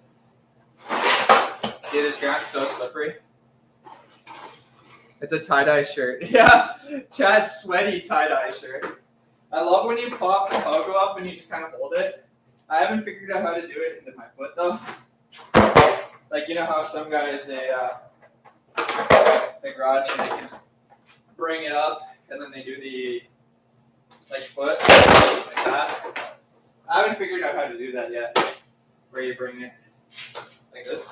[SPEAKER 1] See, this ground's so slippery. It's a tie-dye shirt. Yeah, Chad's sweaty tie-dye shirt. I love when you pop the pogo up and you just kind of hold it. I haven't figured out how to do it into my foot though. Like, you know how some guys, they like Rodney, they can bring it up and then they do the like foot like that. I haven't figured out how to do that yet. Where you bring it like this.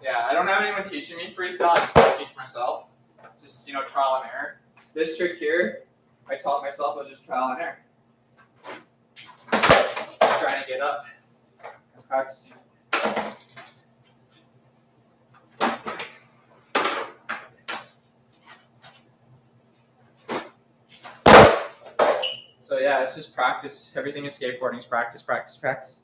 [SPEAKER 1] Yeah, I don't have anyone teaching me freestyle. I just gotta teach myself. Just, you know, trial and error. This trick here, I taught myself was just trial and error. Just trying to get up and practicing it. So yeah, it's just practice. Everything in skateboarding is practice, practice, practice.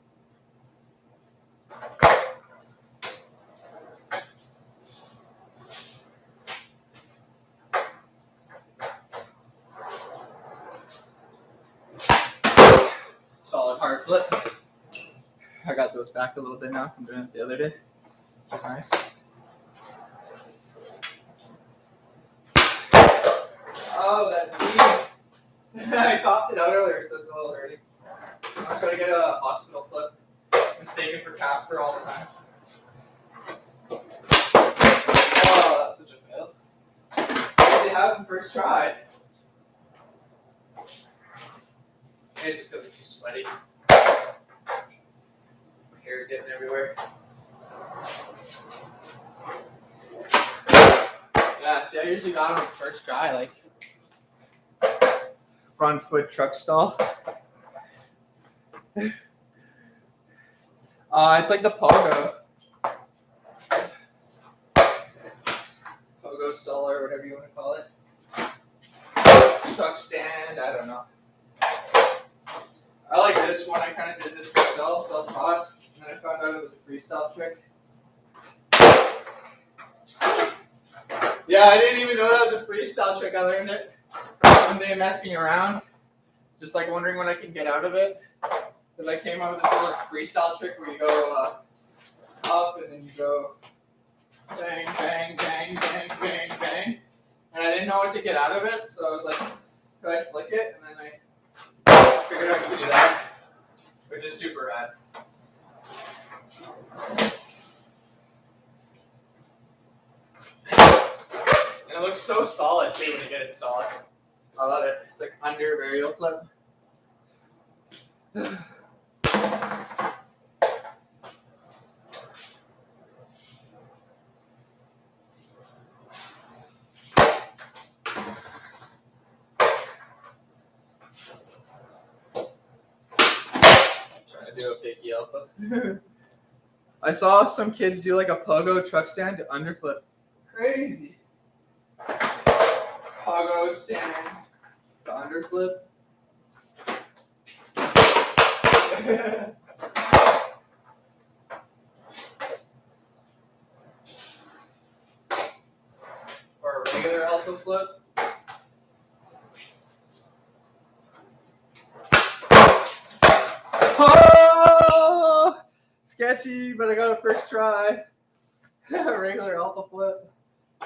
[SPEAKER 1] Solid hard flip. I got those back a little bit now from doing it the other day. Nice. Oh, that knee. I popped it out earlier, so it's a little hurting. I'm trying to get a hospital flip. Mistaken for Casper all the time. Oh, that was such a fail. They have the first try. It's just because it's too sweaty. My hair's getting everywhere. Yeah, see, I usually got on the first try, like front foot truck stall. It's like the pogo. Pogo stall or whatever you want to call it. Truck stand, I don't know. I like this one. I kind of did this myself, self-taught, and then I found out it was a freestyle trick. Yeah, I didn't even know that was a freestyle trick. I learned it one day messing around, just like wondering when I can get out of it. Because I came up with this little freestyle trick where you go up and then you go bang, bang, bang, bang, bang, bang. And I didn't know what to get out of it, so I was like, could I flick it? And then I figured out you could do that, which is super rad. And it looks so solid too when you get it solid. I love it. It's like under varial flip. Trying to do a fakie alpha. I saw some kids do like a pogo truck stand to underflip. Crazy. Pogo stand to underflip. Or a regular alpha flip. Oh! Sketchy, but I got a first try. Regular alpha flip.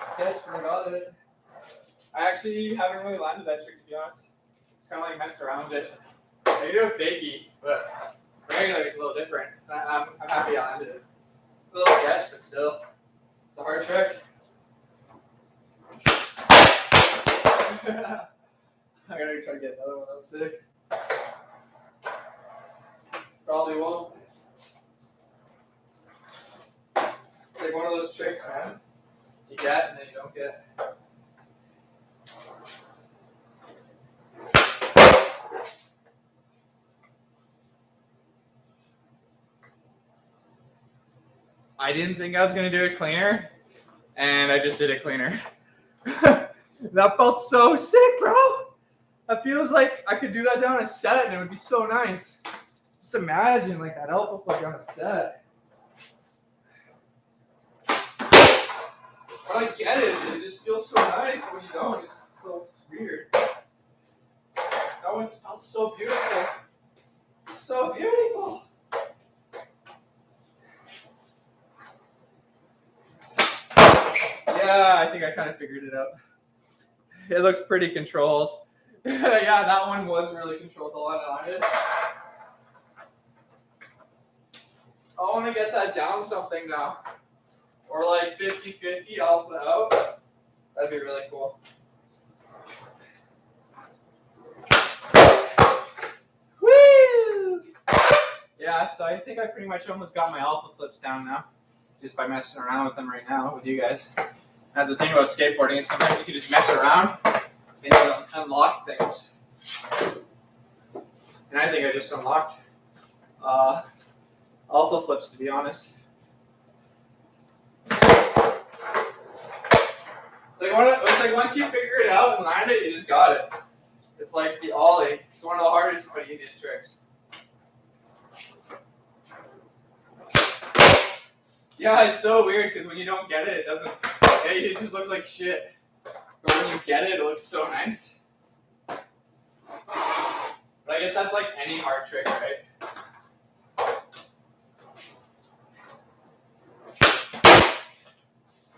[SPEAKER 1] Sketch, but I got it. I actually haven't really landed that trick, to be honest. Just kind of like messed around with it. I can do a fakie, but Regular is a little different. I'm happy I landed it. A little sketch, but still, it's a hard trick. I gotta try to get another one. That was sick. Probably won't. It's like one of those tricks, man. You get and then you don't get. I didn't think I was gonna do it cleaner, and I just did it cleaner. That felt so sick, bro. That feels like I could do that down a set, and it would be so nice. Just imagine like that elbow flip down a set. I get it. It just feels so nice, but when you don't, it's weird. That one felt so beautiful. So beautiful. Yeah, I think I kind of figured it out. It looks pretty controlled. Yeah, that one was really controlled the line I landed. I want to get that down something now. Or like 50-50 alpha out. That'd be really cool. Woo! Yeah, so I think I pretty much almost got my alpha flips down now. Just by messing around with them right now with you guys. That's the thing about skateboarding is sometimes you can just mess around and you unlock things. And I think I just unlocked alpha flips, to be honest. It's like once you figure it out and land it, you just got it. It's like the ollie. It's one of the hardest but easiest tricks. Yeah, it's so weird because when you don't get it, it just looks like shit. But when you get it, it looks so nice. But I guess that's like any hard trick, right?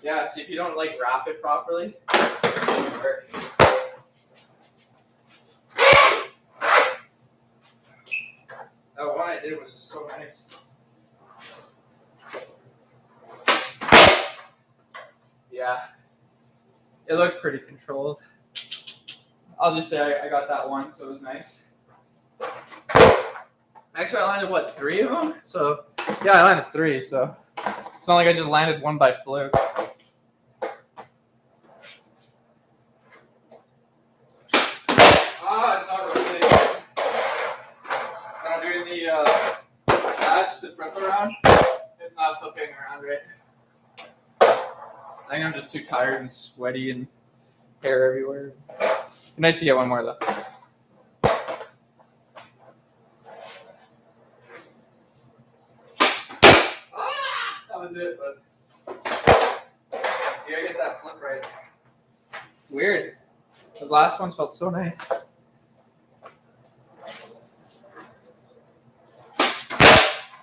[SPEAKER 1] Yeah, see if you don't like wrap it properly, it doesn't work. That one I did was just so nice. Yeah, it looks pretty controlled. I'll just say I got that one, so it was nice. Actually, I landed what, 3 of them? So yeah, I landed 3. So it's not like I just landed one by fluke. It's not rotating. When I'm doing the catch to flip around, it's not flipping around right. I think I'm just too tired and sweaty and hair everywhere. Nice to get one more though. That was it, but you gotta get that flip right. It's weird. Those last ones felt so nice.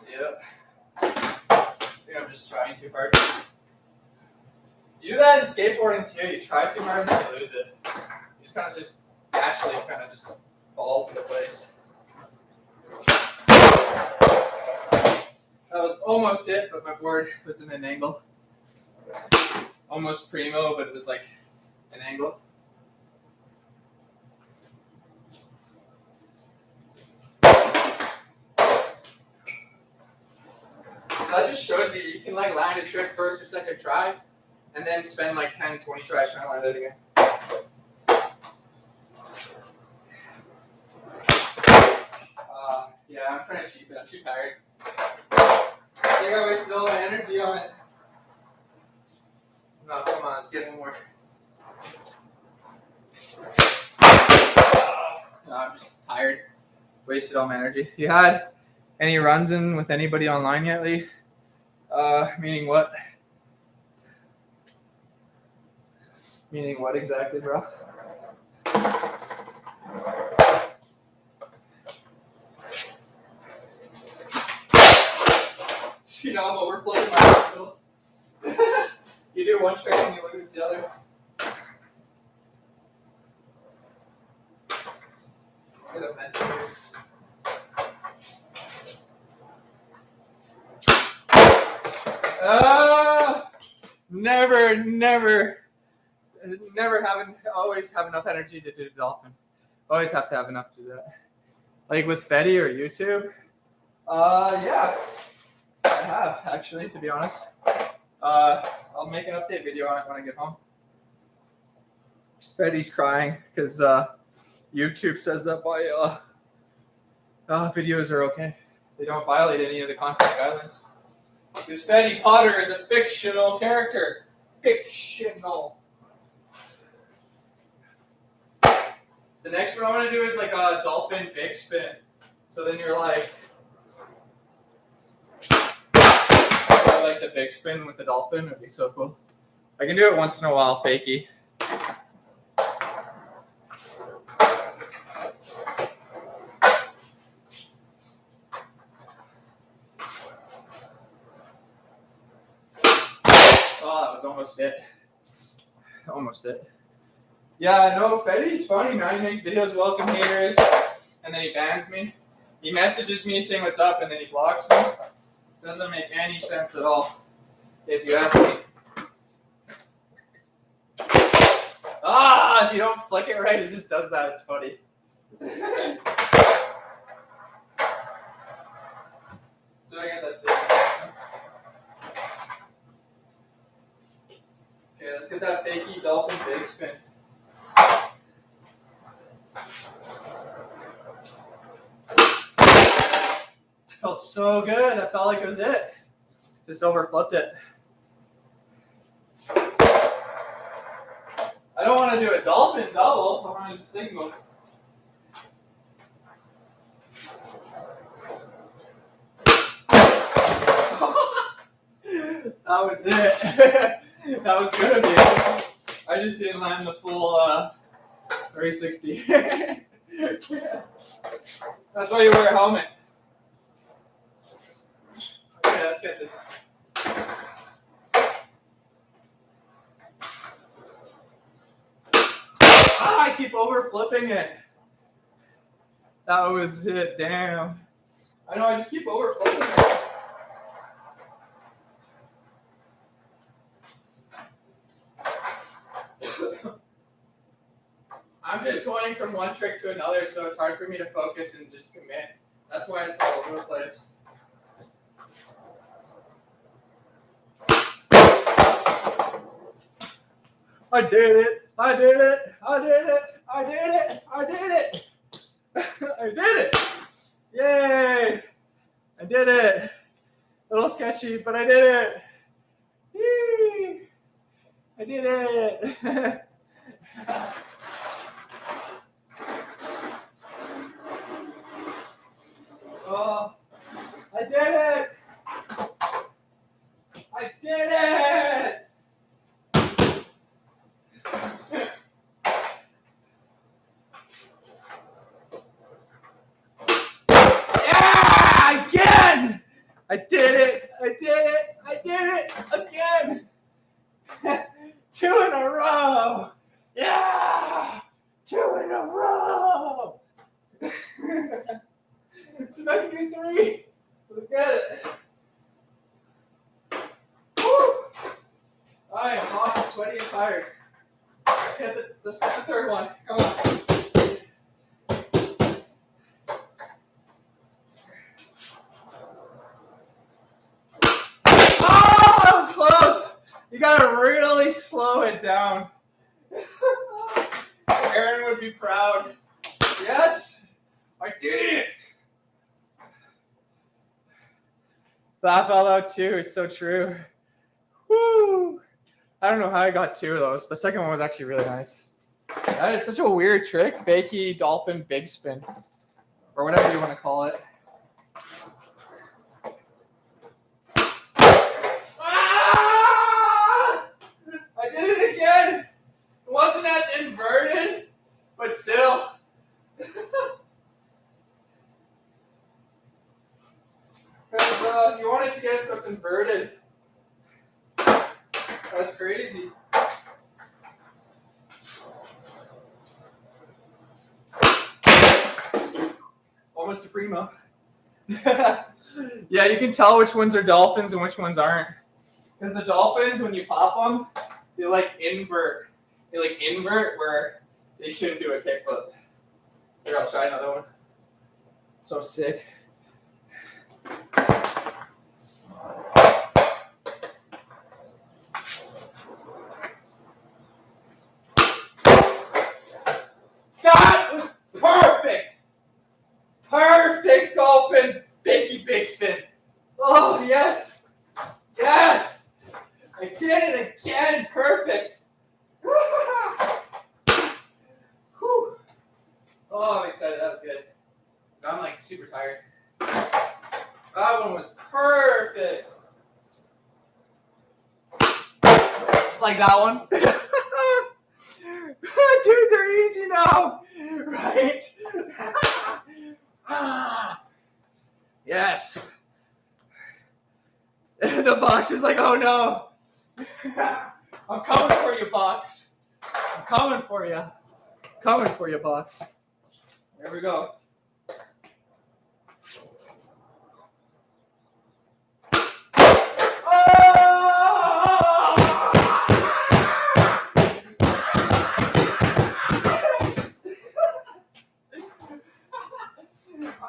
[SPEAKER 1] Yep. I think I'm just trying too hard. You do that in skateboarding too. You try too hard and then you lose it. You just kind of just naturally just falls into place. That was almost it, but my board was in an angle. Almost primo, but it was like an angle. So that just shows you can like land a trick first or second try, and then spend like 10, 20 tries trying to land it again. Yeah, I'm trying to cheat, but I'm too tired. I think I wasted all my energy on it. No, come on, let's get one more. No, I'm just tired. Wasted all my energy. You had any runs in with anybody online yet, Lee? Meaning what? Meaning what exactly, bro? You know, but we're flipping my still. You do one trick and you lose the other. Let's get a mental here. always have enough energy to do the dolphin. Always have to have enough to do that. Like with Fetty or YouTube. Yeah, I have actually, to be honest. I'll make an update video on it when I get home. Fetty's crying because YouTube says that my videos are okay. They don't violate any of the content guidelines. Because Fetty Potter is a fictional character. Fictional. The next one I want to do is like a dolphin big spin. So then you're like the big spin with the dolphin. It'd be so cool. I can do it once in a while, fakey. Oh, that was almost it. Almost it. Yeah, no, Fetty's funny, man. He makes videos, welcome haters, and then he bans me. He messages me saying what's up, and then he blocks me. Doesn't make any sense at all, if you ask me. If you don't flick it right, it just does that. It's funny. So I got that thing. Okay, let's get that fakey dolphin big spin. Felt so good. I felt like it was it. Just overflipped it. I don't want to do a dolphin double. I want to do single. That was it. That was good of you. I just didn't land the full 360. That's why you wear a helmet. Okay, let's get this. I keep over flipping it. That was it. Damn. I know, I just keep over flipping it. I'm just going from one trick to another, so it's hard for me to focus and just commit. That's why it's all over the place. I did it! I did it! I did it! I did it! I did it! I did it! Yay! I did it! A little sketchy, but I did it! Yee! I did it! Oh, I did it! I did it! Yeah! Again! I did it! I did it! I did it! Again! 2 in a row! Yeah! 2 in a row! So I can do 3. Let's get it. Woo! I am hot, sweaty, and tired. Let's get the third one. Come on. Oh, that was close. You gotta really slow it down. Aaron would be proud. Yes, I did it. Laugh out loud too. It's so true. Woo! I don't know how I got 2 of those. The second one was actually really nice. That is such a weird trick. Fakey dolphin big spin. Or whatever you want to call it. Ah! I did it again. It wasn't as inverted, but still. Because you want it to get it so it's inverted. That's crazy. Almost a primo. Yeah, you can tell which ones are dolphins and which ones aren't. Because the dolphins, when you pop them, they like invert. They like invert where they shouldn't do a kickflip. Here, I'll try another one. So sick. That was perfect! Perfect dolphin big spin. Oh, yes! Yes! I did it again! Perfect! Whew. Oh, I'm excited. That was good. I'm like super tired. That one was perfect. Like that one. Dude, they're easy now. Right? Yes. The box is like, oh no. I'm coming for you, box. I'm coming for you. Coming for you, box. There we go.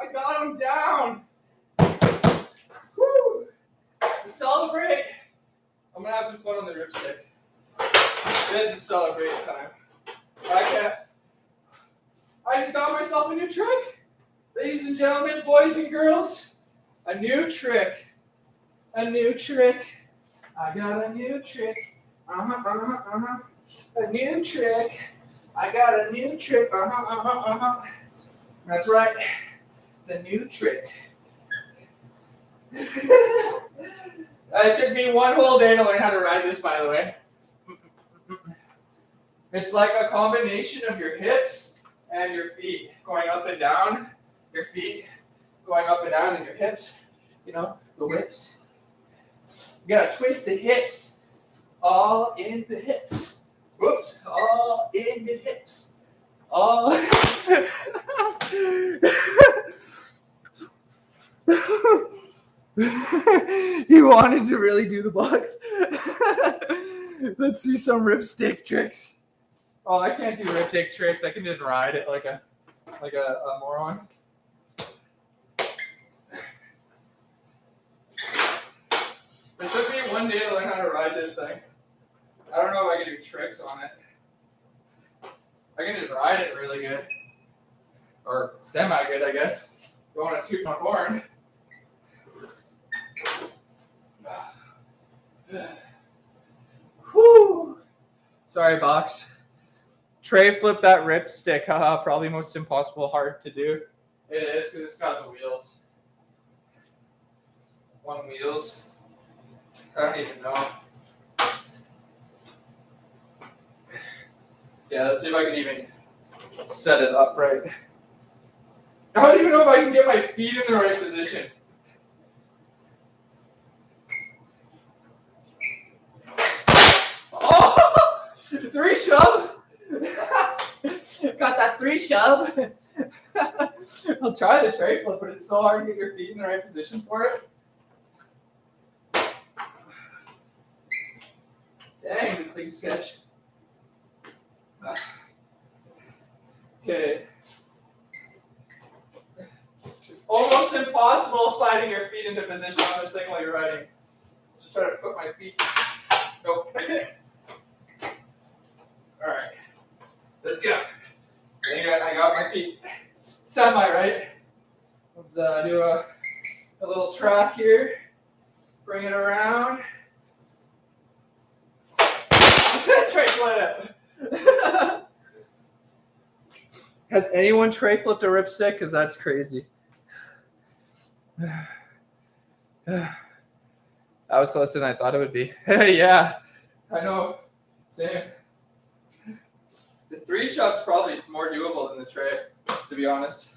[SPEAKER 1] I got him down. Woo. To celebrate, I'm gonna have some fun on the ripstick. This is celebrating time. I just got myself a new trick. Ladies and gentlemen, boys and girls, a new trick. A new trick. I got a new trick. A new trick. I got a new trick. That's right. The new trick. It took me one whole day to learn how to ride this, by the way. It's like a combination of your hips and your feet going up and down. Your feet going up and down, and your hips, you know, the whips. You gotta twist the hips. All in the hips. Whoops. All in the hips. All. You wanted to really do the box? Let's see some ripstick tricks. Oh, I can't do ripstick tricks. I can just ride it like a moron. It took me one day to learn how to ride this thing. I don't know if I can do tricks on it. I can just ride it really good. Or semi-good, I guess. Don't want to toot my horn. Whew. Sorry, box. Trey flipped that ripstick. Haha, probably most impossible hard to do. It is because it's got the wheels. One wheels. I don't even know. Yeah, let's see if I can even set it up right. I don't even know if I can get my feet in the right position. Oh! 3 shove! Got that 3 shove. I'll try the tray flip, but it's so hard to get your feet in the right position for it. Dang, this thing's sketch. Okay. It's almost impossible sliding your feet into position on this thing while you're riding. Just try to put my feet. Nope. Alright. Let's go. I think I got my feet semi right. Let's do a little track here. Bring it around. Tray flip. Has anyone tray flipped a ripstick? Because that's crazy. That was closer than I thought it would be. Yeah, I know. Same. The 3 shove's probably more doable than the tray, to be honest.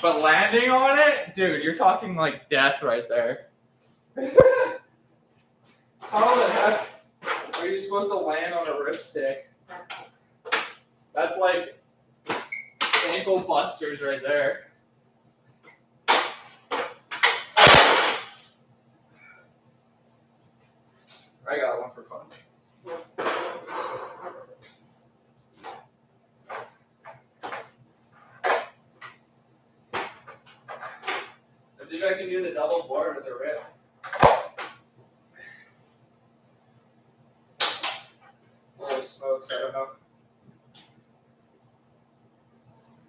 [SPEAKER 1] But landing on it, dude, you're talking like death right there. How the heck are you supposed to land on a ripstick? That's like ankle busters right there. I got one for fun. Let's see if I can do the double board with a rip. Holy smokes, I don't know.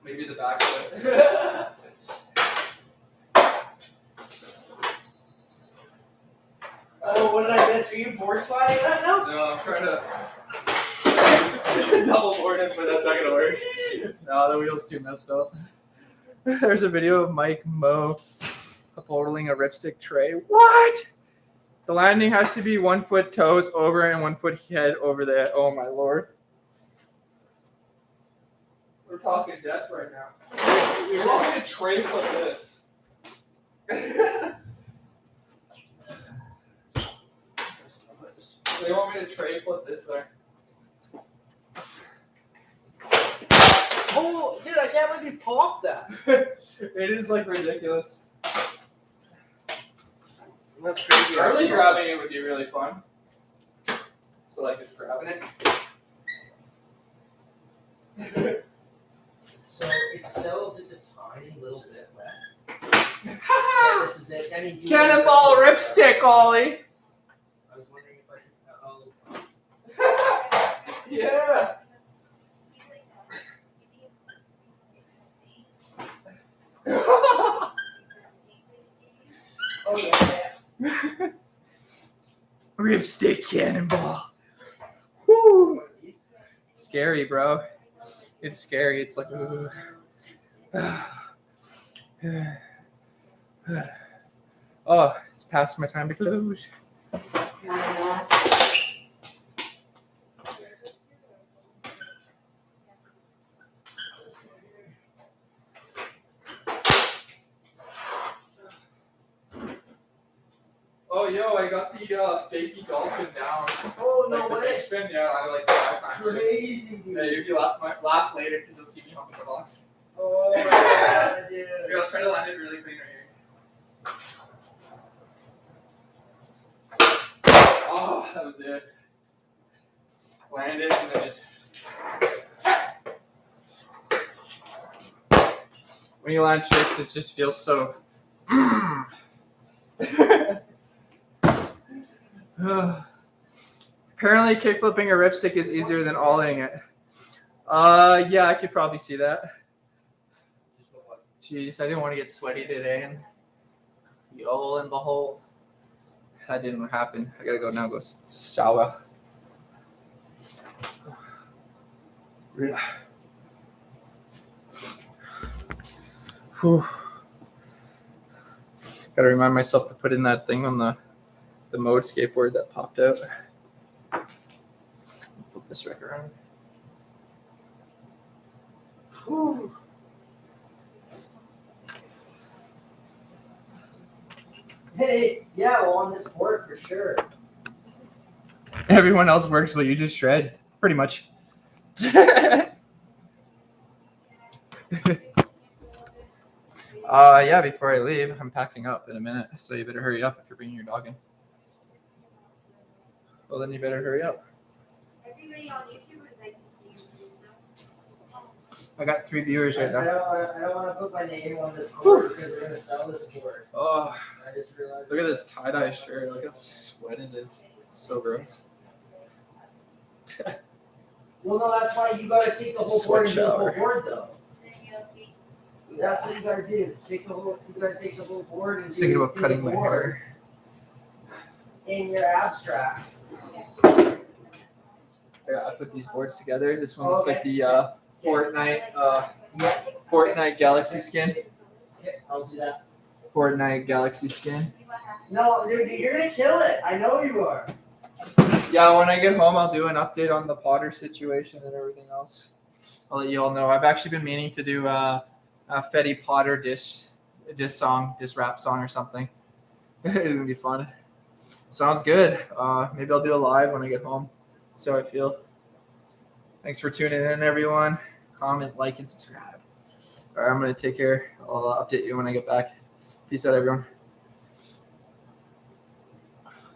[SPEAKER 1] Maybe the back of it.
[SPEAKER 2] Oh, what did I miss? Are you board sliding that now?
[SPEAKER 1] No, I'm trying to double board it, but that's not gonna work. No, the wheel's too messed up. There's a video of Mike Moe upholding a ripstick tray. What? The landing has to be 1 foot toes over and 1 foot head over the. Oh my lord. We're talking death right now. You're talking to tray flip this. They want me to tray flip this there.
[SPEAKER 2] Oh, dude, I can't believe you popped that.
[SPEAKER 1] It is like ridiculous.
[SPEAKER 2] That's crazy.
[SPEAKER 1] Early grabbing it would be really fun. So like just grabbing it.
[SPEAKER 2] So it's still just a tiny little bit left. So this is it. I mean,
[SPEAKER 1] Cannonball ripstick, Ollie.
[SPEAKER 2] I was wondering if I could.
[SPEAKER 1] Yeah.
[SPEAKER 2] Oh yeah.
[SPEAKER 1] Ripstick cannonball. Woo. Scary, bro. It's scary. It's like, ooh. Oh, it's past my time to close. Oh, yo, I got the fakey dolphin down.
[SPEAKER 2] Oh no
[SPEAKER 1] Like the
[SPEAKER 2] way.
[SPEAKER 1] big spin, yeah, I like 5 times.
[SPEAKER 2] Crazy, dude.
[SPEAKER 1] Yeah, you laugh later because you'll see me humping the box.
[SPEAKER 2] Oh my god, dude.
[SPEAKER 1] Here, I'll try to land it really clean right here. Oh, that was it. Land it and then just. When you land tricks, it just feels so. Apparently, kickflipping a ripstick is easier than ollieing it. Yeah, I could probably see that. Jeez, I didn't want to get sweaty today, and lo and behold, that didn't happen. I gotta go now. Go shower. Whew. Gotta remind myself to put in that thing on the mode skateboard that popped out. Flip this right around. Whew.
[SPEAKER 2] Hey, yeah, well, on this board for sure.
[SPEAKER 1] Everyone else works, but you just shred, pretty much. Yeah, before I leave, I'm packing up in a minute, so you better hurry up if you're bringing your dog in. Well, then you better hurry up.
[SPEAKER 3] Everybody on YouTube would like to see you do so.
[SPEAKER 1] I got 3 viewers right
[SPEAKER 2] I
[SPEAKER 1] now.
[SPEAKER 2] don't want to put my name on this board because they're gonna sell this board.
[SPEAKER 1] Oh,
[SPEAKER 2] I just realized.
[SPEAKER 1] look at this tie-dye shirt. Look how sweaty it is. It's so gross.
[SPEAKER 2] Well, no, that's why you gotta take the whole
[SPEAKER 1] Sweat
[SPEAKER 2] board and do the whole
[SPEAKER 1] shower.
[SPEAKER 2] board, though.
[SPEAKER 3] Then you'll see.
[SPEAKER 2] That's what you gotta do. You gotta take the whole board and
[SPEAKER 1] I was thinking about
[SPEAKER 2] do
[SPEAKER 1] cutting
[SPEAKER 2] the
[SPEAKER 1] my
[SPEAKER 2] board
[SPEAKER 1] hair.
[SPEAKER 2] in your abstract.
[SPEAKER 1] Yeah, I put these boards together. This one looks like the Fortnite
[SPEAKER 2] Yeah,
[SPEAKER 1] Fortnite Galaxy skin.
[SPEAKER 2] okay, I'll do that.
[SPEAKER 1] Fortnite Galaxy skin.
[SPEAKER 2] No, dude, you're gonna kill it. I know you are.
[SPEAKER 1] Yeah, when I get home, I'll do an update on the Potter situation and everything else. I'll let you all know. I've actually been meaning to do a Fetty Potter diss rap song or something. It's gonna be fun. Sounds good. Maybe I'll do a live when I get home. See how I feel. Thanks for tuning in, everyone. Comment, like, and subscribe. All right, I'm gonna take care. I'll update you when I get back. Peace out, everyone.